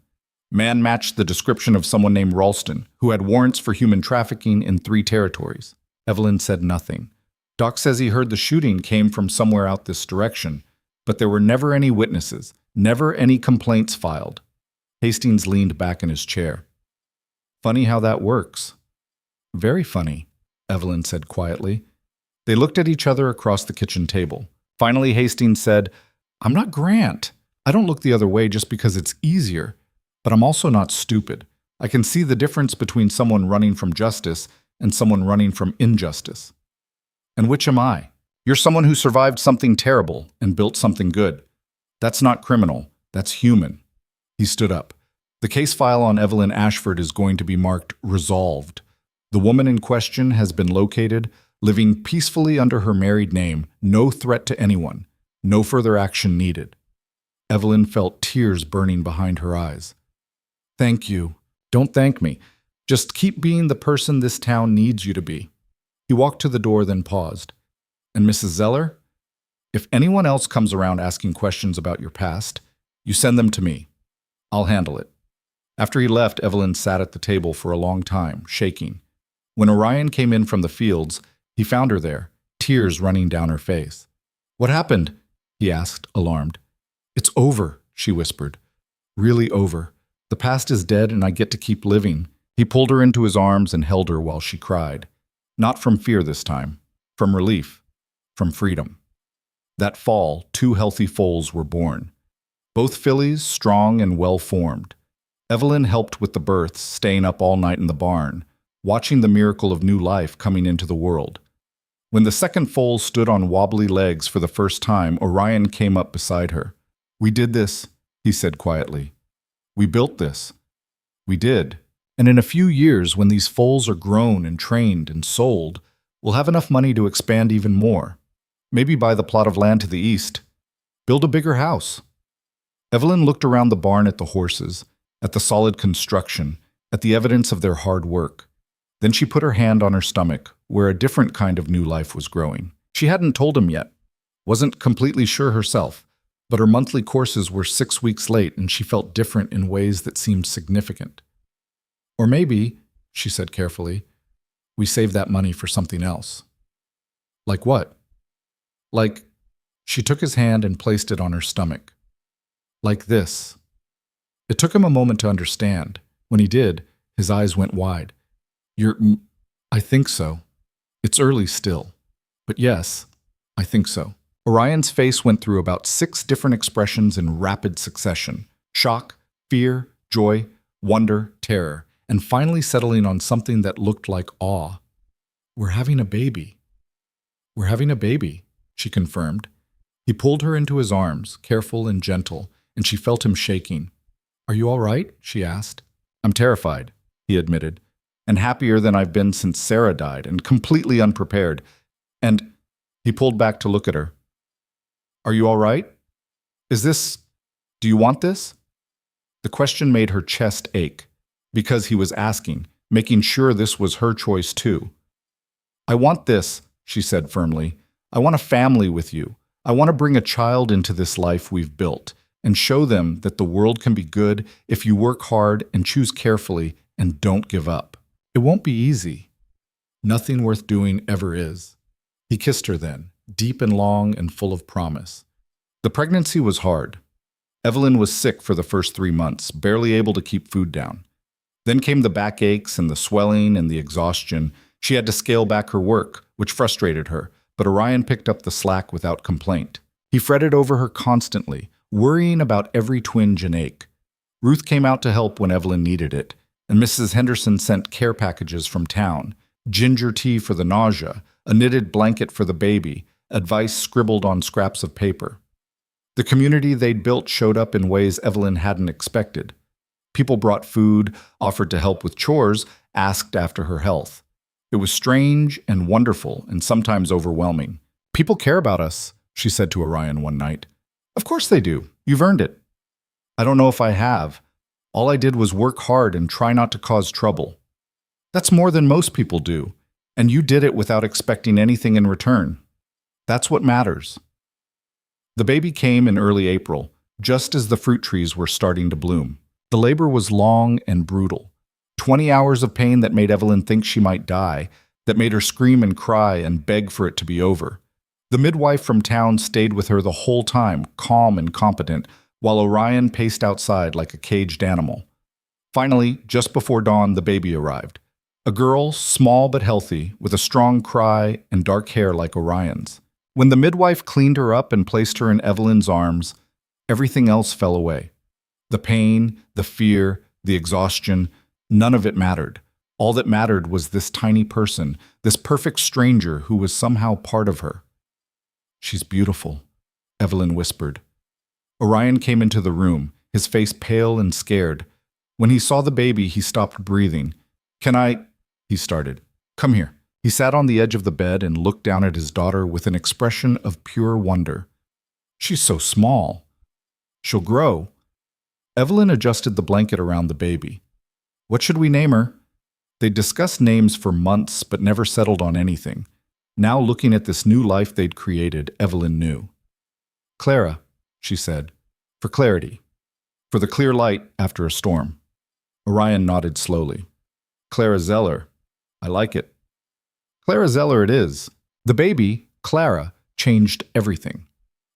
Man matched the description of someone named Ralston, who had warrants for human trafficking in 3 territories. Evelyn said nothing. Doc says he heard the shooting came from somewhere out this direction, but there were never any witnesses, never any complaints filed. Hastings leaned back in his chair. "Funny how that works." "Very funny," Evelyn said quietly. They looked at each other across the kitchen table. Finally, Hastings said, "I'm not Grant. I don't look the other way just because it's easier. But I'm also not stupid. I can see the difference between someone running from justice and someone running from injustice." "And which am I?" "You're someone who survived something terrible and built something good. That's not criminal. That's human." He stood up. "The case file on Evelyn Ashford is going to be marked resolved. The woman in question has been located, living peacefully under her married name, no threat to anyone, no further action needed." Evelyn felt tears burning behind her eyes. "Thank you. Don't thank me. Just keep being the person this town needs you to be." He walked to the door, then paused. "And Mrs. Zeller, if anyone else comes around asking questions about your past, you send them to me. I'll handle it." After he left, Evelyn sat at the table for a long time, shaking. When Orion came in from the fields, he found her there, tears running down her face. "What happened?" he asked, alarmed. "It's over," she whispered. "Really over. The past is dead and I get to keep living." He pulled her into his arms and held her while she cried. Not from fear this time, from relief, from freedom. That fall, 2 healthy foals were born. Both fillies, strong and well-formed. Evelyn helped with the births, staying up all night in the barn, watching the miracle of new life coming into the world. When the second foal stood on wobbly legs for the first time, Orion came up beside her. "We did this," he said quietly. "We built this. We did. And in a few years, when these foals are grown and trained and sold, we'll have enough money to expand even more. Maybe buy the plot of land to the east. Build a bigger house." Evelyn looked around the barn at the horses, at the solid construction, at the evidence of their hard work. Then she put her hand on her stomach, where a different kind of new life was growing. She hadn't told him yet, wasn't completely sure herself, but her monthly courses were 6 weeks late and she felt different in ways that seemed significant. "Or maybe," she said carefully, "we save that money for something else." "Like what?" "Like," she took his hand and placed it on her stomach. "Like this." It took him a moment to understand. When he did, his eyes went wide. I think so. It's early still. But yes, I think so." Orion's face went through about 6 different expressions in rapid succession. Shock, fear, joy, wonder, terror, and finally settling on something that looked like awe. "We're having a baby." "We're having a baby," she confirmed. He pulled her into his arms, careful and gentle, and she felt him shaking. "Are you all right?" she asked. "I'm terrified," he admitted, "and happier than I've been since Sarah died, and completely unprepared. And—" he pulled back to look at her. "Are you all right? Do you want this?" The question made her chest ache, because he was asking, making sure this was her choice too. "I want this," she said firmly. "I want a family with you. I want to bring a child into this life we've built and show them that the world can be good if you work hard and choose carefully and don't give up. It won't be easy. Nothing worth doing ever is." He kissed her then, deep and long and full of promise. The pregnancy was hard. Evelyn was sick for the first 3 months, barely able to keep food down. Then came the backaches and the swelling and the exhaustion. She had to scale back her work, which frustrated her, but Orion picked up the slack without complaint. He fretted over her constantly, worrying about every twinge and ache. Ruth came out to help when Evelyn needed it, and Mrs. Henderson sent care packages from town, ginger tea for the nausea, a knitted blanket for the baby, advice scribbled on scraps of paper. The community they'd built showed up in ways Evelyn hadn't expected. People brought food, offered to help with chores, asked after her health. It was strange and wonderful and sometimes overwhelming. "People care about us," she said to Orion one night. "Of course they do. You've earned it." "I don't know if I have. All I did was work hard and try not to cause trouble." "That's more than most people do, and you did it without expecting anything in return. That's what matters." The baby came in early April, just as the fruit trees were starting to bloom. The labor was long and brutal. 20 hours of pain that made Evelyn think she might die, that made her scream and cry and beg for it to be over. The midwife from town stayed with her the whole time, calm and competent, while Orion paced outside like a caged animal. Finally, just before dawn, the baby arrived. A girl, small but healthy, with a strong cry and dark hair like Orion's. When the midwife cleaned her up and placed her in Evelyn's arms, everything else fell away. The pain, the fear, the exhaustion, none of it mattered. All that mattered was this tiny person, this perfect stranger who was somehow part of her. "She's beautiful," Evelyn whispered. Orion came into the room, his face pale and scared. When he saw the baby, he stopped breathing. "Can I—" he started. "Come here." He sat on the edge of the bed and looked down at his daughter with an expression of pure wonder. "She's so small. She'll grow." Evelyn adjusted the blanket around the baby. "What should we name her?" They'd discussed names for months but never settled on anything. Now looking at this new life they'd created, Evelyn knew. "Clara," she said, "for clarity." For the clear light after a storm. Orion nodded slowly. Clara Zeller. I like it. Clara Zeller it is. The baby, Clara, changed everything.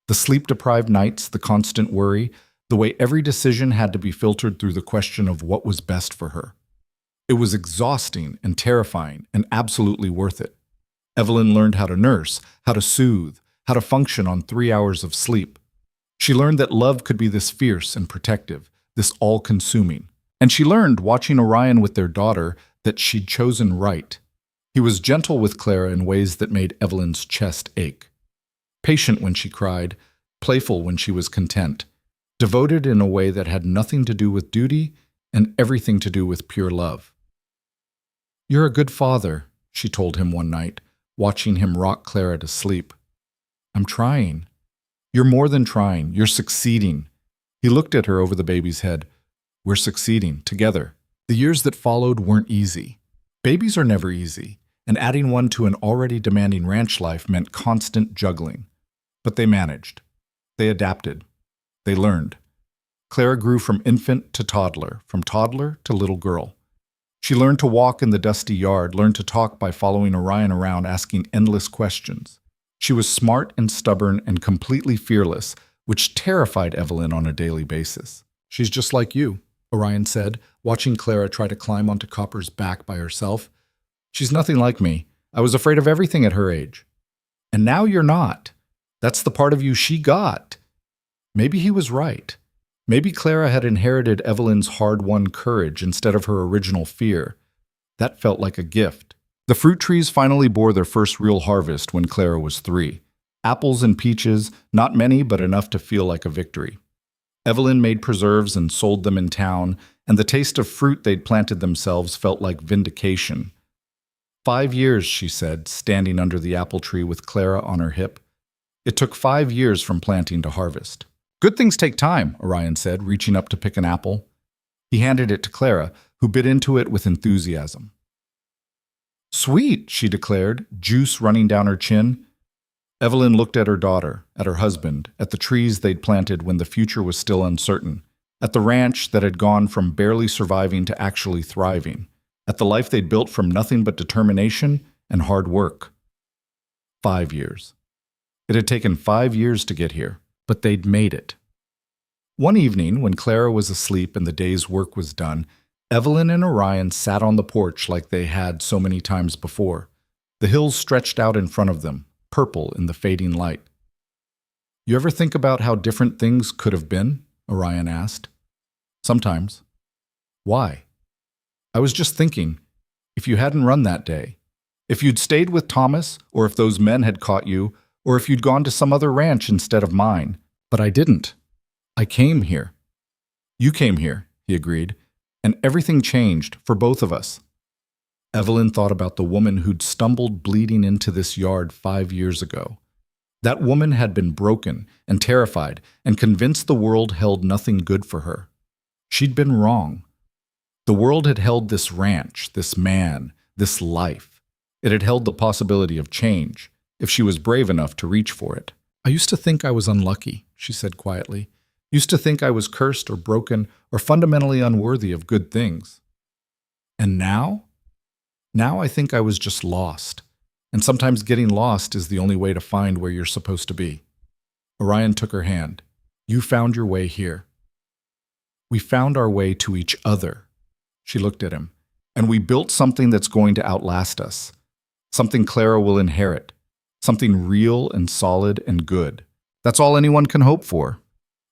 The sleep-deprived nights, the constant worry, the way every decision had to be filtered through the question of what was best for her. It was exhausting and terrifying and absolutely worth it. Evelyn learned how to nurse, how to soothe, how to function on 3 hours of sleep. She learned that love could be this fierce and protective, this all-consuming. And she learned, watching Orion with their daughter, that she'd chosen right. He was gentle with Clara in ways that made Evelyn's chest ache. Patient when she cried, playful when she was content, devoted in a way that had nothing to do with duty and everything to do with pure love. "You're a good father," she told him one night, watching him rock Clara to sleep. "I'm trying." "You're more than trying. You're succeeding." He looked at her over the baby's head. "We're succeeding, together." The years that followed weren't easy. Babies are never easy, and adding one to an already demanding ranch life meant constant juggling. But they managed. They adapted. They learned. Clara grew from infant to toddler, from toddler to little girl. She learned to walk in the dusty yard, learned to talk by following Orion around asking endless questions. She was smart and stubborn and completely fearless, which terrified Evelyn on a daily basis. "She's just like you," Orion said, watching Clara try to climb onto Copper's back by herself. "She's nothing like me. I was afraid of everything at her age. And now you're not. That's the part of you she got." Maybe he was right. Maybe Clara had inherited Evelyn's hard-won courage instead of her original fear. That felt like a gift. The fruit trees finally bore their first real harvest when Clara was 3. Apples and peaches, not many but enough to feel like a victory. Evelyn made preserves and sold them in town, and the taste of fruit they'd planted themselves felt like vindication. 5 years, she said, standing under the apple tree with Clara on her hip. It took 5 years from planting to harvest. "Good things take time," Orion said, reaching up to pick an apple. He handed it to Clara, who bit into it with enthusiasm. "Sweet," she declared, juice running down her chin. Evelyn looked at her daughter, at her husband, at the trees they'd planted when the future was still uncertain, at the ranch that had gone from barely surviving to actually thriving, at the life they'd built from nothing but determination and hard work. 5 years. It had taken 5 years to get here, but they'd made it. One evening, when Clara was asleep and the day's work was done, Evelyn and Orion sat on the porch like they had so many times before. The hills stretched out in front of them, purple in the fading light. "You ever think about how different things could have been?" Orion asked. "Sometimes." "Why?" "I was just thinking, if you hadn't run that day, if you'd stayed with Thomas, or if those men had caught you, or if you'd gone to some other ranch instead of mine. But I didn't. I came here." "You came here," he agreed, "and everything changed for both of us." Evelyn thought about the woman who'd stumbled bleeding into this yard 5 years ago. That woman had been broken and terrified and convinced the world held nothing good for her. She'd been wrong. The world had held this ranch, this man, this life. It had held the possibility of change, if she was brave enough to reach for it. "I used to think I was unlucky," she said quietly. "Used to think I was cursed or broken or fundamentally unworthy of good things. And now? Now I think I was just lost. And sometimes getting lost is the only way to find where you're supposed to be." Orion took her hand. "You found your way here." "We found our way to each other." She looked at him. "And we built something that's going to outlast us. Something Clara will inherit. Something real and solid and good. That's all anyone can hope for.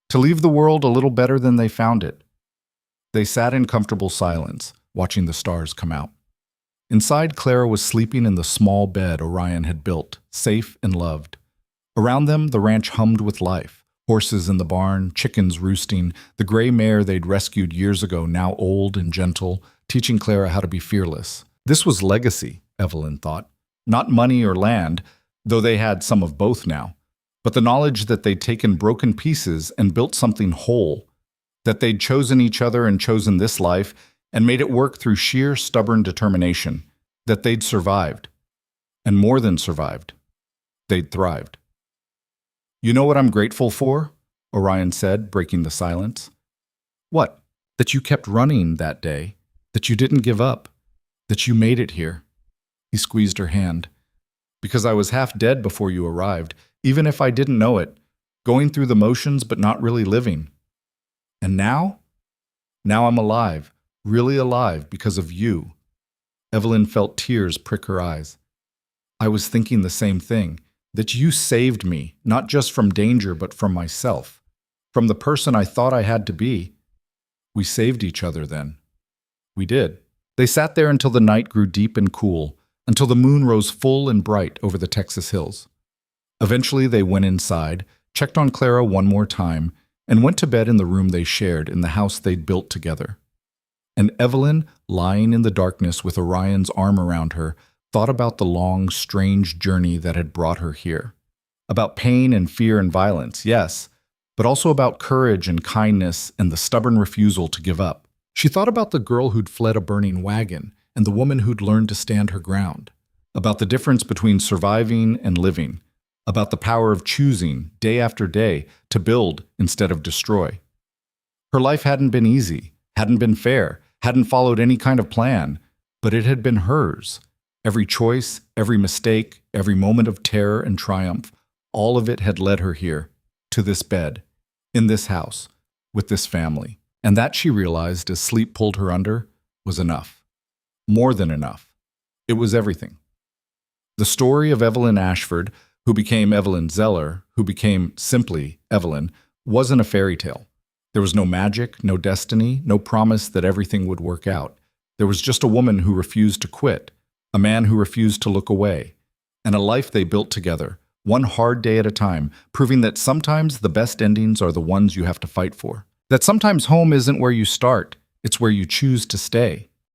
To leave the world a little better than they found it." They sat in comfortable silence, watching the stars come out. Inside, Clara was sleeping in the small bed Orion had built, safe and loved. Around them, the ranch hummed with life. Horses in the barn, chickens roosting, the gray mare they'd rescued years ago, now old and gentle, teaching Clara how to be fearless. This was legacy, Evelyn thought. Not money or land, though they had some of both now, but the knowledge that they'd taken broken pieces and built something whole, that they'd chosen each other and chosen this life and made it work through sheer stubborn determination, that they'd survived. And more than survived. They'd thrived. "You know what I'm grateful for?" Orion said, breaking the silence. What? That you kept running that day, that you didn't give up, that you made it here. He squeezed her hand. Because I was half dead before you arrived, even if I didn't know it, going through the motions but not really living. And now? Now I'm alive, really alive because of you. Evelyn felt tears prick her eyes. I was thinking the same thing, that you saved me, not just from danger but from myself, from the person I thought I had to be. We saved each other then. We did. They sat there until the night grew deep and cool, until the moon rose full and bright over the Texas hills. Eventually they went inside, checked on Clara one more time, and went to bed in the room they shared in the house they'd built together. And Evelyn, lying in the darkness with Orion's arm around her, thought about the long, strange journey that had brought her here. About pain and fear and violence, yes, but also about courage and kindness and the stubborn refusal to give up. She thought about the girl who'd fled a burning wagon and the woman who'd learned to stand her ground, about the difference between surviving and living, about the power of choosing, day after day, to build instead of destroy. Her life hadn't been easy, hadn't been fair, hadn't followed any kind of plan, but it had been hers. Every choice, every mistake, every moment of terror and triumph, all of it had led her here, to this bed, in this house, with this family. And that, she realized as sleep pulled her under, was enough. More than enough. It was everything. The story of Evelyn Ashford, who became Evelyn Zeller, who became simply Evelyn, wasn't a fairy tale. There was no magic, no destiny, no promise that everything would work out. There was just a woman who refused to quit, a man who refused to look away, and a life they built together, one hard day at a time, proving that sometimes the best endings are the ones you have to fight for. That sometimes home isn't where you start, it's where you choose to stay.